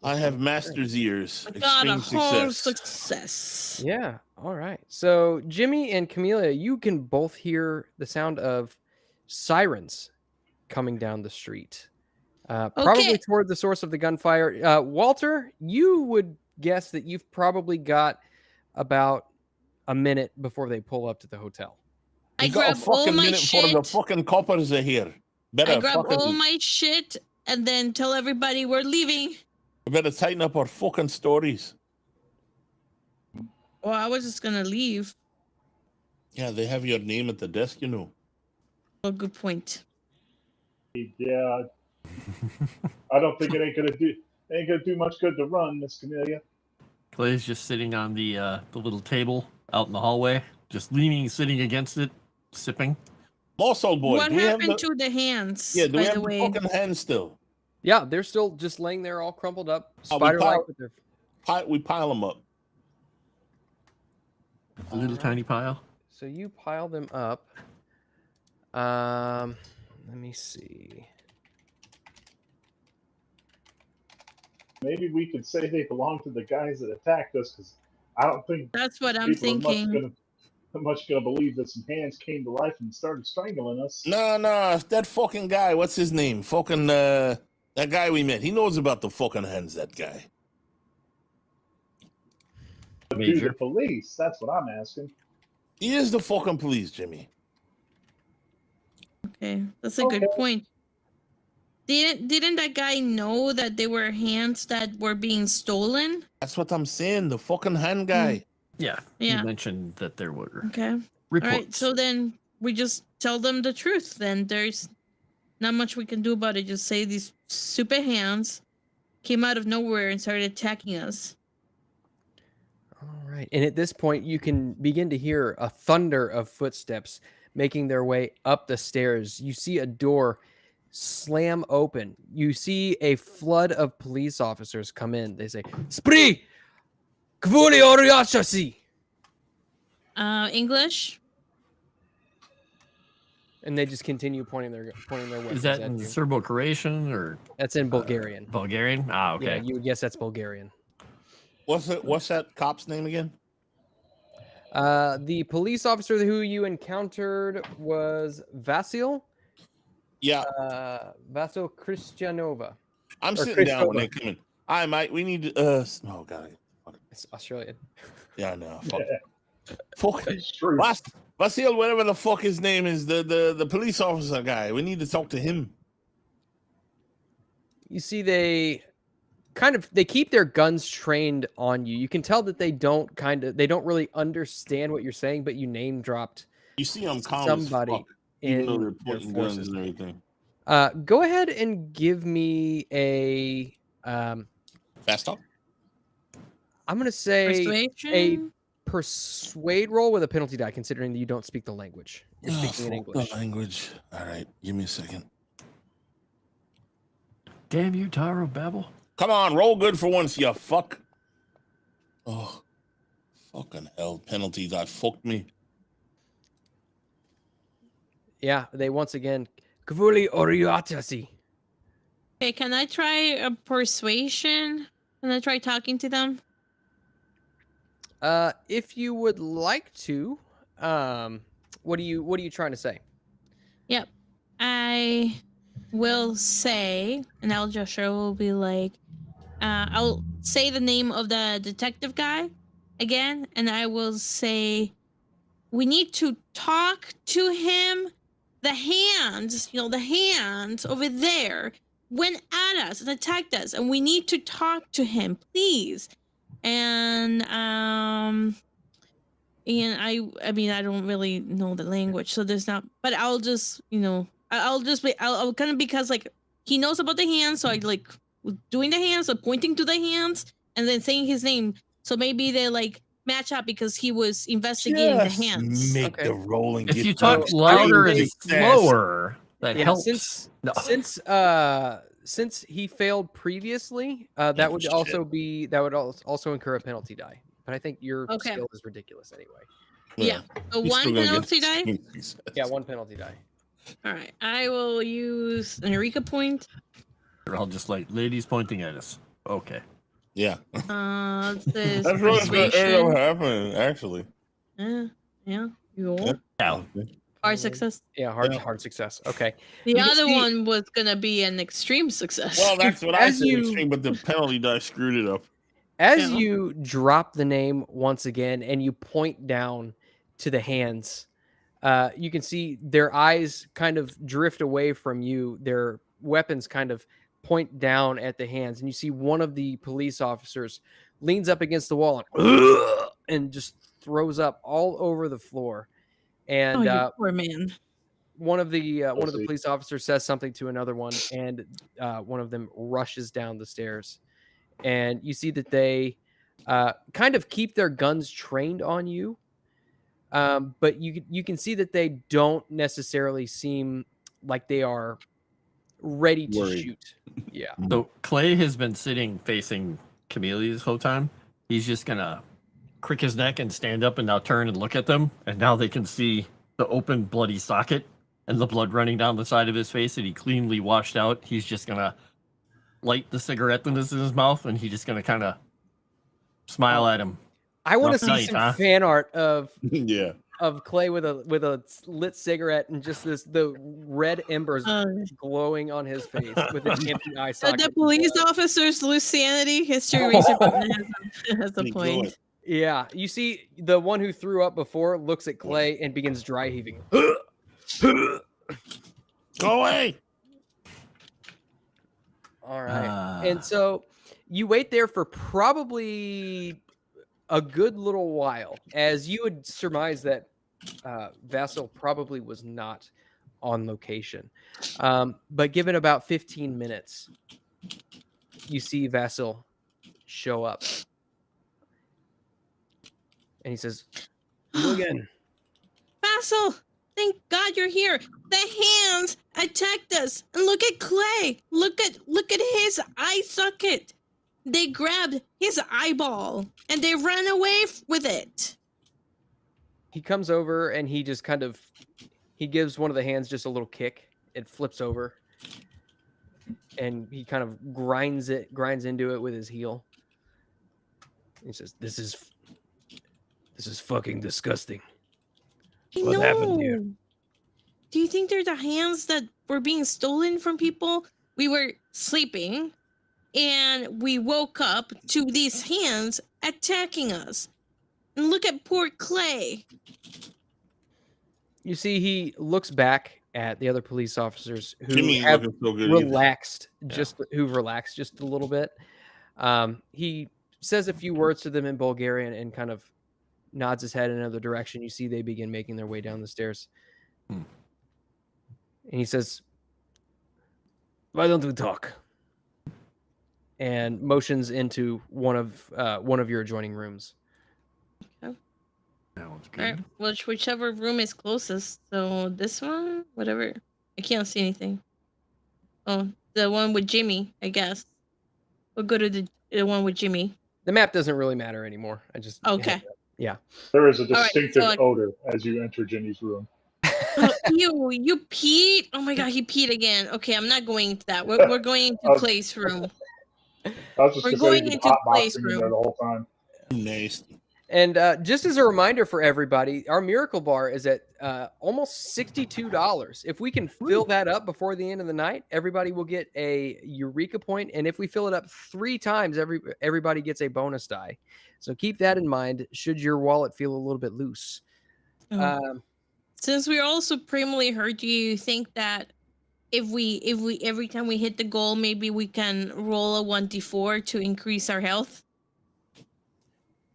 I have master's ears. I got a Extreme whole success. success. Yeah. All right. So Jimmy and Camellia, you can both hear the sound of sirens coming down the street. Probably toward the source of the gunfire. Walter, you would guess that you've probably got about a minute before they pull up to the hotel. I You got a grab all fucking my minute before the shit. fucking coppers are here. I grab all my shit and then tell everybody we're leaving. We better tighten up our fucking stories. Well, I was just gonna leave. Yeah, they have your name at the desk, you know. Oh, good point. Yeah. I don't think it ain't gonna do much good to run, Miss Camellia. Clay's just sitting on the little table out in the hallway, just sitting against it, sipping. Also, boy, What do we have happened the, to the hands? yeah, do by we the have the way, fucking hands still? Yeah, they're still just laying there, all crumpled up, we spider-like. pile- With their... We pile them up. A little tiny pile. So you pile them up. Let me see. Maybe we could say they belong to the guys that attacked us, because I don't think that's what I'm people are thinking. much gonna believe that some hands came to life and started strangling us. No, that fucking guy. What's his name? Fucking that guy we met. He knows about the fucking hands. That guy. Do Major. the police? That's what I'm asking. He is the fucking police, Jimmy. Okay, that's a good Okay. point. Didn't that guy know that they were hands that were being stolen? That's what I'm saying. The fucking hand guy. Yeah. Yeah. You mentioned that there were Okay. reports. All right. So then we just tell them the truth. Then there's not much we can do about it. Just say these super hands came out of nowhere and started attacking us. All right. And at this point, you can begin to hear a thunder of footsteps making their way up the stairs. You see a door slam open. You see a flood of police officers come in. They say, "Spree! Kvuli Oriachasi!" English? And they just continue pointing their weapons Is that at in you. Serbo-Croatian or That's in Bulgarian. Bulgarian? Ah, okay. Yeah, you would guess that's Bulgarian. What's that cop's name again? The police officer who you encountered was Vasil. Yeah, Vasil Christianova. I'm or sitting down when Christova. they come in. Hi, mate. We need to. Oh god. It's Australian. Yeah, no. Fuck. It's true. Vasil, whatever the fuck his name is, the police officer guy. We need to talk to him. You see, they keep their guns trained on you. You can tell that they don't really understand what you're saying, but you name dropped You see, I'm calm somebody as fuck, even though in they're their pointing guns forces. and everything. Go ahead and give me a Fast talk. I'm gonna say Persuasion? persuade roll with a penalty die, considering that you don't speak the language. You're speaking in English. The language. All right, give me a second. Damn you, Taro Babel. Come on, roll good for once, you fuck. Oh, fucking hell! Penalties. I fucked me. Yeah, they once again Kvuli Oriatasi. Okay, can I try a persuasion? Can I try talking to them? If you would like to, what are you trying to say? Yep. I will say, and I'll just will be like, I'll say the name of the detective guy again, and I will say, we need to talk to him. The hands, the hands over there went at us and attacked us, and we need to talk to him, please. And I mean, I don't really know the language, so there's not. But I'll just, I'll kind of, because like he knows about the hands, so I like doing the hands, so pointing to the hands, and then saying his name. So maybe they like match up because he was investigating the hands. Make Okay. the rolling. If get you talk done. louder and Big slower, that Yeah, helps. since he failed previously, that would shit. also incur a penalty die. But I think your Okay. skill is ridiculous anyway. Yeah. So He's one still gonna penalty get die. success. Yeah, one penalty die. All right. I will use an Eureka point. They're all just like ladies pointing at us. Okay. Yeah, This that's really gonna end persuasion. up happening. Actually, Yeah. You Yeah. Now, Hard success. Yeah, hard Yeah. hard success. Okay. The You can other see- one was gonna be an extreme success. well, that's what I As said. you- Extreme, but the penalty die screwed it up. As Yeah. you drop the name once again and you point down to the hands, you can see their eyes kind of drift away from you. Their weapons kind of point down at the hands, and you see one of the police officers leans up against the wall and just throws up all over the floor. And you poor man. one of the Pussy. police officers says something to another one, and one of them rushes down the stairs. And you see that they kind of keep their guns trained on you. But you can see that they don't necessarily seem like they are ready to Worried. shoot. Yeah. So Clay has been sitting facing Camellia this whole time. He's just gonna crick his neck and stand up and now turn and look at them. And now they can see the open bloody socket and the blood running down the side of his face that he cleanly washed out. He's just gonna light the cigarette that's in his mouth and he's just gonna kind of smile at him. I want to Rough see night, some huh? fan art of Yeah. Clay with a lit cigarette and just the red embers glowing on his face with an empty eye socket. The police officers lose sanity. History eraser button has a Keep point. going. Yeah, you see the one who threw up before looks at Clay and begins dry heaving. Go away. All right. And so you wait there for probably a good little while, as you would surmise that Vassal probably was not on location. But given about 15 minutes, you see Vassal show up. And he says, "You again." Vassal, thank God you're here. The hands attacked us. And look at Clay. Look at his eye socket. They grabbed his eyeball and they ran away with it. He comes over and he just he gives one of the hands just a little kick. It flips over. And he kind of grinds into it with his heel. He says, This is fucking disgusting. What happened here? Do you think they're the hands that were being stolen from people? We were sleeping and we woke up to these hands attacking us. And look at poor Clay. You see, he looks back at the other police officers who Jimmy ain't have looking so good relaxed, who've relaxed just a little bit. He says a few words to them in Bulgarian and kind of nods his head in another direction. You see they begin making their way down the stairs. And he says, "Why don't we talk?" And motions into one of your adjoining rooms. Sounds All right, whichever room is closest. So this one, whatever. I can't see anything. Oh, the one with Jimmy, I guess. We'll go to the one with Jimmy. The map doesn't really matter anymore. I just Okay. Yeah. There is a right, distinctive so odor as you enter Ginny's room. Oh, you peed? Oh my God, he peed again. Okay, I'm not going into that. We're going into Clay's room. I was just We're gonna say going you've been into Clay's hotboxing in there room. the whole time. Nasty. And just as a reminder for everybody, our Miracle Bar is at almost $62. If we can fill that up before the end of the night, everybody will get a Eureka point. And if we fill it up 3 times, everybody gets a bonus die. So keep that in mind should your wallet feel a little bit loose. Since we're all supremely hurt, do you think that if we every time we hit the goal, maybe we can roll a 1d4 to increase our health?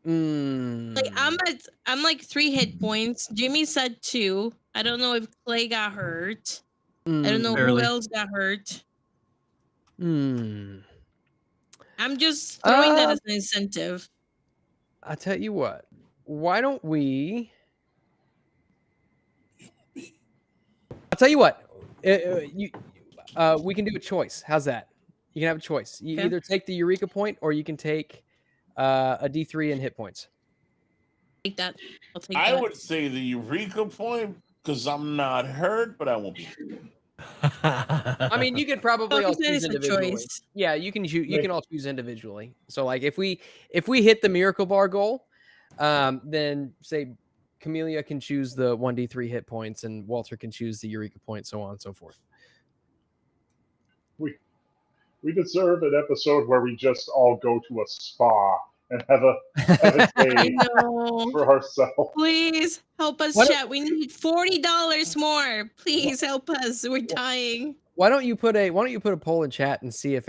Like I'm like 3 hit points. Jimmy said 2. I don't know if Clay got hurt. I don't know Barely. who else got hurt. I'm I'm just throwing that as an incentive. I'll tell you what. Why don't we? I'll tell you what. We can do a choice. How's that? You can have a choice. You Okay. either take the Eureka point or you can take a D3 in hit points. Take that. I'll take I that. would say the Eureka point because I'm not hurt, but I won't be. I mean, you could probably all Focus choose is a individually. choice. Yeah, you can choose. You can all choose individually. So, like, if we hit the Miracle Bar goal, then say Camellia can choose the 1d3 hit points, and Walter can choose the Eureka point, so on and so forth. We deserve an episode where we just all go to a spa and have a I day know. for ourselves. Please help us, What- chat. We need $40 more. Please help us. We're dying. Why don't you put a poll in chat and see if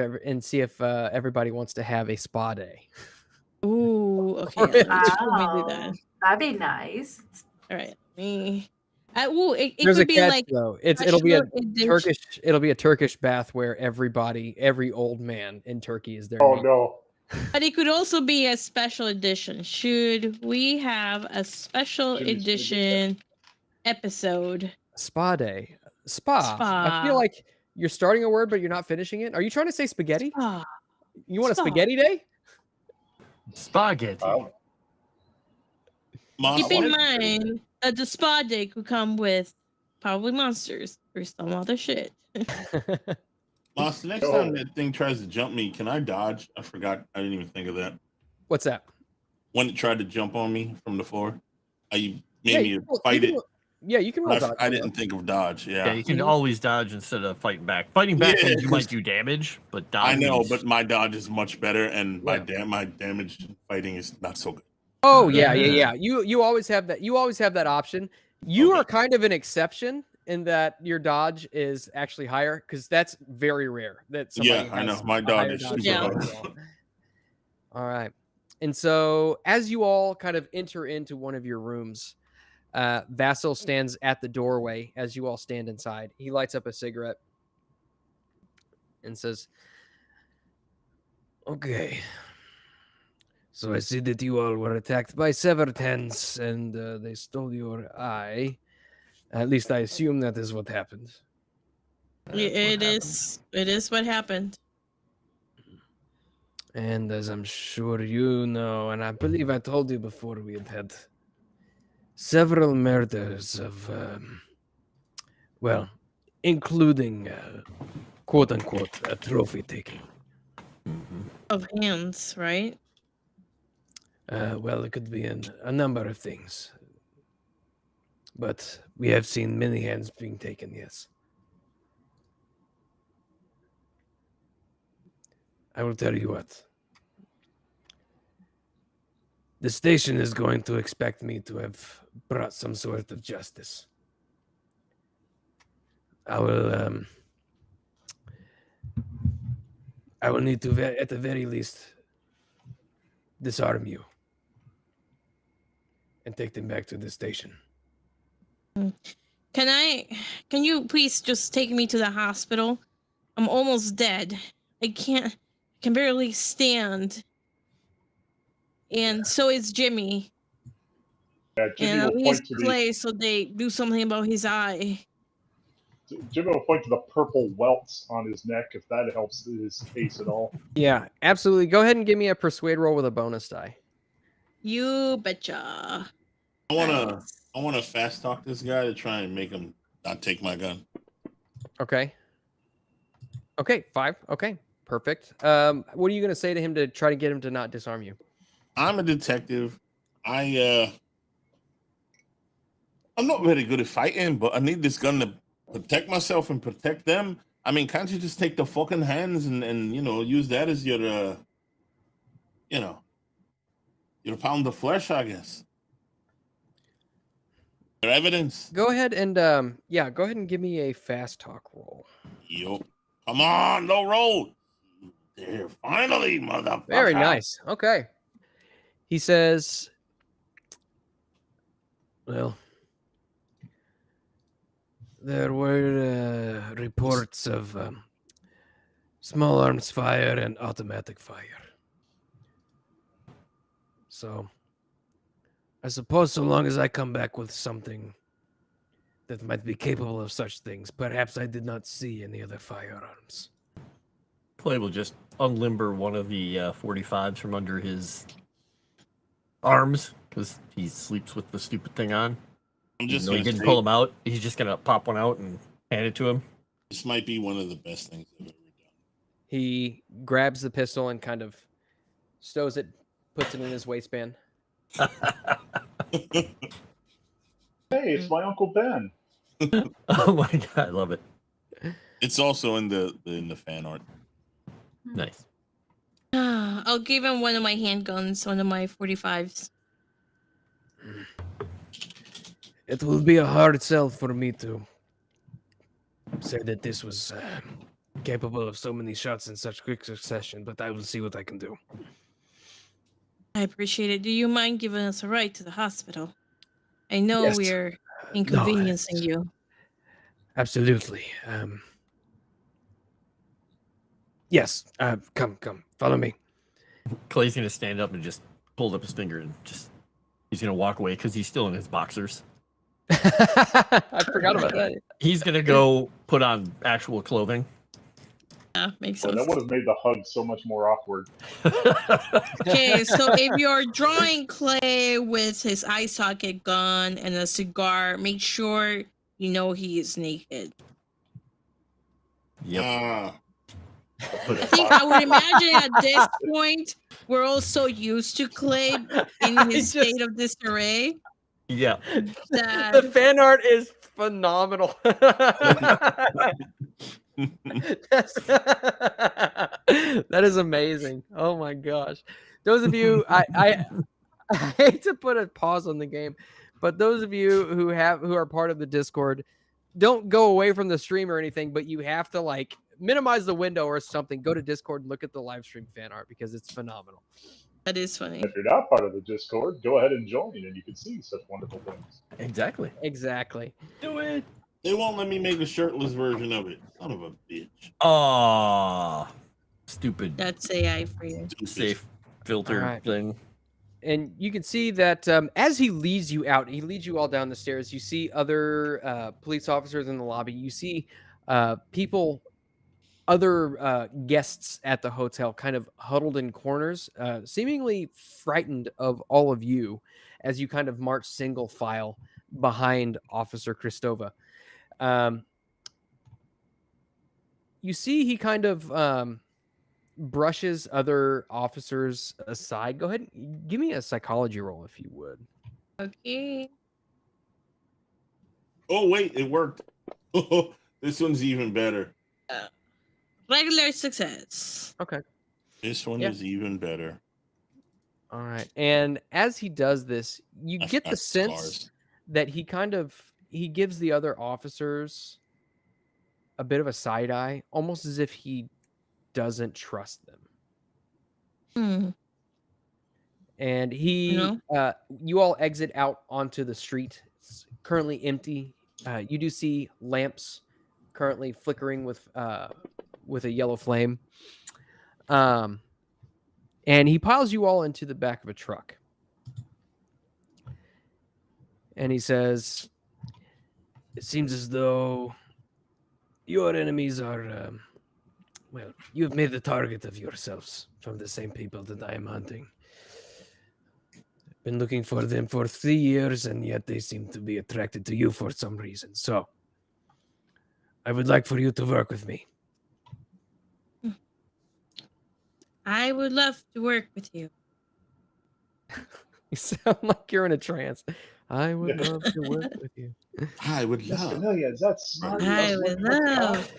everybody wants to have a spa day? Ooh, okay. Alright. Let me do that. That'd be nice. All right. It There's a could be catch, like though. It'll be a bachelor edition. Turkish bath where every old man in Turkey is there. Oh naked. no. But it could also be a special edition. Should we have a special Jimmy's edition episode? Spa day. Spa. I feel Spa. like you're starting a word, but you're not finishing it. Are you trying to say spaghetti? Spa. You want a Spa. spaghetti day? Spaghetti. Keep in mind that the spa day could come with probably monsters or some other shit. Moss, the next time that thing tries to jump me, can I dodge? I forgot. I didn't even think of that. What's that? When it tried to jump on me from the floor, you Yeah, made me fight it. Yeah, you can roll dodge. I didn't think of dodge. Yeah, you can always dodge instead of fighting back. Fighting back Yeah, means you might do damage, but dodge. I know, means- but my dodge is much better, and my damage fighting is not so good. Oh yeah. You always have that. You always have that option. You are kind of an exception in that your dodge is actually higher because that's very rare. That somebody I know has my a dodge higher is dodge Yeah. than you all. All right. And so as you all kind of enter into one of your rooms, Vassal stands at the doorway as you all stand inside. He lights up a cigarette and says, "Okay. So I see that you all were attacked by severed hands and they stole your eye. At least I assume that is what happened." It is what happened. And as I'm sure you know, and I believe I told you before, we had several murders of, including quote unquote trophy taking. Of hands, right? It could be a number of things. But we have seen many hands being taken, yes. I will tell you what. The station is going to expect me to have brought some sort of justice. I will need to, at the very least, disarm you and take them back to the station. Can you please just take me to the hospital? I'm almost dead. I can barely stand. And so is Jimmy. Yeah, And Jimmy at will least point to the play so they do something about his eye. Jimmy will point to the purple welts on his neck if that helps his case at all. Yeah, absolutely. Go ahead and give me a persuade roll with a bonus die. You betcha. I wanna fast talk this guy to try and make him not take my gun. Okay. Okay, 5. Okay, perfect. What are you going to say to him to try to get him to not disarm you? I'm a detective. I'm not very good at fighting, but I need this gun to protect myself and protect them. I mean, can't you just take the fucking hands and use that as your your pound of flesh, I guess. Your evidence. Go ahead and go ahead and give me a fast talk roll. Yup. Come on, no roll. There, finally, motherfucker. Very nice. Okay. He says, well, there were reports of small arms fire and automatic fire. So, I suppose so long as I come back with something that might be capable of such things, perhaps I did not see any other firearms. Clay will just unlimber one of the 45s from under his arms because he sleeps with the stupid thing on. I'm just he didn't pull him out. He's just gonna pop one out and hand it to him. This might be one of the best things I've ever done. He grabs the pistol and kind of stows it, puts it in his waistband. Hey, it's my Uncle Ben. Oh my god, I love it. It's also in the fan art. Nice. I'll give him one of my handguns, one of my 45s. It will be a hard sell for me to say that this was capable of so many shots in such quick succession, but I will see what I can do. I appreciate it. Do you mind giving us a ride to the hospital? I know Yes. we're inconveniencing you. Absolutely. Yes, come, follow me. Clay's gonna stand up and just hold up his finger and he's gonna walk away because he's still in his boxers. I forgot about that. He's gonna go put on actual clothing. Yeah, makes Well, sense. that would have made the hug so much more awkward. Okay, so if you're drawing Clay with his eye socket gun and a cigar, make sure you know he is naked. Yep. Ah, I think I would imagine at this point we're all so used to Clay in his state of disarray Yeah. that The fan art is phenomenal. That is amazing. Oh my gosh. Those of you, I hate to put a pause on the game, but those of you who are part of the Discord, don't go away from the stream or anything, but you have to like minimize the window or something. Go to Discord and look at the live stream fan art because it's phenomenal. that is funny. If you're not part of the Discord, go ahead and join, and you can see such wonderful things. Exactly. Exactly. Do it. they won't let me make a shirtless version of it. Son of a bitch. Oh, stupid. That's AI for you. Safe filter Alright. thing. And you can see that as he leads you out, he leads you all down the stairs. You see other police officers in the lobby. You see people, other guests at the hotel kind of huddled in corners, seemingly frightened of all of you as you kind of march single file behind Officer Kristova. You see he kind of brushes other officers aside. Go ahead and give me a psychology roll if you would. Okay. Oh wait, it worked. This one's even better. Regular success. Okay. This one Yeah. is even better. All right. And as he does this, you I've get the got sense scars. that he gives the other officers a bit of a side eye, almost as if he doesn't trust them. Hmm. And you all exit out onto the street. It's currently empty. You do see lamps currently flickering with a yellow flame. And he piles you all into the back of a truck. And he says, "It seems as though your enemies are, well, you've made the target of yourselves from the same people that I am hunting. Been looking for them for 3 years, and yet they seem to be attracted to you for some reason. So, I would like for you to work with me." I would love to work with you. You sound like you're in a trance. I would love to work with you. I would Mr. love. Millions, that's smart. I would love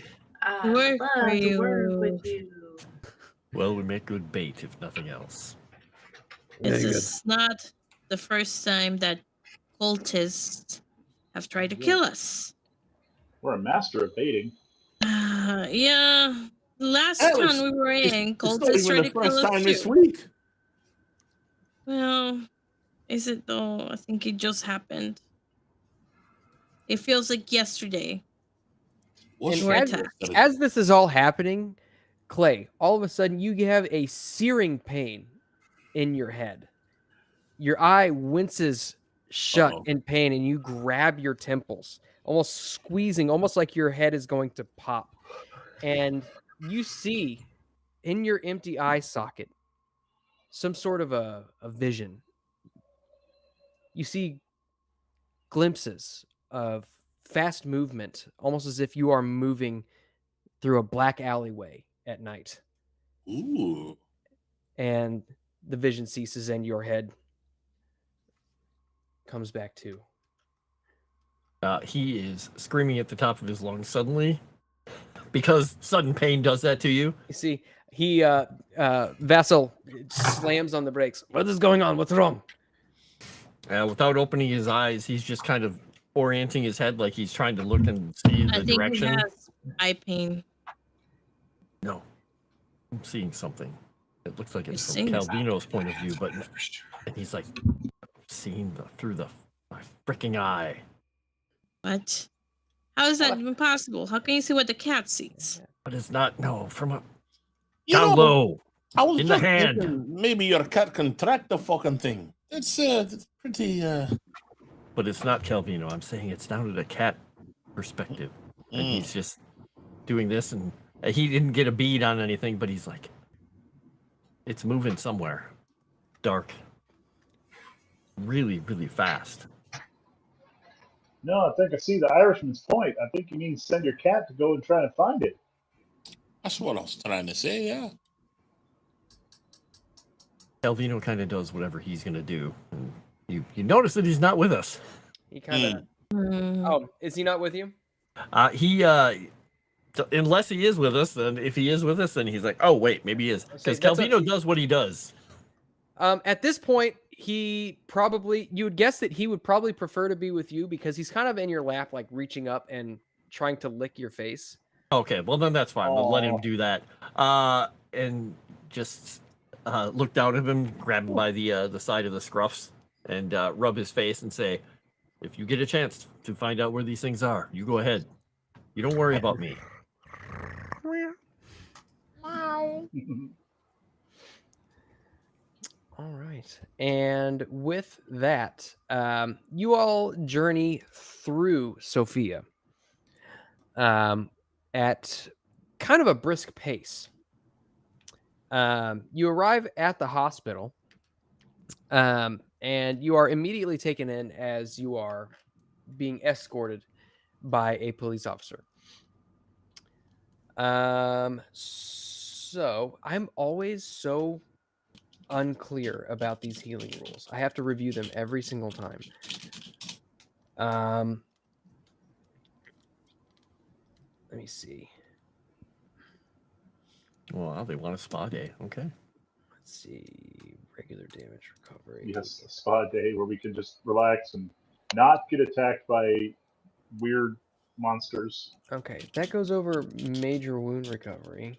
to work for you. Well, we make good bait, if nothing else. This Very good. is not the first time that cultists have tried to kill us. We're a master of baiting. Yeah. Last Alex, time we were in, It's not cultists even tried the to kill first us time this too. week. Well, is it though? I think it just happened. It feels like yesterday. What's And We're wrong? attacked. As this is all happening, Clay, all of a sudden you have a searing pain in your head. Your eye winces shut Uh-oh. in pain, and you grab your temples, almost squeezing, almost like your head is going to pop. And you see in your empty eye socket some sort of a vision. You see glimpses of fast movement, almost as if you are moving through a black alleyway at night. Ooh. And the vision ceases and your head comes back to. He is screaming at the top of his lungs suddenly because sudden pain does that to you. You see, he Vassal slams on the brakes. What is going on? What's wrong? Without opening his eyes, he's just kind of orienting his head like he's trying to look and see I the think direction. he has eye pain. No, I'm seeing something. It looks like it's You're from seeing Calvino's point of view, but and he's like seeing through my freaking eye. What? How is that even possible? How can you see what the cat sees? But it's not. No, from a You down know, low. I was In the just hand. thinking maybe your cat can track the fucking thing. It's pretty. But it's not Calvino. I'm saying it's down to the cat perspective. And he's just doing this, and he didn't get a bead on anything, but he's like, it's moving somewhere. Dark. Really, really fast. No, I think I see the Irishman's point. I think you mean send your cat to go and try and find it. That's what I was trying to say. Yeah. Calvino kind of does whatever he's going to do. And you notice that he's not with us. He kind of. Mm. Oh, is he not with you? Unless he is with us, then if he is with us, then he's like, oh, wait, maybe he is. Because that's Calvino does what he does. At this point, you would guess that he would probably prefer to be with you because he's kind of in your lap, like reaching up and trying to lick your face. Okay, well, then that's fine. We'll let him do that. And just look down at him, grab him by the side of the scruffs, and rub his face and say, if you get a chance to find out where these things are, you go ahead. You don't worry about me. All right. And with that, you all journey through Sophia at kind of a brisk pace. You arrive at the hospital, and you are immediately taken in as you are being escorted by a police officer. So I'm always so unclear about these healing rules. I have to review them every single time. Let me see. Well, they want a spa day. Okay. Let's see. Regular damage recovery. Yes, a spa day where we can just relax and not get attacked by weird monsters. Okay, that goes over major wound recovery.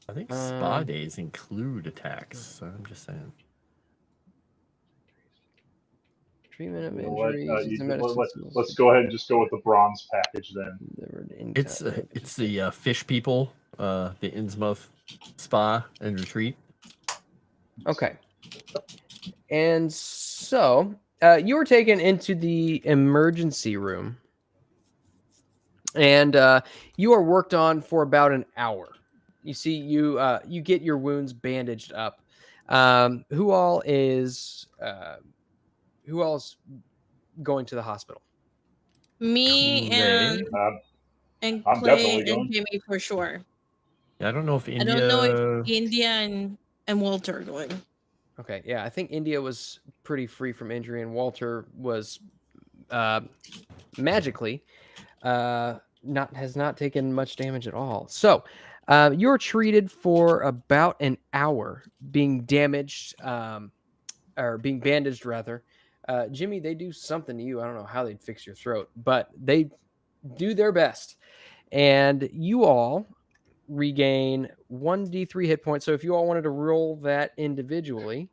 I think spa days include attacks. So I'm just saying. Treatment of You know what, injuries. let's go ahead and just go with the bronze package then. It's the fish people, the Innsmouth Spa and Retreat. Okay. And so you were taken into the emergency room, and you are worked on for about an hour. You see, you get your wounds bandaged up. Who all is going to the hospital? Me and I'm Clay definitely going. and Jimmy for sure. Yeah, I don't know if India. I don't know if India and Walter are going. Okay, yeah, I think India was pretty free from injury, and Walter was magically has not taken much damage at all. So you're treated for about an hour, being damaged or being bandaged rather. Jimmy, they do something to you. I don't know how they'd fix your throat, but they do their best, and you all regain 1d3 hit points. So if you all wanted to roll that individually,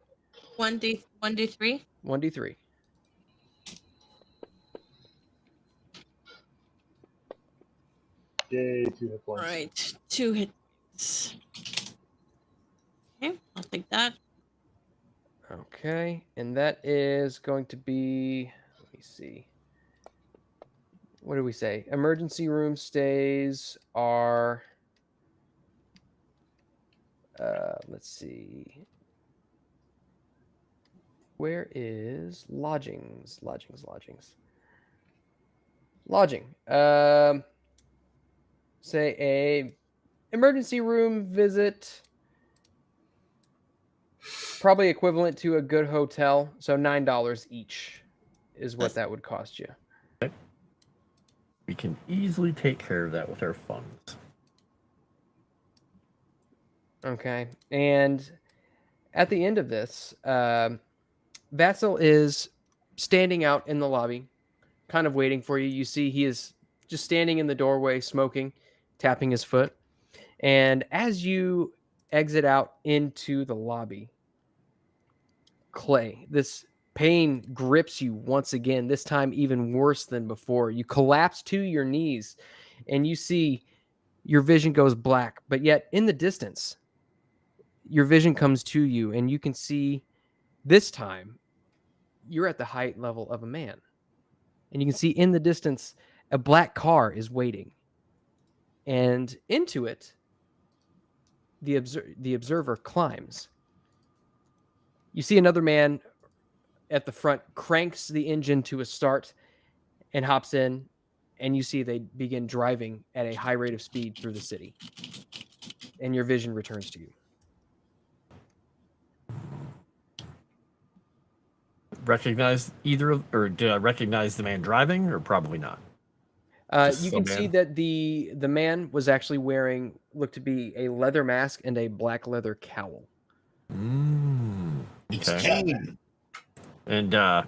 1d3. 1d3. Yay, 2 hit points. All right, 2 hits. Okay, I'll take that. Okay, and that is going to be, let me see. What did we say? Emergency room stays are, let's see. Where is lodgings? Lodging. Say a emergency room visit, probably equivalent to a good hotel. So $9 each is what that would cost you. We can easily take care of that with our funds. Okay. And at the end of this, Vatsal is standing out in the lobby, kind of waiting for you. You see he is just standing in the doorway, smoking, tapping his foot. And as you exit out into the lobby, Clay, this pain grips you once again, this time even worse than before. You collapse to your knees, and you see your vision goes black, but yet in the distance, your vision comes to you, and you can see this time you're at the height level of a man. And you can see in the distance a black car is waiting. And into it, the observer climbs. You see another man at the front cranks the engine to a start and hops in, and you see they begin driving at a high rate of speed through the city. And your vision returns to you. Recognize either of, or did I recognize the man driving, or probably not? You can see that the man was actually wearing, looked to be a leather mask and a black leather cowl. It's Okay. Kane. And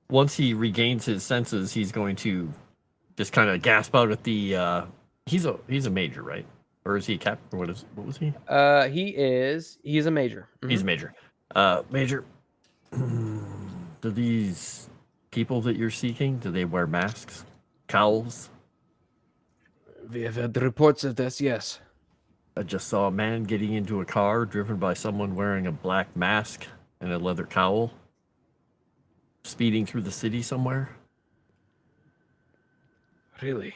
once he regains his senses, he's going to just kind of gasp out at the. He's a major, right? Or is he a captain? What was he? He's a major. He's a major. Major. Do these people that you're seeking, do they wear masks, cowls? We have had reports of this, yes. I just saw a man getting into a car driven by someone wearing a black mask and a leather cowl, speeding through the city somewhere. Really?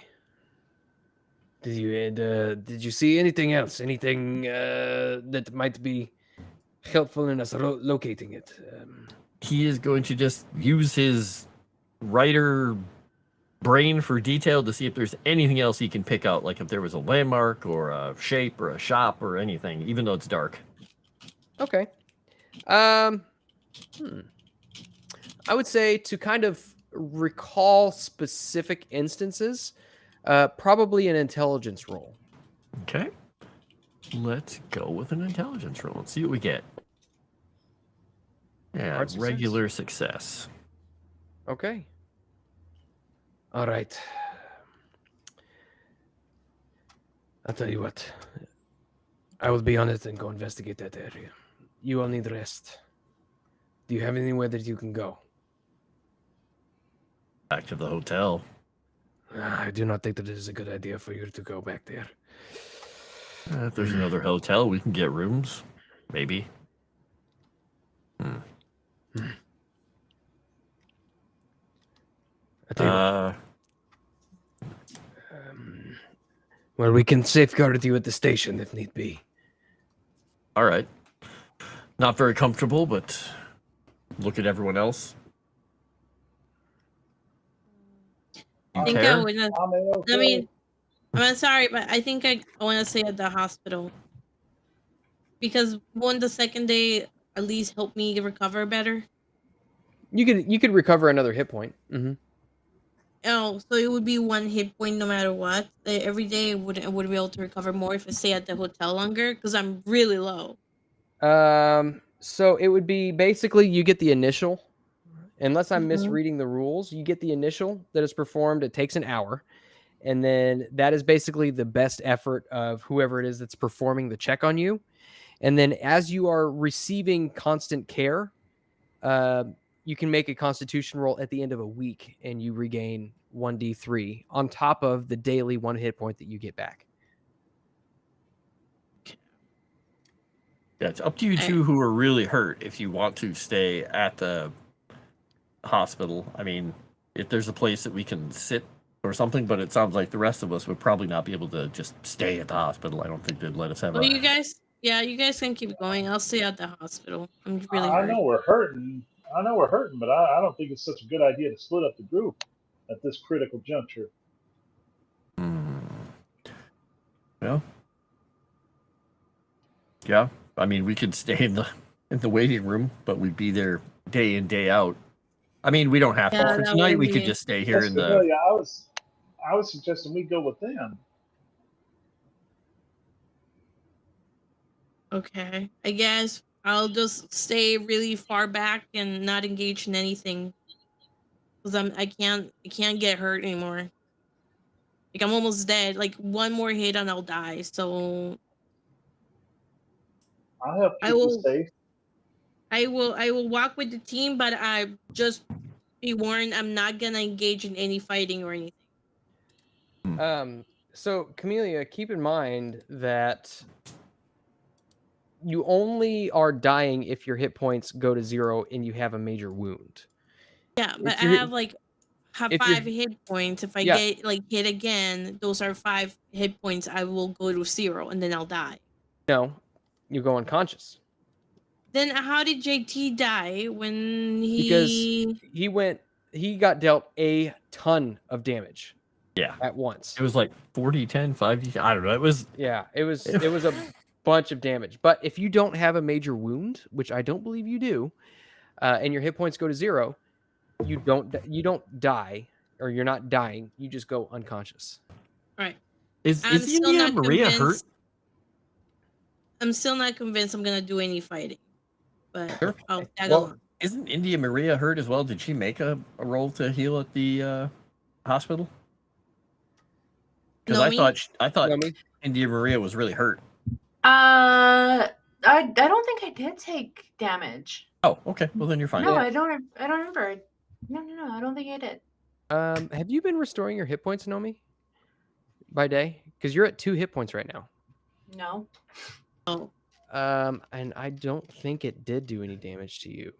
Did you see anything else? Anything that might be helpful in us locating it? He is going to just use his writer brain for detail to see if there's anything else he can pick out, like if there was a landmark or a shape or a shop or anything, even though it's dark. Okay. I would say to kind of recall specific instances, probably an intelligence roll. Okay. Let's go with an intelligence roll. Let's see what we get. Yeah, Hard success? regular success. Okay. All right. I'll tell you what. I will be on it and go investigate that area. You all need rest. Do you have anywhere that you can go? Back to the hotel. I do not think that it is a good idea for you to go back there. If there's another hotel, we can get rooms. Maybe. I tell you what. Well, we can safeguard you at the station if need be. All right. Not very comfortable, but look at everyone else. I think Care? I would. I mean, I'm sorry, but I think I want to stay at the hospital because the second day at least help me recover better. You could recover another hit point. Mm-hmm. Oh, so it would be one hit point no matter what. Every day I would be able to recover more if I stay at the hotel longer because I'm really low. So it would be basically you get the initial, unless I'm misreading the rules, you get the initial that is performed. It takes an hour. And then that is basically the best effort of whoever it is that's performing the check on you. And then as you are receiving constant care, you can make a constitution roll at the end of a week and you regain 1d3 on top of the daily 1 hit point that you get back. Yeah, it's up to you two who are really hurt if you want to stay at the hospital. I mean, if there's a place that we can sit or something, but it sounds like the rest of us would probably not be able to just stay at the hospital. I don't think they'd let us have you guys can keep going. I'll stay at the hospital. I'm really I hurt. know we're hurting, but I don't think it's such a good idea to split up the group at this critical juncture. Well, yeah. I mean, we could stay in the waiting room, but we'd be there day in, day out. I mean, we don't have to for tonight. We could just stay here in the. Yeah, I was suggesting we go with them. Okay, I guess I'll just stay really far back and not engage in anything because I can't get hurt anymore. Like I'm almost dead. Like one more hit and I'll die. So I'll help keep you safe. I will walk with the team, but I just be warned I'm not gonna engage in any fighting or anything. So Camellia, keep in mind that you only are dying if your hit points go to 0 and you have a major wound. Yeah, but If I you're- have like if you're- 5 hit points. If I Yeah. get like hit again, those are 5 hit points. I will go to 0 and then I'll die. No, you go unconscious. Then how did JT die when Because he he got dealt a ton of damage Yeah. at once. It was like 40, 10, 5. I don't know. It was. Yeah, it was a bunch of damage. But if you don't have a major wound, which I don't believe you do, and your hit points go to 0, you don't die, or you're not dying. You just go unconscious. right? Is I'm still India not Maria hurt? convinced. I'm still not convinced I'm gonna do any fighting, but Sure. I'll tag Well, along. isn't India Maria hurt as well? Did she make a roll to heal at the hospital? Because Nomi? I thought Nomi? India Maria was really hurt. I don't think I did take damage. Oh, okay. Well, then you're fine. No, I don't remember. No, I don't think I did. Have you been restoring your hit points, Nomi? By day? Because you're at 2 hit points right now. No. Oh, And I don't think it did do any damage to you.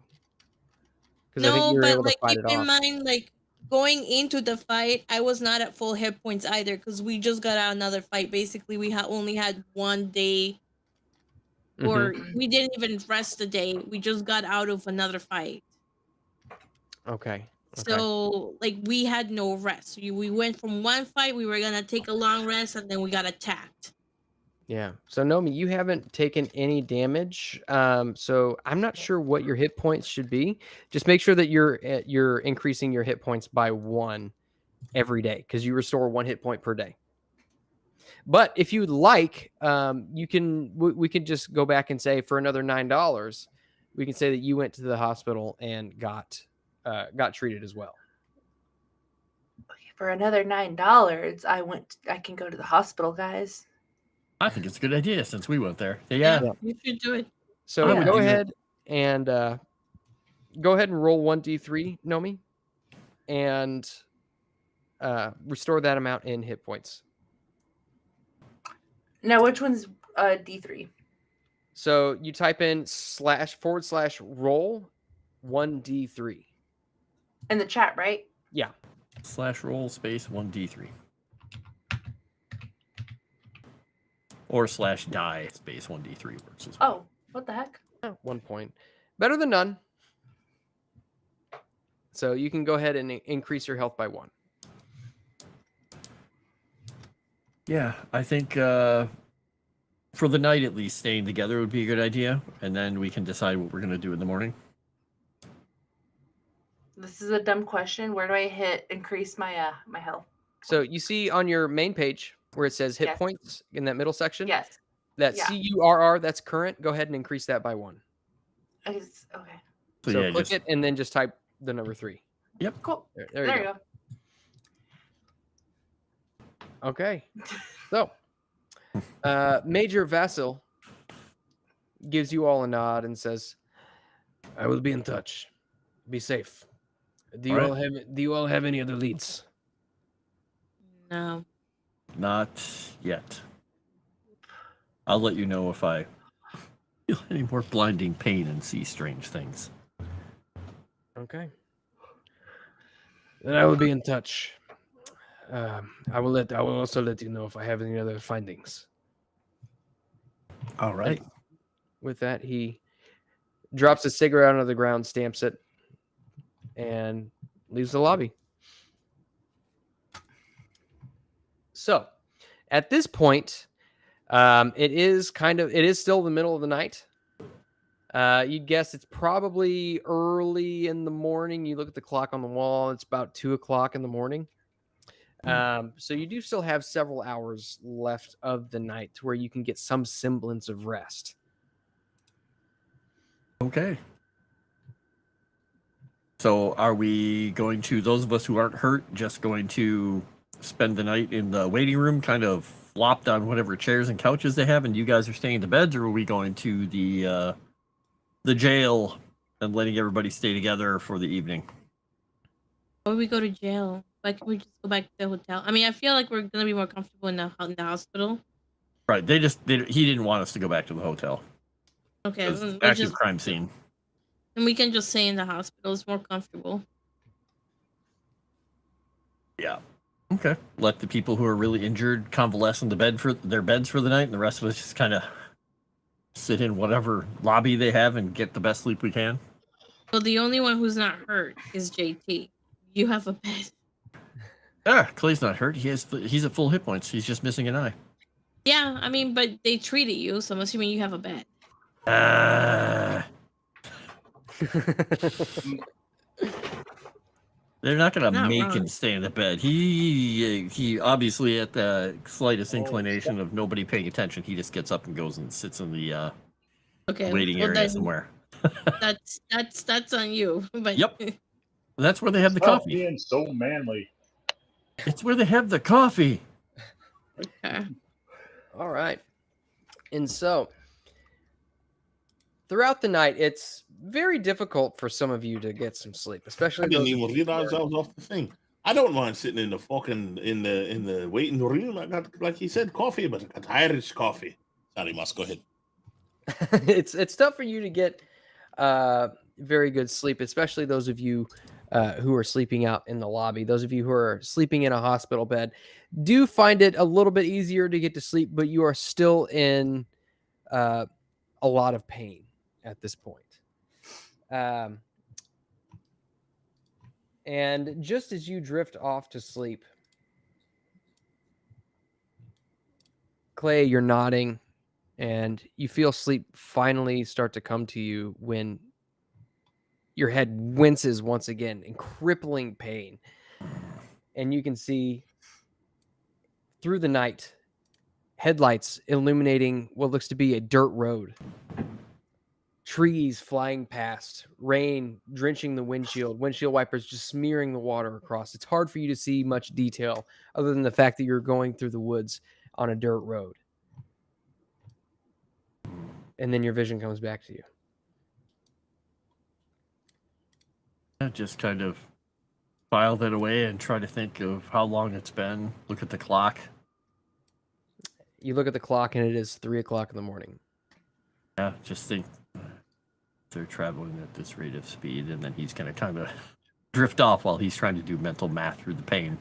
Because I think no, you were but able to like fight keep it in off. mind, like going into the fight, I was not at full hit points either because we just got out another fight. Basically, we only had 1 day, or we didn't even rest the day. We just got out of another fight. Okay. So, like, we had no rest. We went from one fight, we were gonna take a long rest, and then we got attacked. Yeah. So Nomi, you haven't taken any damage. So I'm not sure what your hit points should be. Just make sure that you're increasing your hit points by 1 every day, because you restore 1 hit point per day. But if you'd like, we can just go back and say for another $9, we can say that you went to the hospital and got treated as well. For another $9, I can go to the hospital, guys. I think it's a good idea since we went there. Yeah. You should do it. So I would go do ahead and roll 1d3, Nomi, and restore that amount in hit points. Now, which one's D3? So you type in //roll 1d3. In the chat, right? Yeah. /roll space 1d3. Or /die space 1d3 works as well. Oh, what the heck? 1 point. Better than none. So you can go ahead and increase your health by 1. Yeah, I think for the night at least, staying together would be a good idea, and then we can decide what we're going to do in the morning. This is a dumb question. Where do I hit increase my my health? So you see on your main page where it says hit Yes. points in that middle section? Yes. That Yeah. CURR, that's current. Go ahead and increase that by 1. Okay. So, So yeah, click just, it and then just type the number 3. Cool. There There you you go. go. Okay. So Major Vassal gives you all a nod and says, I will be in touch. Be safe. Do you all have any other leads? No. not yet. I'll let you know if I feel any more blinding pain and see strange things. Okay. Then I will be in touch. I will also let you know if I have any other findings. All right. With that, he drops a cigarette onto the ground, stamps it, and leaves the lobby. So, at this point, it is still the middle of the night. You'd guess it's probably early in the morning. You look at the clock on the wall; it's about 2:00 in the morning. So you do still have several hours left of the night to where you can get some semblance of rest. Okay. So are we going to, those of us who aren't hurt, just going to spend the night in the waiting room, kind of flopped on whatever chairs and couches they have, and you guys are staying in the beds, or are we going to the jail and letting everybody stay together for the evening? Or we go to jail. Why can't we just go back to the hotel? I mean, I feel like we're gonna be more comfortable in the hospital. Right. He didn't want us to go back to the hotel. Okay, It's then active crime scene. and we can just stay in the hospital. It's more comfortable. Yeah. Okay. Let the people who are really injured convalesce in their beds for the night, and the rest of us just kind of sit in whatever lobby they have and get the best sleep we can. Well, the only one who's not hurt is JT. You have a bed. Clay's not hurt. He's at full hit points. He's just missing an eye. Yeah, I mean, but they treated you, so I'm assuming you have a bed. They're not gonna Not make wrong. him stay in the bed. He obviously, at the slightest inclination of nobody paying attention, he just gets up and goes and sits in the Okay, waiting well, area then somewhere. that's on you. But Yep. That's where they have the Stop coffee. being so manly. It's where they have the coffee. Okay. All right. And so throughout the night, it's very difficult for some of you to get some sleep, especially I didn't those even realize I was off the thing. I don't mind sitting in the fucking in the waiting room. I got, like he said, coffee, but I got Irish coffee. Sorry, Moss, go ahead. it's tough for you to get very good sleep, especially those of you who are sleeping out in the lobby. Those of you who are sleeping in a hospital bed do find it a little bit easier to get to sleep, but you are still in a lot of pain at this point. And just as you drift off to sleep, Clay, you're nodding and you feel sleep finally start to come to you when your head winces once again in crippling pain. And you can see through the night headlights illuminating what looks to be a dirt road. Trees flying past, rain drenching the windshield wipers just smearing the water across. It's hard for you to see much detail other than the fact that you're going through the woods on a dirt road. And then your vision comes back to you. I just kind of file that away and try to think of how long it's been. Look at the clock. You look at the clock and it is 3:00 in the morning. Yeah, just think they're traveling at this rate of speed, and then he's going to kind of drift off while he's trying to do mental math through the pain.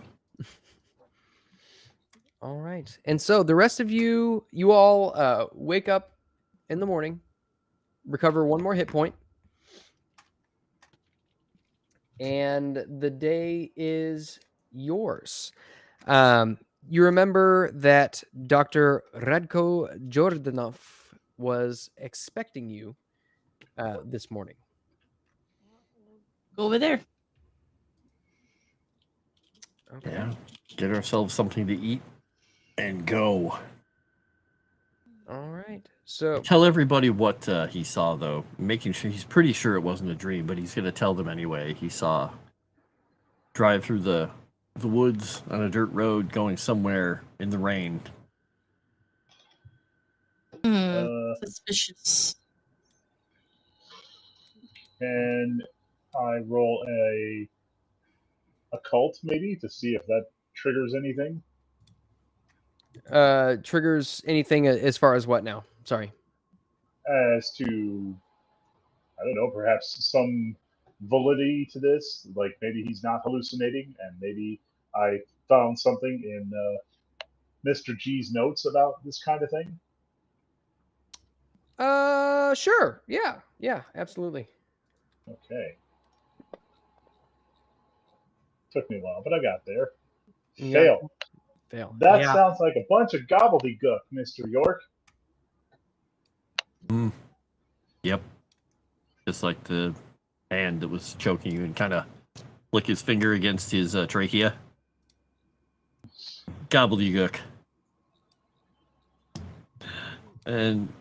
All right. And so the rest of you all wake up in the morning, recover one more hit point, and the day is yours. You remember that Dr. Radko Jordanov was expecting you this morning. Go over there. Okay. Yeah, get ourselves something to eat and go. All right. So Tell everybody what he saw, though, making sure he's pretty sure it wasn't a dream, but he's going to tell them anyway. He saw drive through the woods on a dirt road going somewhere in the rain. Suspicious. Can I roll a occult maybe to see if that triggers anything? triggers anything as far as what now? Sorry. As to, I don't know, perhaps some validity to this. Like maybe he's not hallucinating, and maybe I found something in Mr. G's notes about this kind of thing. Sure. Yeah, absolutely. Okay. Took me a while, but I got there. Yeah. Fail. Fail. That Yeah. sounds like a bunch of gobbledygook, Mr. York. Yep. Just like the hand that was choking you and kind of flick his finger against his trachea. Gobbledygook. And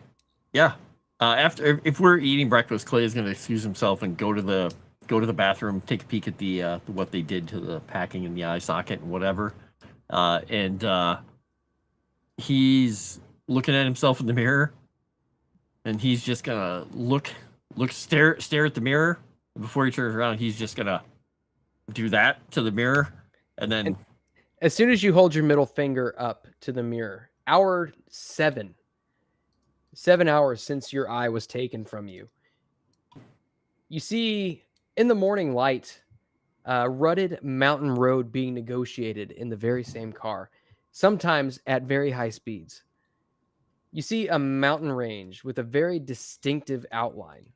yeah, after if we're eating breakfast, Clay is going to excuse himself and go to the bathroom, take a peek at the what they did to the packing in the eye socket and whatever. And he's looking at himself in the mirror, and he's just gonna stare at the mirror. Before he turns around, he's just gonna do that to the mirror, and then As soon as you hold your middle finger up to the mirror, hour 7 7 hours since your eye was taken from you. You see in the morning light, rutted mountain road being negotiated in the very same car, sometimes at very high speeds. You see a mountain range with a very distinctive outline,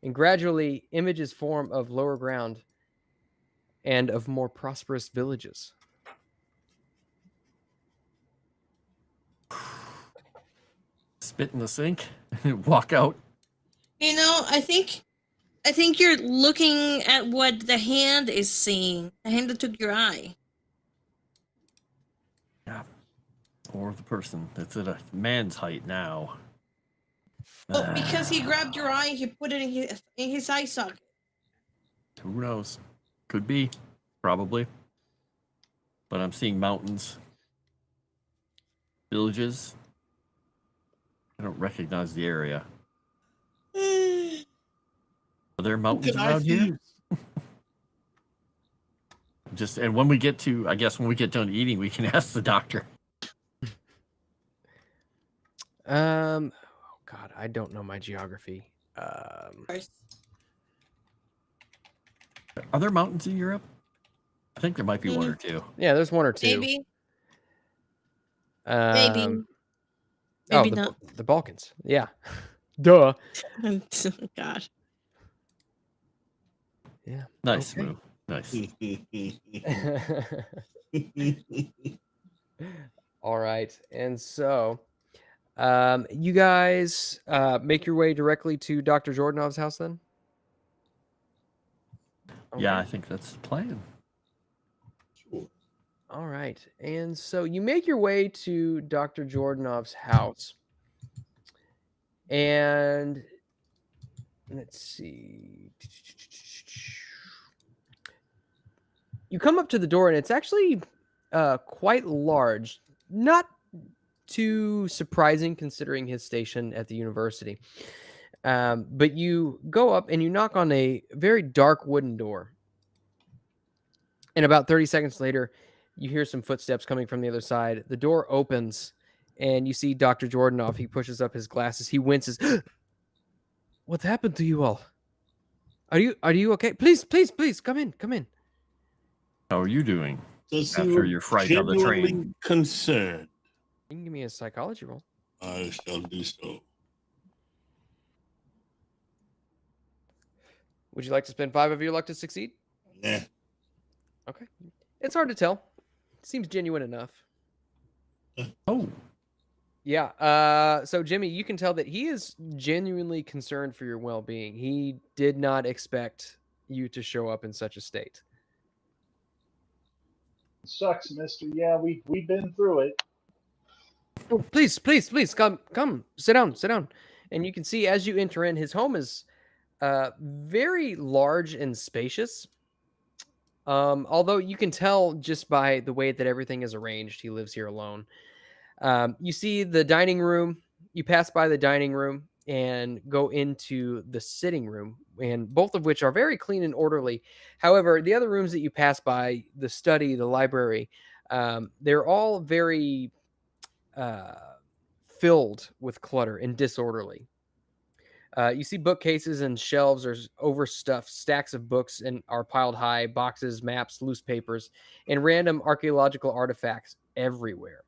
and gradually images form of lower ground and of more prosperous villages. Spit in the sink, walk out. You know, I think you're looking at what the hand is seeing. The hand that took your eye. Yeah. Or the person that's at a man's height now. Oh, because he grabbed your eye and he put it in his eye socket. Who knows? Could be. Probably. But I'm seeing mountains. Villages. I don't recognize the area. Are there mountains around here? And when we get done eating, we can ask the doctor. Oh God, I don't know my geography. Are there mountains in Europe? I think there might be one or two. Yeah, there's one or two. Maybe. Maybe not. The Balkans. Yeah. Duh. God. Yeah. Nice Okay. move. Nice. All right. And so you guys make your way directly to Dr. Jordanov's house then? Yeah, I Okay. think that's the plan. All right. And so you make your way to Dr. Jordanov's house. And let's see. You come up to the door and it's actually quite large. Not too surprising considering his station at the university. But you go up and you knock on a very dark wooden door. And about 30 seconds later, you hear some footsteps coming from the other side. The door opens and you see Dr. Jordanov. He pushes up his glasses. He winces. What happened to you all? Are you okay? Please, come in. How are you doing? Does After seem your fright on the genuinely train. concerned. You can give me a psychology roll. I shall do so. Would you like to spend 5 of your luck to succeed? Nah. Okay. It's hard to tell. Seems genuine enough. Oh, Yeah. So Jimmy, you can tell that he is genuinely concerned for your well-being. He did not expect you to show up in such a state. Sucks, mister. Yeah, we've been through it. Oh, please, come, sit down. And you can see as you enter in, his home is very large and spacious. Although you can tell just by the way that everything is arranged, he lives here alone. You see the dining room. You pass by the dining room and go into the sitting room, and both of which are very clean and orderly. However, the other rooms that you pass by, the study, the library, they're all very filled with clutter and disorderly. You see bookcases and shelves are overstuffed. Stacks of books and are piled high. Boxes, maps, loose papers, and random archaeological artifacts everywhere.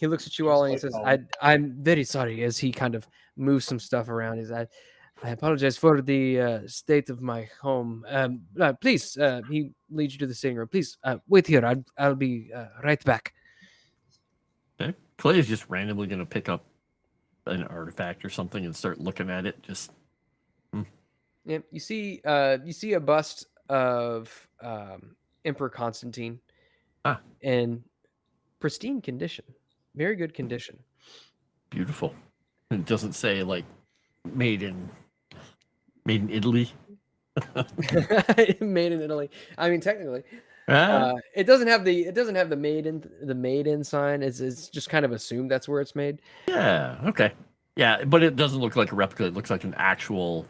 He looks at you all and he says, I'm very sorry, as he kind of moves some stuff around. I apologize for the state of my home. Please, he leads you to the sitting room. Please, wait here. I'll be right back. okay. Clay is just randomly going to pick up an artifact or something and start looking at it. Just Yeah, you see a bust of Emperor Constantine in pristine condition. Very good condition. beautiful. It doesn't say like made in Italy. Made in Italy. I mean, technically, it doesn't have the made in sign. It's just kind of assumed that's where it's made. Yeah. Okay. Yeah, but it doesn't look like a replica. It looks like an actual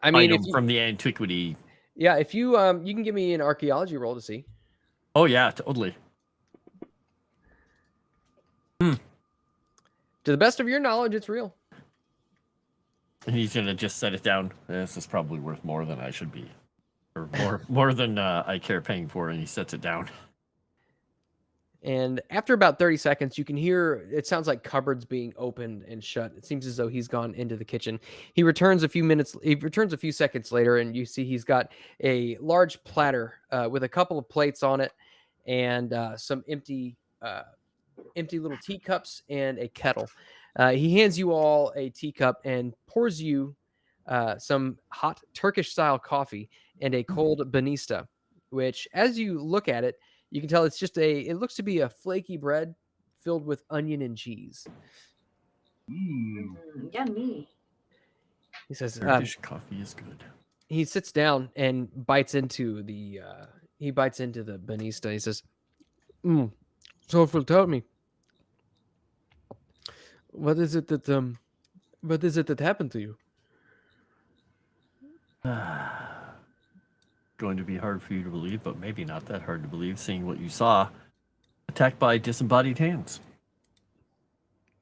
I mean, item from the antiquity. yeah, if you you can give me an archaeology roll to see. Oh yeah, totally. To the best of your knowledge, it's real. And he's gonna just set it down. This is probably worth more than I should be, or more than I care paying for. And he sets it down. And after about 30 seconds, you can hear it sounds like cupboards being opened and shut. It seems as though he's gone into the kitchen. He returns a few seconds later, and you see he's got a large platter with a couple of plates on it and some empty little teacups and a kettle. He hands you all a teacup and pours you some hot Turkish-style coffee and a cold banista, which, as you look at it, you can tell it's it looks to be a flaky bread filled with onion and cheese. Yummy. He says, Turkish coffee is good. He sits down and bites into the banista. He says, so if you'll tell me, what is it that happened to you? Going to be hard for you to believe, but maybe not that hard to believe, seeing what you saw. Attacked by disembodied hands.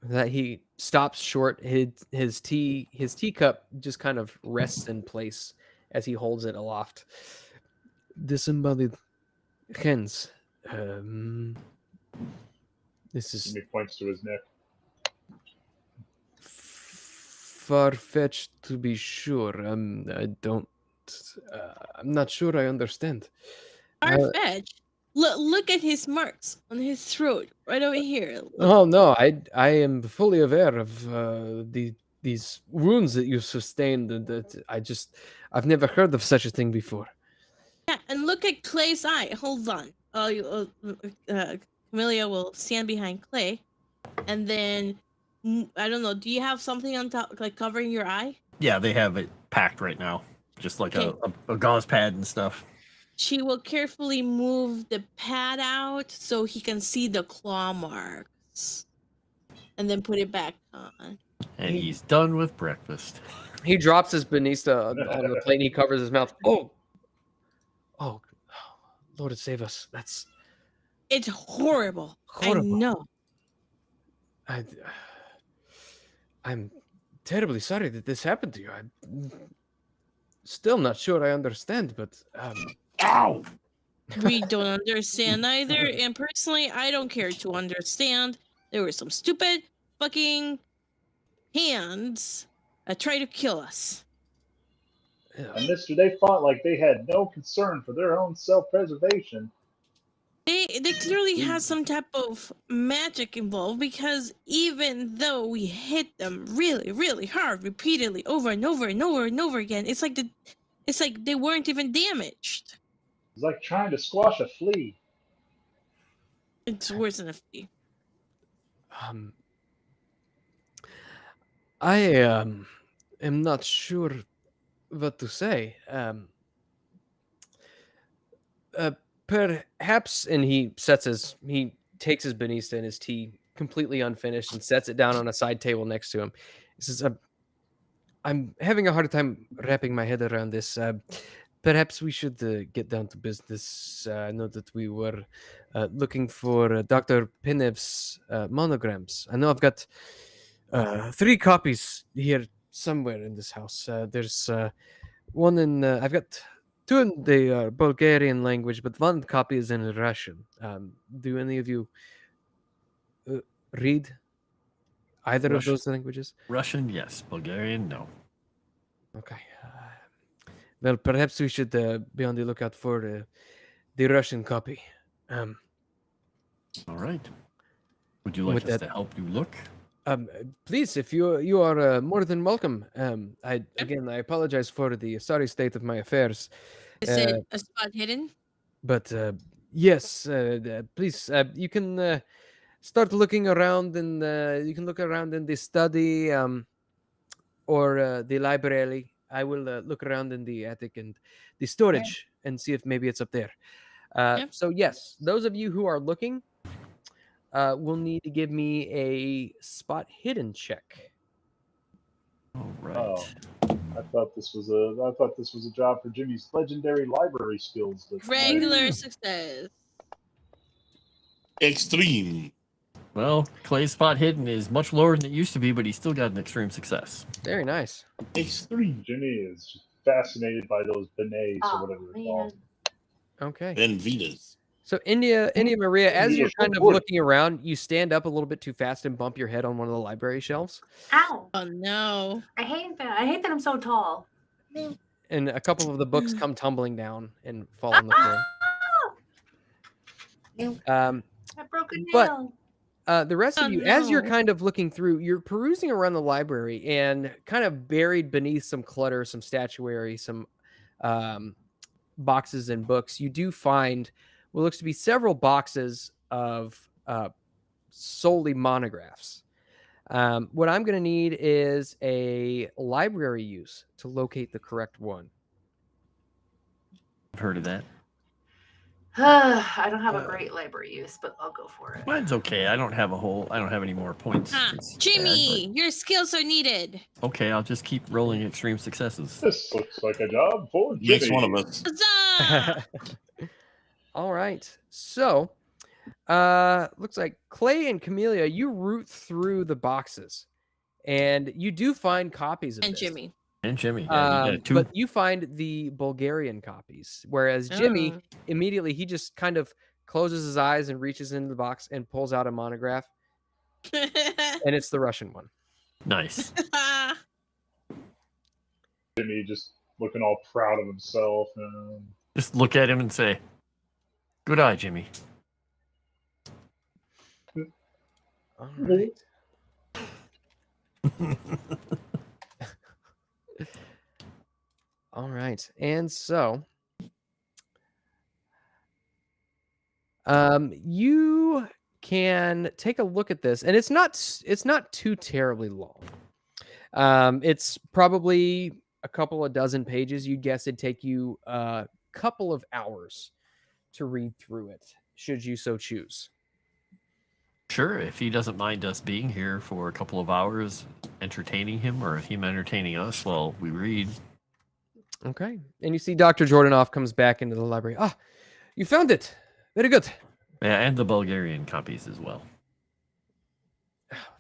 That he stops short. His teacup just kind of rests in place as he holds it aloft. Disembodied hands. This is. He points to his neck. Far-fetched to be sure. I'm not sure I understand. Far-fetched? Look at his marks on his throat, right over here. Oh no, I am fully aware of these wounds that you sustained. That I've never heard of such a thing before. Yeah, and look at Clay's eye. Hold on. Camellia will stand behind Clay, and then I don't know. Do you have something on top, like covering your eye? Yeah, they have it packed right now, just like a gauze pad and stuff. She will carefully move the pad out so he can see the claw marks, and then put it back on. And he's done with breakfast. He drops his banista on the plate and he covers his mouth. Oh, Lord save us. It's horrible. I know. I'm terribly sorry that this happened to you. I'm still not sure I understand, but Ow! We don't understand either, and personally, I don't care to understand. There were some stupid fucking hands that tried to kill us. And mister, they fought like they had no concern for their own self-preservation. They clearly had some type of magic involved, because even though we hit them really, really hard, repeatedly, over and over and over and over again, it's like they weren't even damaged. It's like trying to squash a flea. It's worse than a flea. I am not sure what to say. Perhaps, and he takes his banista and his tea completely unfinished and sets it down on a side table next to him. He says, I'm having a hard time wrapping my head around this. Perhaps we should get down to business. I know that we were looking for Dr. Pinev's monograms. I know I've got 3 copies here somewhere in this house. There's one in, I've got 2 in the Bulgarian language, but 1 copy is in Russian. Do any of you read either of those languages? Russian, yes. Bulgarian, no. Okay. Well, perhaps we should be on the lookout for the Russian copy. All right. Would you like us to help you look? Please, if you are more than welcome. I apologize for the sorry state of my affairs. Is it a spot hidden? But yes, please, you can start looking around, and you can look around in the study or the library. I will look around in the attic and the storage and see if maybe it's up there. So yes, those of you who are looking will need to give me a spot hidden check. All right. Oh, I thought this was a job for Jimmy's legendary library skills. Regular success. Extreme. Well, Clay's spot hidden is much lower than it used to be, but he's still got an extreme success. Very nice. Ace 3. Jimmy is just fascinated by those beignets or Oh, whatever they're man. called. Okay. Then Vitas. So India Maria, as India, you're kind of what? looking around, you stand up a little bit too fast and bump your head on one of the library shelves. Ow! Oh no. I hate that. I hate that I'm so tall. And a couple of the books come tumbling down and fall on the floor. I broke a But- nail. The rest of Oh, you, as you're no. kind of looking through, you're perusing around the library, and kind of buried beneath some clutter, some statuary, some boxes and books, you do find what looks to be several boxes of solely monographs. What I'm going to need is a library use to locate the correct one. I've heard of that. I don't have a great library use, but I'll go for it. Mine's okay. I don't have any more points. Ah, It's bad, Jimmy, your skills are needed. but- okay, I'll just keep rolling extreme successes. This looks like a job for Jimmy. Makes one of us. Huzzah! All right. So, looks like Clay and Camellia, you root through the boxes, and you do find copies of And this. Jimmy. And Jimmy. Yeah, you got two. But you find the Bulgarian copies, whereas Jimmy Oh. immediately he just kind of closes his eyes and reaches into the box and pulls out a monograph, and it's the Russian one. Nice. Jimmy just looking all proud of himself. And Just look at him and say, "Good eye, Jimmy." All right. All right. And so you can take a look at this, and it's not too terribly long. It's probably a couple of dozen pages. You'd guess it'd take you a couple of hours to read through it, should you so choose. Sure, if he doesn't mind us being here for a couple of hours, entertaining him, or him entertaining us while we read. Okay. And you see Dr. Jordanoff comes back into the library. Ah, you found it. Very good. Yeah, and the Bulgarian copies as well.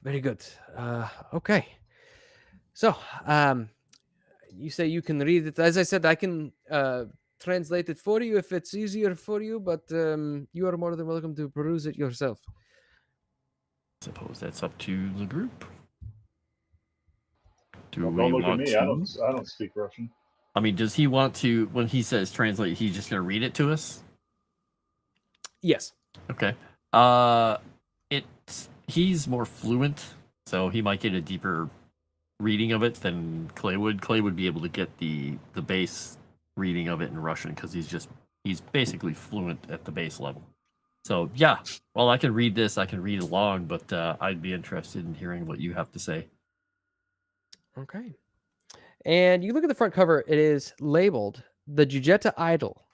Very good. Okay. So, you say you can read it. As I said, I can translate it for you if it's easier for you, but you are more than welcome to peruse it yourself. Suppose that's up to the group. Do well, we don't look at want me. to? I don't speak Russian. I mean, does he want to? When he says translate, he's just going to read it to us? Yes. Okay. He's more fluent, so he might get a deeper reading of it than Clay would. Clay would be able to get the base reading of it in Russian because he's basically fluent at the base level. So yeah, well, I can read this, I can read along, but I'd be interested in hearing what you have to say. Okay. And you look at the front cover, it is labeled The Jujeta Idol,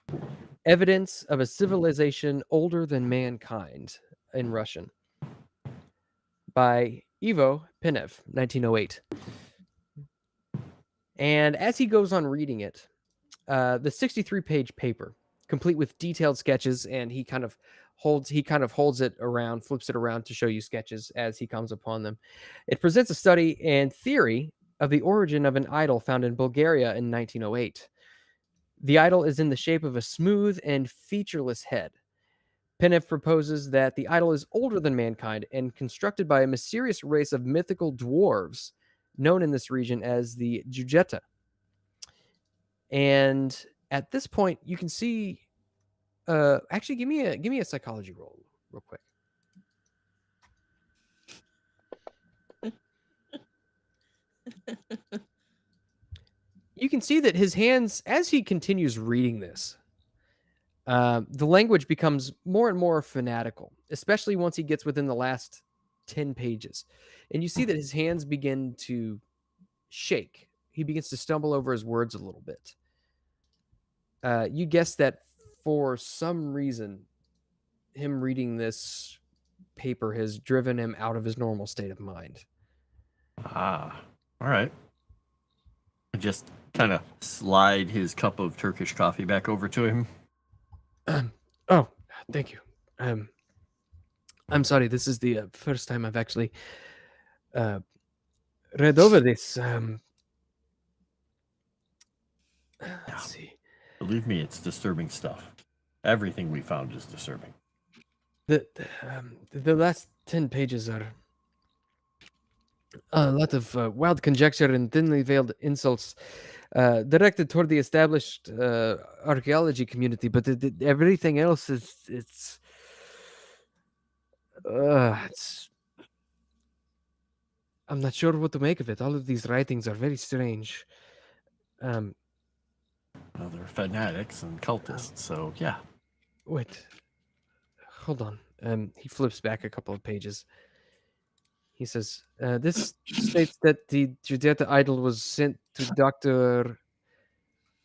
Evidence of a Civilization Older Than Mankind in Russian by Ivo Pinev, 1908. And as he goes on reading it, the 63-page paper, complete with detailed sketches, and he kind of holds it around, flips it around to show you sketches as he comes upon them. It presents a study and theory of the origin of an idol found in Bulgaria in 1908. The idol is in the shape of a smooth and featureless head. Pinev proposes that the idol is older than mankind and constructed by a mysterious race of mythical dwarves known in this region as the Jujeta. And at this point, you can see. Actually, give me a psychology roll real quick. You can see that his hands, as he continues reading this, the language becomes more and more fanatical, especially once he gets within the last 10 pages. And you see that his hands begin to shake. He begins to stumble over his words a little bit. You guess that for some reason, him reading this paper has driven him out of his normal state of mind. Ah, all right. Just kind of slide his cup of Turkish coffee back over to him. Oh, thank you. I'm sorry. This is the first time I've actually read over this. Let's see. Believe me, it's disturbing stuff. Everything we found is disturbing. The last 10 pages are a lot of wild conjecture and thinly veiled insults directed toward the established archaeology community, but everything else is it's I'm not sure what to make of it. All of these writings are very strange. Well, they're fanatics and cultists, so yeah. Wait, hold on. He flips back a couple of pages. He says, this states that the Judeta idol was sent to Dr.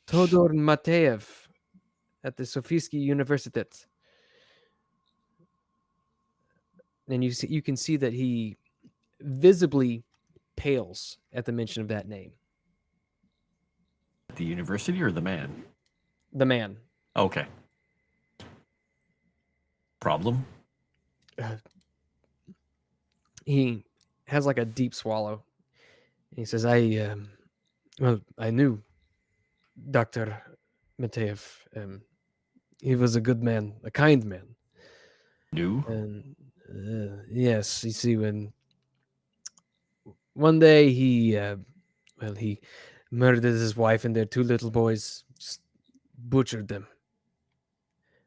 Todor Mateev at the Sofisky Universitet. And you can see that he visibly pales at the mention of that name. The university or the man? The man. Okay. Problem? He has like a deep swallow. He says, I knew Dr. Mateev. He was a good man, a kind man. Knew? And yes, you see, when one day he murdered his wife and their 2 little boys, just butchered them.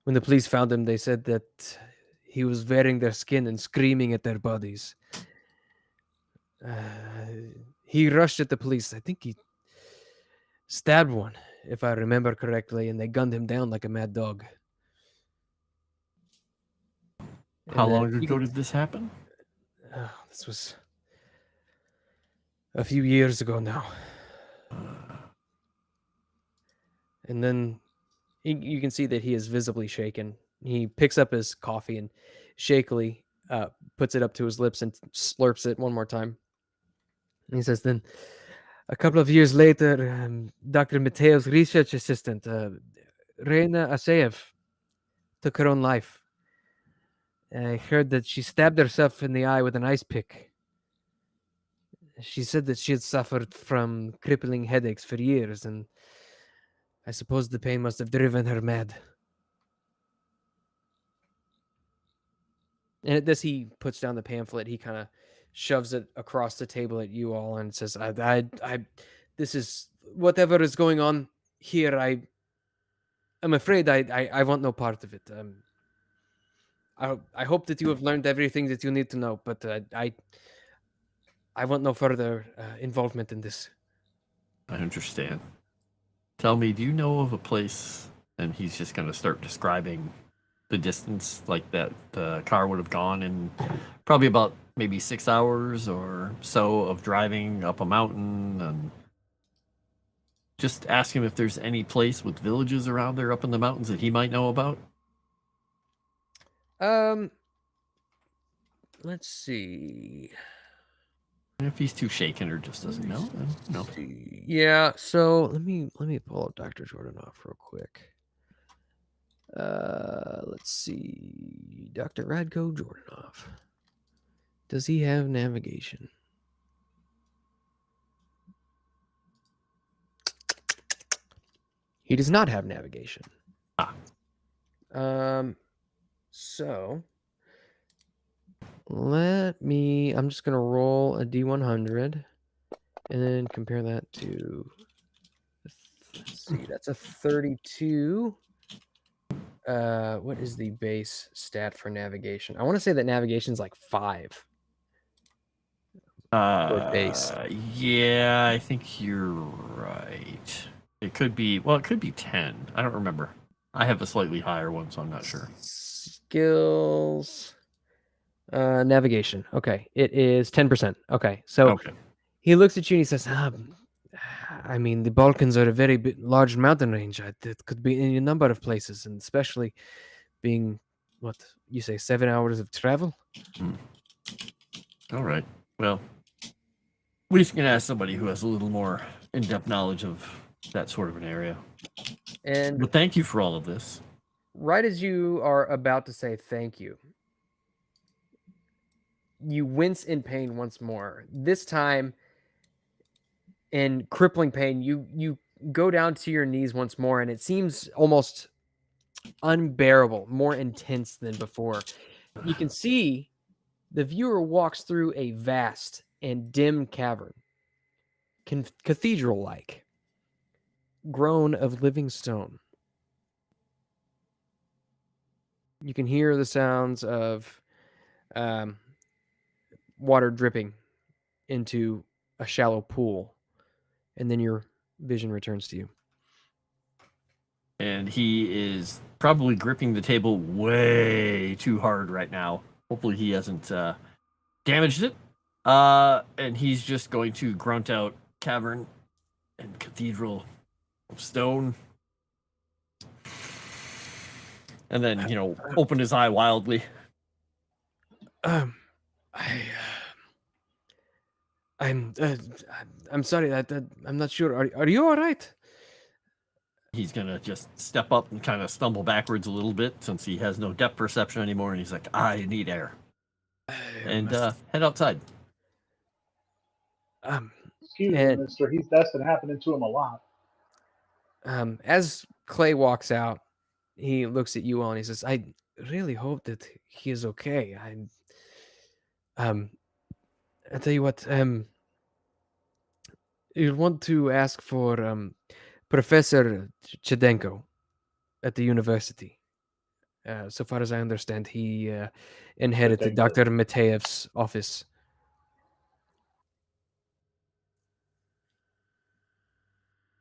When the police found him, they said that he was wearing their skin and screaming at their bodies. He rushed at the police. I think he stabbed one, if I remember correctly, and they gunned him down like a mad dog. How long ago did this happen? This was a few years ago now. And then you can see that he is visibly shaken. He picks up his coffee and shakily puts it up to his lips and slurps it one more time. And he says, then a couple of years later, Dr. Mateev's research assistant, Reina Aseev, took her own life. I heard that she stabbed herself in the eye with an ice pick. She said that she had suffered from crippling headaches for years, and I suppose the pain must have driven her mad. And as he puts down the pamphlet, he kind of shoves it across the table at you all and says, I this is whatever is going on here. I'm afraid I want no part of it. I hope that you have learned everything that you need to know, but I want no further involvement in this. I understand. Tell me, do you know of a place? And he's just going to start describing the distance, like that the car would have gone in probably about maybe 6 hours or so of driving up a mountain, and just ask him if there's any place with villages around there up in the mountains that he might know about. Let's see. If he's too shaken or just doesn't know, then no. Yeah, so let me pull up Dr. Jordanoff real quick. Let's see. Dr. Radko Jordanoff. Does he have navigation? He does not have navigation. So I'm just going to roll a D100 and then compare that to, let's see, that's a 32. What is the base stat for navigation? I want to say that navigation is like 5. For base. Yeah, I think you're right. It could be 10. I don't remember. I have a slightly higher one, so I'm not sure. Skills. Navigation. Okay. It is 10%. Okay. So Okay. He looks at you and he says, I mean, the Balkans are a very large mountain range. It could be in a number of places, and especially being, what, you say, 7 hours of travel? All right. Well, we can ask somebody who has a little more in-depth knowledge of that sort of an area. And but thank you for all of this. Right as you are about to say thank you, you wince in pain once more. This time, in crippling pain, you go down to your knees once more, and it seems almost unbearable, more intense than before. You can see the viewer walks through a vast and dim cavern, cathedral-like, grown of living stone. You can hear the sounds of water dripping into a shallow pool, and then your vision returns to you. And he is probably gripping the table way too hard right now. Hopefully he hasn't damaged it. And he's just going to grunt out cavern and cathedral of stone. And then, open his eye wildly. I'm sorry. I'm not sure. Are you all right? He's gonna just step up and kind of stumble backwards a little bit since he has no depth perception anymore, and he's like, "I need air," and head outside. Excuse me, mister. That's been happening to him a lot. As Clay walks out, he looks at you all and he says, "I really hope that he is okay. I tell you what. You want to ask for Professor Chedenko at the university. So far as I understand, he inherited Dr. Mateyev's office."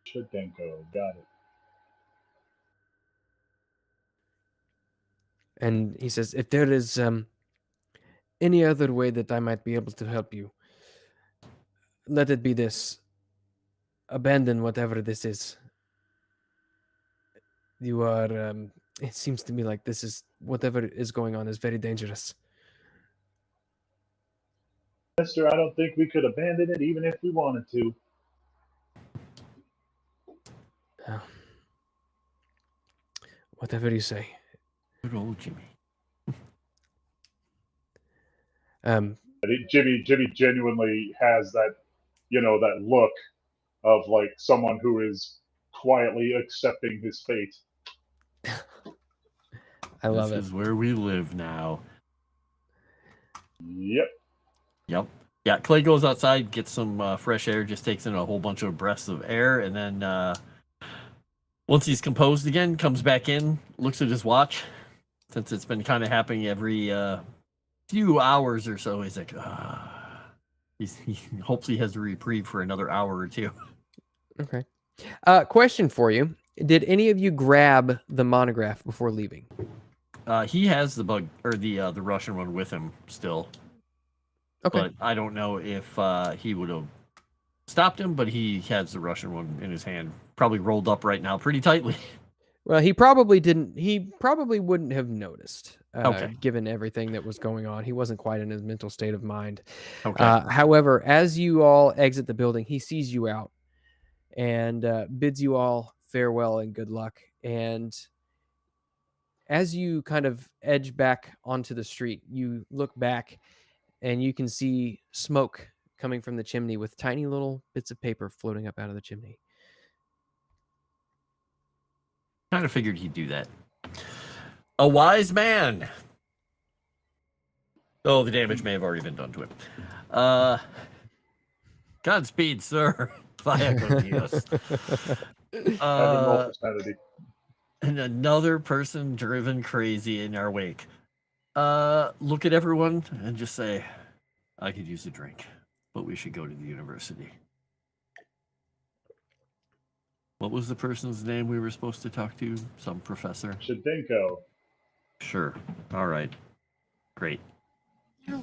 Chedenko, got it. And he says, if there is any other way that I might be able to help you, let it be this. Abandon whatever this is. You are, it seems to me like this is, whatever is going on is very dangerous. Mister, I don't think we could abandon it even if we wanted to. Whatever you say. Good old Jimmy. Jimmy genuinely has that, that look of like someone who is quietly accepting his fate. I love it. This is where we live now. Yep. Yeah, Clay goes outside, gets some fresh air, just takes in a whole bunch of breaths of air, and then once he's composed again, comes back in, looks at his watch. Since it's been kind of happening every few hours or so, he's like, he hopes he has a reprieve for another hour or two. Okay. Question for you. Did any of you grab the monograph before leaving? He has the bug or the Russian one with him still. Okay. But I don't know if he would have stopped him, but he has the Russian one in his hand, probably rolled up right now pretty tightly. Well, he probably didn't. He probably wouldn't have noticed, Okay. given everything that was going on. He wasn't quite in his mental state of mind. Okay. However, as you all exit the building, he sees you out and bids you all farewell and good luck. And as you kind of edge back onto the street, you look back and you can see smoke coming from the chimney with tiny little bits of paper floating up out of the chimney. Kind of figured he'd do that. A wise man. Oh, the damage may have already been done to him. Godspeed, sir. Vaya con Dios. And another person driven crazy in our wake. Look at everyone and just say, I could use a drink, but we should go to the university. What was the person's name we were supposed to talk to? Some professor? Chedenko. Sure. All right. Great. Yeah.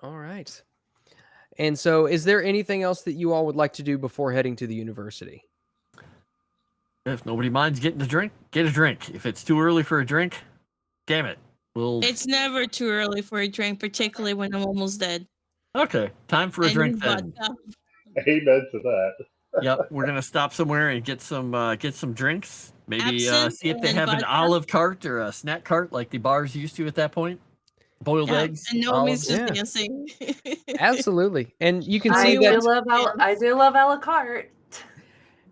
All right. And so is there anything else that you all would like to do before heading to the university? If nobody minds getting a drink, get a drink. If it's too early for a drink, damn it. It's never too early for a drink, particularly when I'm almost dead. Okay, time for a drink then. Amen to that. Yep, we're gonna stop somewhere and get some drinks, Maybe Absinthe see if they and have an vodka. olive cart or a snack cart like the bars used to at that point. Boiled Yeah, eggs. and Nomi's olives. just Yeah. dancing. Absolutely. And you can I see do that love I do love a la carte.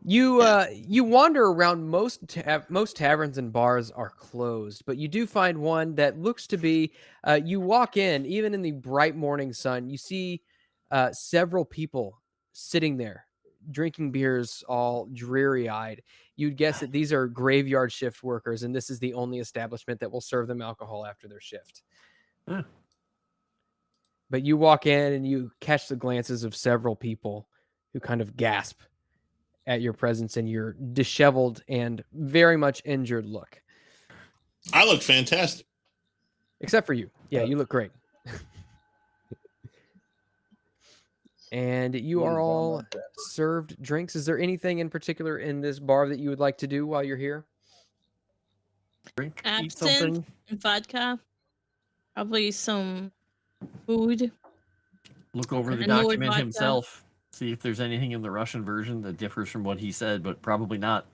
you wander around most taverns and bars are closed, but you do find one that looks to be you walk in, even in the bright morning sun, you see several people sitting there drinking beers, all dreary-eyed. You'd guess that these are graveyard shift workers, and this is the only establishment that will serve them alcohol after their shift. Huh. But you walk in and you catch the glances of several people who kind of gasp at your presence and your disheveled and very much injured look. I look fantastic. Except for you. Yeah, you look great. And you are all served drinks. Is there anything in particular in this bar that you would like to do while you're here? Drink, eat Absinthe something. and vodka. Probably some food. Look over the And Lord document vodka. himself. See if there's anything in the Russian version that differs from what he said, but probably not.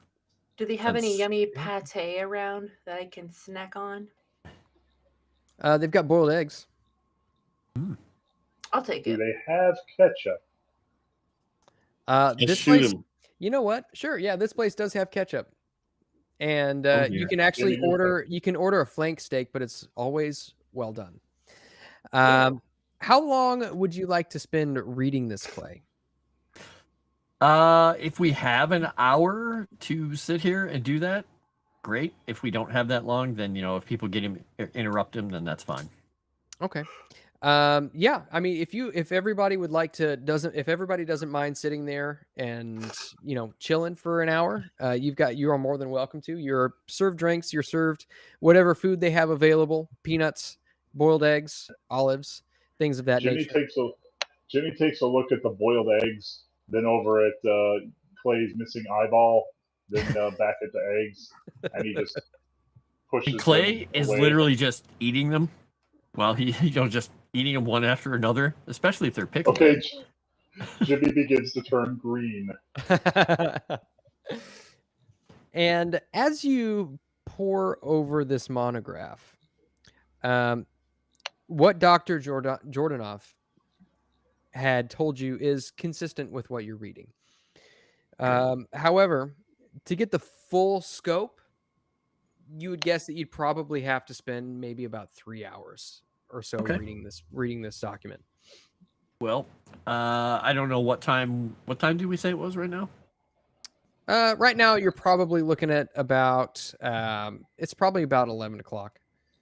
Do they have any That's- yummy pate around that I can snack on? They've got boiled eggs. I'll take Do it. they have ketchup? This shoot place, 'em. you know what? Sure, yeah, this place does have ketchup. And Oh, you dear. can actually Maybe order a flank steak, but it's always well done. How long would you like to spend reading this, Clay? If we have an hour to sit here and do that, great. If we don't have that long, then if people interrupt him, then that's fine. Okay. Yeah, I mean, if everybody would like to if everybody doesn't mind sitting there and chilling for an hour, you are more than welcome to. You're served drinks, you're served whatever food they have available, peanuts, boiled eggs, olives, things of that Jimmy nature. takes a look at the boiled eggs, then over at Clay's missing eyeball, then back at the eggs, and he just pushes. And Clay them is away. literally just eating them while he, just eating them one after another, especially if they're pickled. Okay, Jimmy begins to turn green. And as you pore over this monograph, what Dr. Jordanov had told you is consistent with what you're reading. However, to get the full scope, you would guess that you'd probably have to spend maybe about 3 hours or so Okay. reading this document. Well, I don't know what time. What time do we say it was right now? Right now, you're probably looking at about it's probably about 11 o'clock.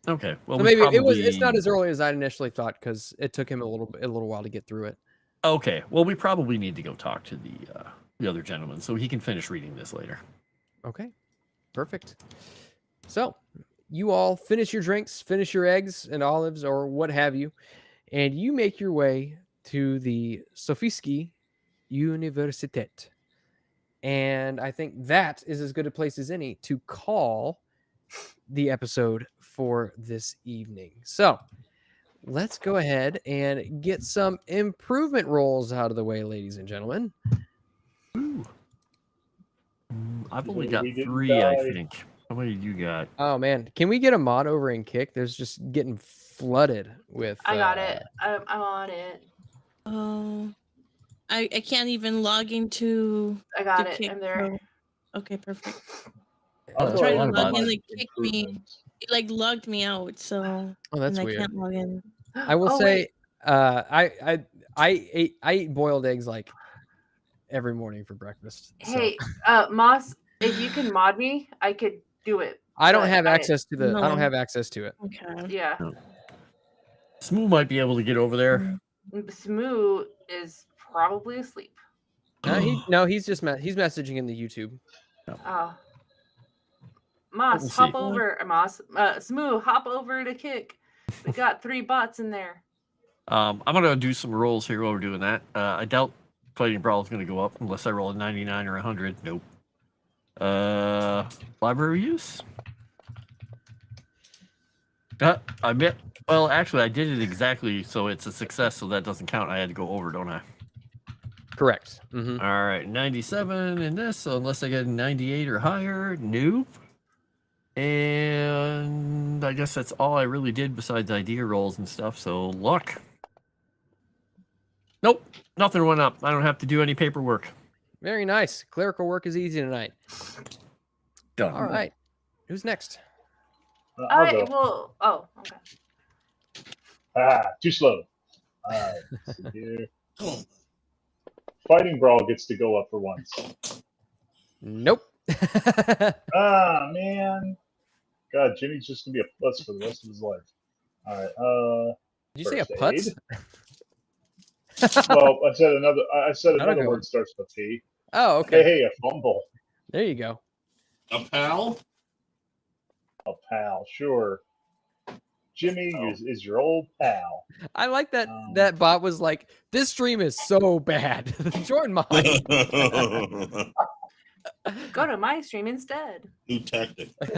Okay. Well, So we maybe probably... it's not as early as I initially thought because it took him a little while to get through it. Okay. Well, we probably need to go talk to the other gentleman so he can finish reading this later. Okay, perfect. So you all finish your drinks, finish your eggs and olives or what have you, and you make your way to the Sofiski Universität. And I think that is as good a place as any to call the episode for this evening. So let's go ahead and get some improvement rolls out of the way, ladies and gentlemen. Ooh. I've only We got didn't 3, I die. think. How many you got? Oh man, can we get a mod over in Kick? There's just getting flooded with. I got it. I'm on it. Oh, I can't even log into. I got the it. Kick I'm there. Pro. Okay, perfect. I'll Oh, go Try ahead to and log do in, my like kick me. improvements. It like logged me out, so Oh, that's and I weird. can't log in. I will Oh, say, wait. I eat boiled eggs like every morning for breakfast. So Hey, Moss, if you can mod me, I could do it. I don't but have access to the. I don't No. have access to it. Okay. Yeah. Smooth might be able to get over there. Smoo is probably asleep. He's just he's messaging in the YouTube. Oh. Let me Moss, hop see. over. Smoo, hop over to Kick. We got 3 bots in there. I'm gonna do some rolls here while we're doing that. I doubt Fighting Brawl is gonna go up unless I roll a 99 or 100. Nope. Library use. I bet. Well, actually, I did it exactly, so it's a success. So that doesn't count. I had to go over, don't I? Correct. Mm-hmm. All right, 97 in this. So unless I get a 98 or higher, noob. And I guess that's all I really did besides idea rolls and stuff. So luck. Nope, nothing went up. I don't have to do any paperwork. Very nice. Clerical work is easy tonight. Done. All right. Who's next? I'll All right. go. Well. Oh. Okay. Too slow. Let's see here. Fighting Brawl gets to go up for once. Nope. Man. God, Jimmy's just gonna be a putz for the rest of his life. All right. Did you say a first putz? aid. Well, I said another. I said That'll another go. word starts with P. Oh, okay. Hey, a fumble. There you go. A pal? A pal, sure. Jimmy is your old pal. I like that that bot was like, this stream is so bad. Join mine. Go to my stream instead. New tactic. Wow,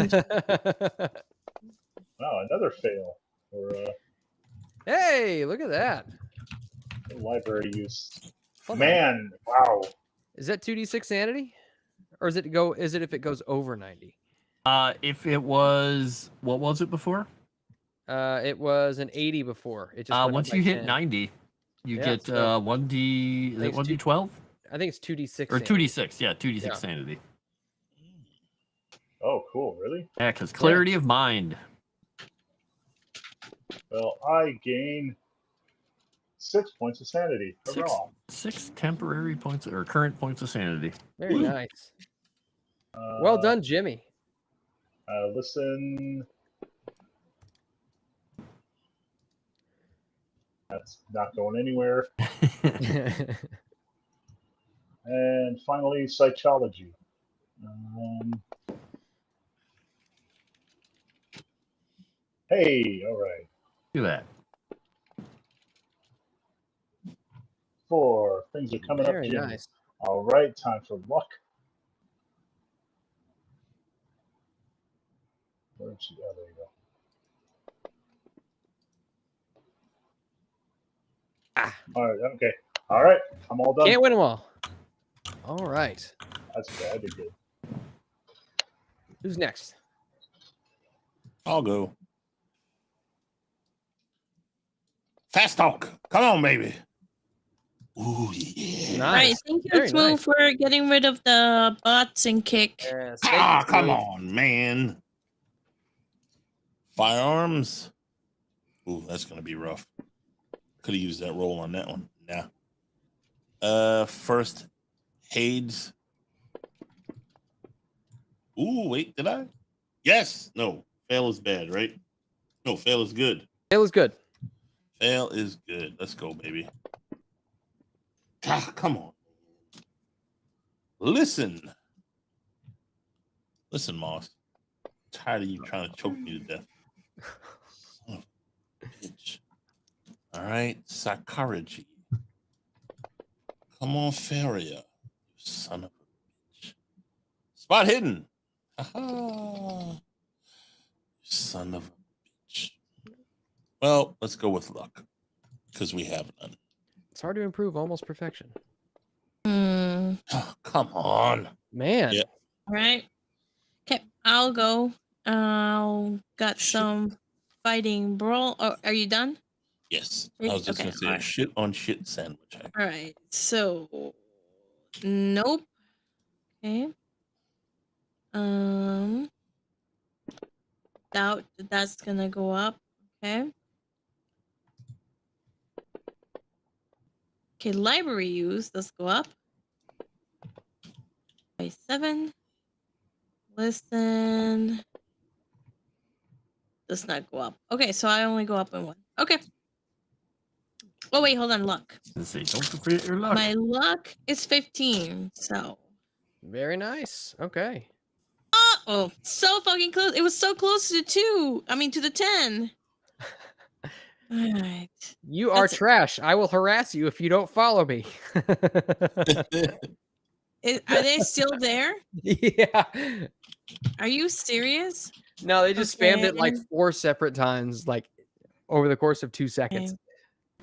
another fail for Hey, look at that. library use. Hold on. Man, wow. Is that 2d6 sanity? Or is it if it goes over 90? If it was, what was it before? It was an 80 before. It just went up Once by you hit 10. 90, you Yeah, get so 1d. Is I it think it's 1d12 I think it's 2d6 or sanity. 2d6? Yeah, 2d6 Yeah. sanity. Oh, cool. Really? Yeah, because clarity of mind. Well, I gain 6 points of sanity. Hurrah. Six temporary points or current points of sanity. Very nice. Well done, Jimmy. Listen. That's not going anywhere. And finally, psychology. Hey, all right. Do that. 4. Things are coming Very up, Jimmy. nice. All right, time for luck. Where'd she? Oh, there you go. All right, okay. All right, I'm all done. Can't win them all. All right. That's good. I did good. Who's next? I'll go. Fast talk. Come on, baby. Ooh, yeah. Nice. All right, thank you, Very Smooth, nice. for getting rid of the bots and kick. Yes, Ah, thank you, come Smooth. on, man. Firearms. Ooh, that's gonna be rough. Could have used that roll on that one. Nah. First aids. Ooh, wait, did I? Yes. No. Fail is bad, right? No, fail is good. It was good. Fail is good. Let's go, baby. Ah, come on. Listen, Moss. I'm tired of you trying to choke me to death. Son of a bitch. All right, psychology. Come on, Faria. You son of a bitch. Spot hidden. Aha. You son of a bitch. Well, let's go with luck because we have none. It's hard to improve almost perfection. Hmm. Oh, come on. Man. Yeah. All right. Okay, I'll go. Got some fighting brawl. Oh, are you done? Yes. I was just Okay, going to say a alright. shit on shit sandwich. All right. So, nope. Okay. Doubt that's gonna go up. Okay. Okay, library use. Let's go up by 7. Listen. Does not go up. Okay, so I only go up in 1. Okay. Oh wait, hold on. Luck. Let's see. Don't forget your luck. My luck is 15. So. Very nice. Okay. Oh, so fucking close. It was so close to 2. I mean, to the 10. All right. You are That's- trash. I will harass you if you don't follow me. Are they still there? Yeah. Are you serious? No, they just spammed it like Okay. 4 separate times, like over the course of 2 seconds.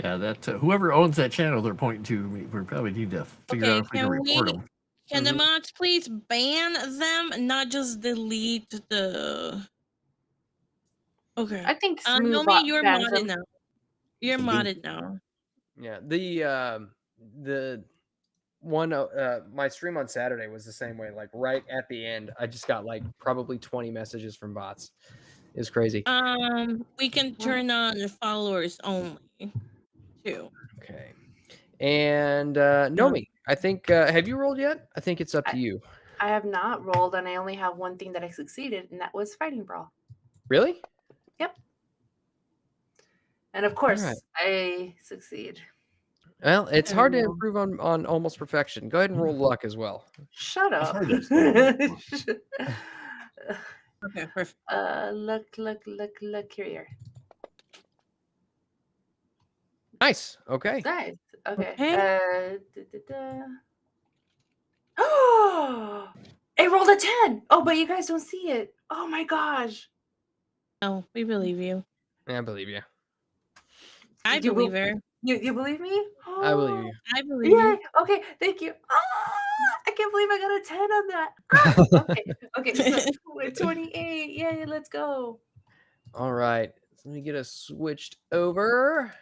Yeah, that whoever owns that channel they're pointing to, we probably need to figure out if we can report them. Can the mods please ban them, not just delete the? Okay. I think Nomi, you're bans modded them. now. You're modded now. Yeah, the one my stream on Saturday was the same way. Like right at the end, I just got like probably 20 messages from bots. It's crazy. We can turn on the followers only too. Okay. And Nomi, I think have you rolled yet? I think it's up to you. I have not rolled, and I only have one thing that I succeeded, and that was fighting brawl. Really? Yep. And of course, right. I succeed. Well, it's hard to improve on almost perfection. Go ahead and roll luck as well. Shut up. I've heard that. Okay, perfect. Look here. Nice. Okay. Nice. Okay. Okay. Oh, it rolled a 10. Oh, but you guys don't see it. Oh my gosh. Oh, we believe you. Yeah, I believe you. I You believe will- her. You believe me? I believe you. I believe Yeah. you. Okay. Thank you. I can't believe I got a 10 on that. Okay. Okay. So we're 28. Yay. Let's go. All right. So let me get us switched over.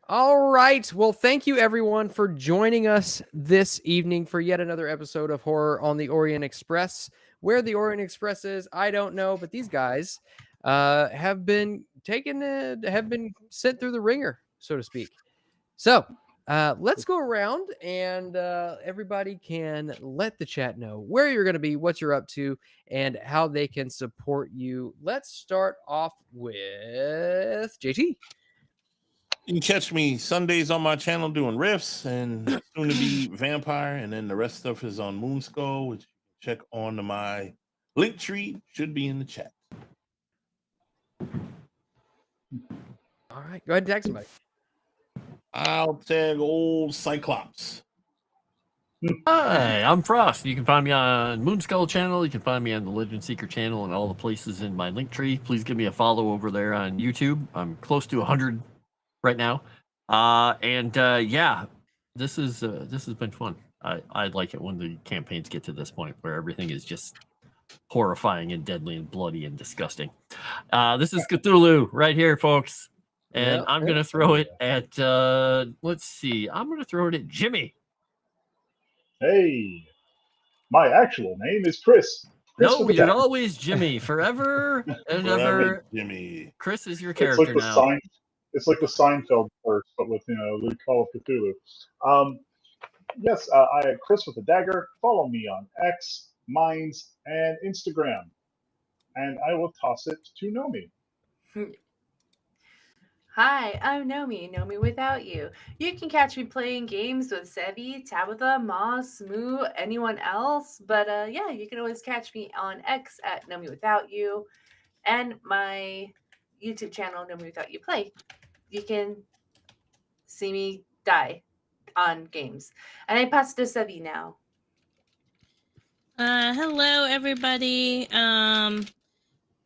All right. Well, thank you everyone for joining us this evening for yet another episode of Horror on the Orient Express. Where the Orient Express is, I don't know, but these guys have been sent through the ringer, so to speak. So let's go around and everybody can let the chat know where you're going to be, what you're up to, and how they can support you. Let's start off with JT. You can catch me Sundays on my channel doing riffs and soon to be vampire, and then the rest stuff is on Moonskull, which you can check on my link tree. Should be in the chat. All right, go ahead and tag somebody. I'll tag old Cyclops. Hi, I'm Froste. You can find me on Moonskull channel. You can find me on the Legend Seeker channel and all the places in my link tree. Please give me a follow over there on YouTube. I'm close to 100 right now. Yeah, this has been fun. I like it when the campaigns get to this point where everything is just horrifying and deadly and bloody and disgusting. This is Cthulhu right here, folks. And Yep. I'm going to throw it at, let's see. I'm going to throw it at Jimmy. Hey, my actual name is Chris. No, with a you're dagger. always Jimmy. Forever and Forever, ever. Jimmy. Chris is your It's character like the now. It's like the Seinfeld verse, but with the Call of Cthulhu. Yes, I am Chris with a dagger. Follow me on X, Minds, and Instagram, and I will toss it to Nomi. Hi, I'm Nomi without you. You can catch me playing games with Sevvy, Tabitha, Moss, Moo, anyone else. But yeah, you can always catch me on X at Nomi without you, and my YouTube channel Nomi without you play. You can see me die on games, and I pass to Sevvy now. Hello, everybody.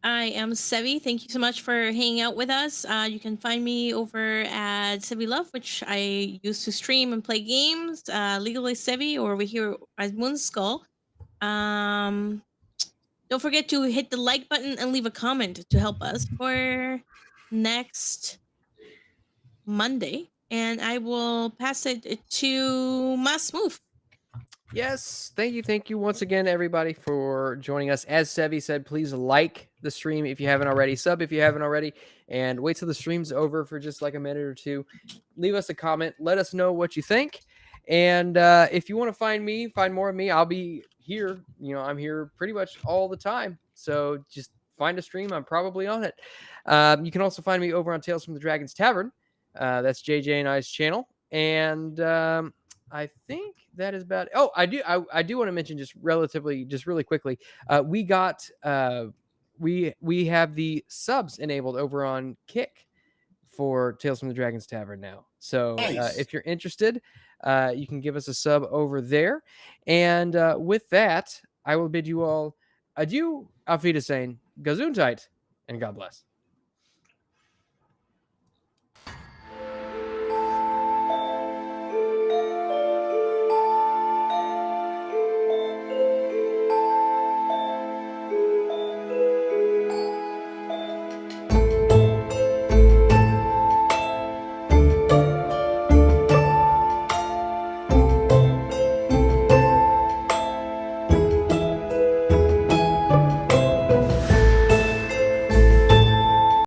I am Sevvy. Thank you so much for hanging out with us. You can find me over at Sevvy Love, which I used to stream and play games. Legally Sevvy, or over here at Moonskull. Don't forget to hit the like button and leave a comment to help us for next Monday. And I will pass it to Mas Move. Yes, thank you once again, everybody, for joining us. As Sevvy said, please like the stream if you haven't already, sub if you haven't already, and wait till the stream's over for just like a minute or two. Leave us a comment, let us know what you think, and if you want to find more of me, I'll be here. I'm here pretty much all the time, so just find a stream. I'm probably on it. You can also find me over on Tales from the Dragon's Tavern. That's JJ and I's channel, and I think that is about it. Oh, I do want to mention just really quickly. We got we have the subs enabled over on Kick for Tales from the Dragon's Tavern now. So Nice. if you're interested, you can give us a sub over there. And with that, I will bid you all adieu, auf Wiedersehen, Gesundheit, and God bless.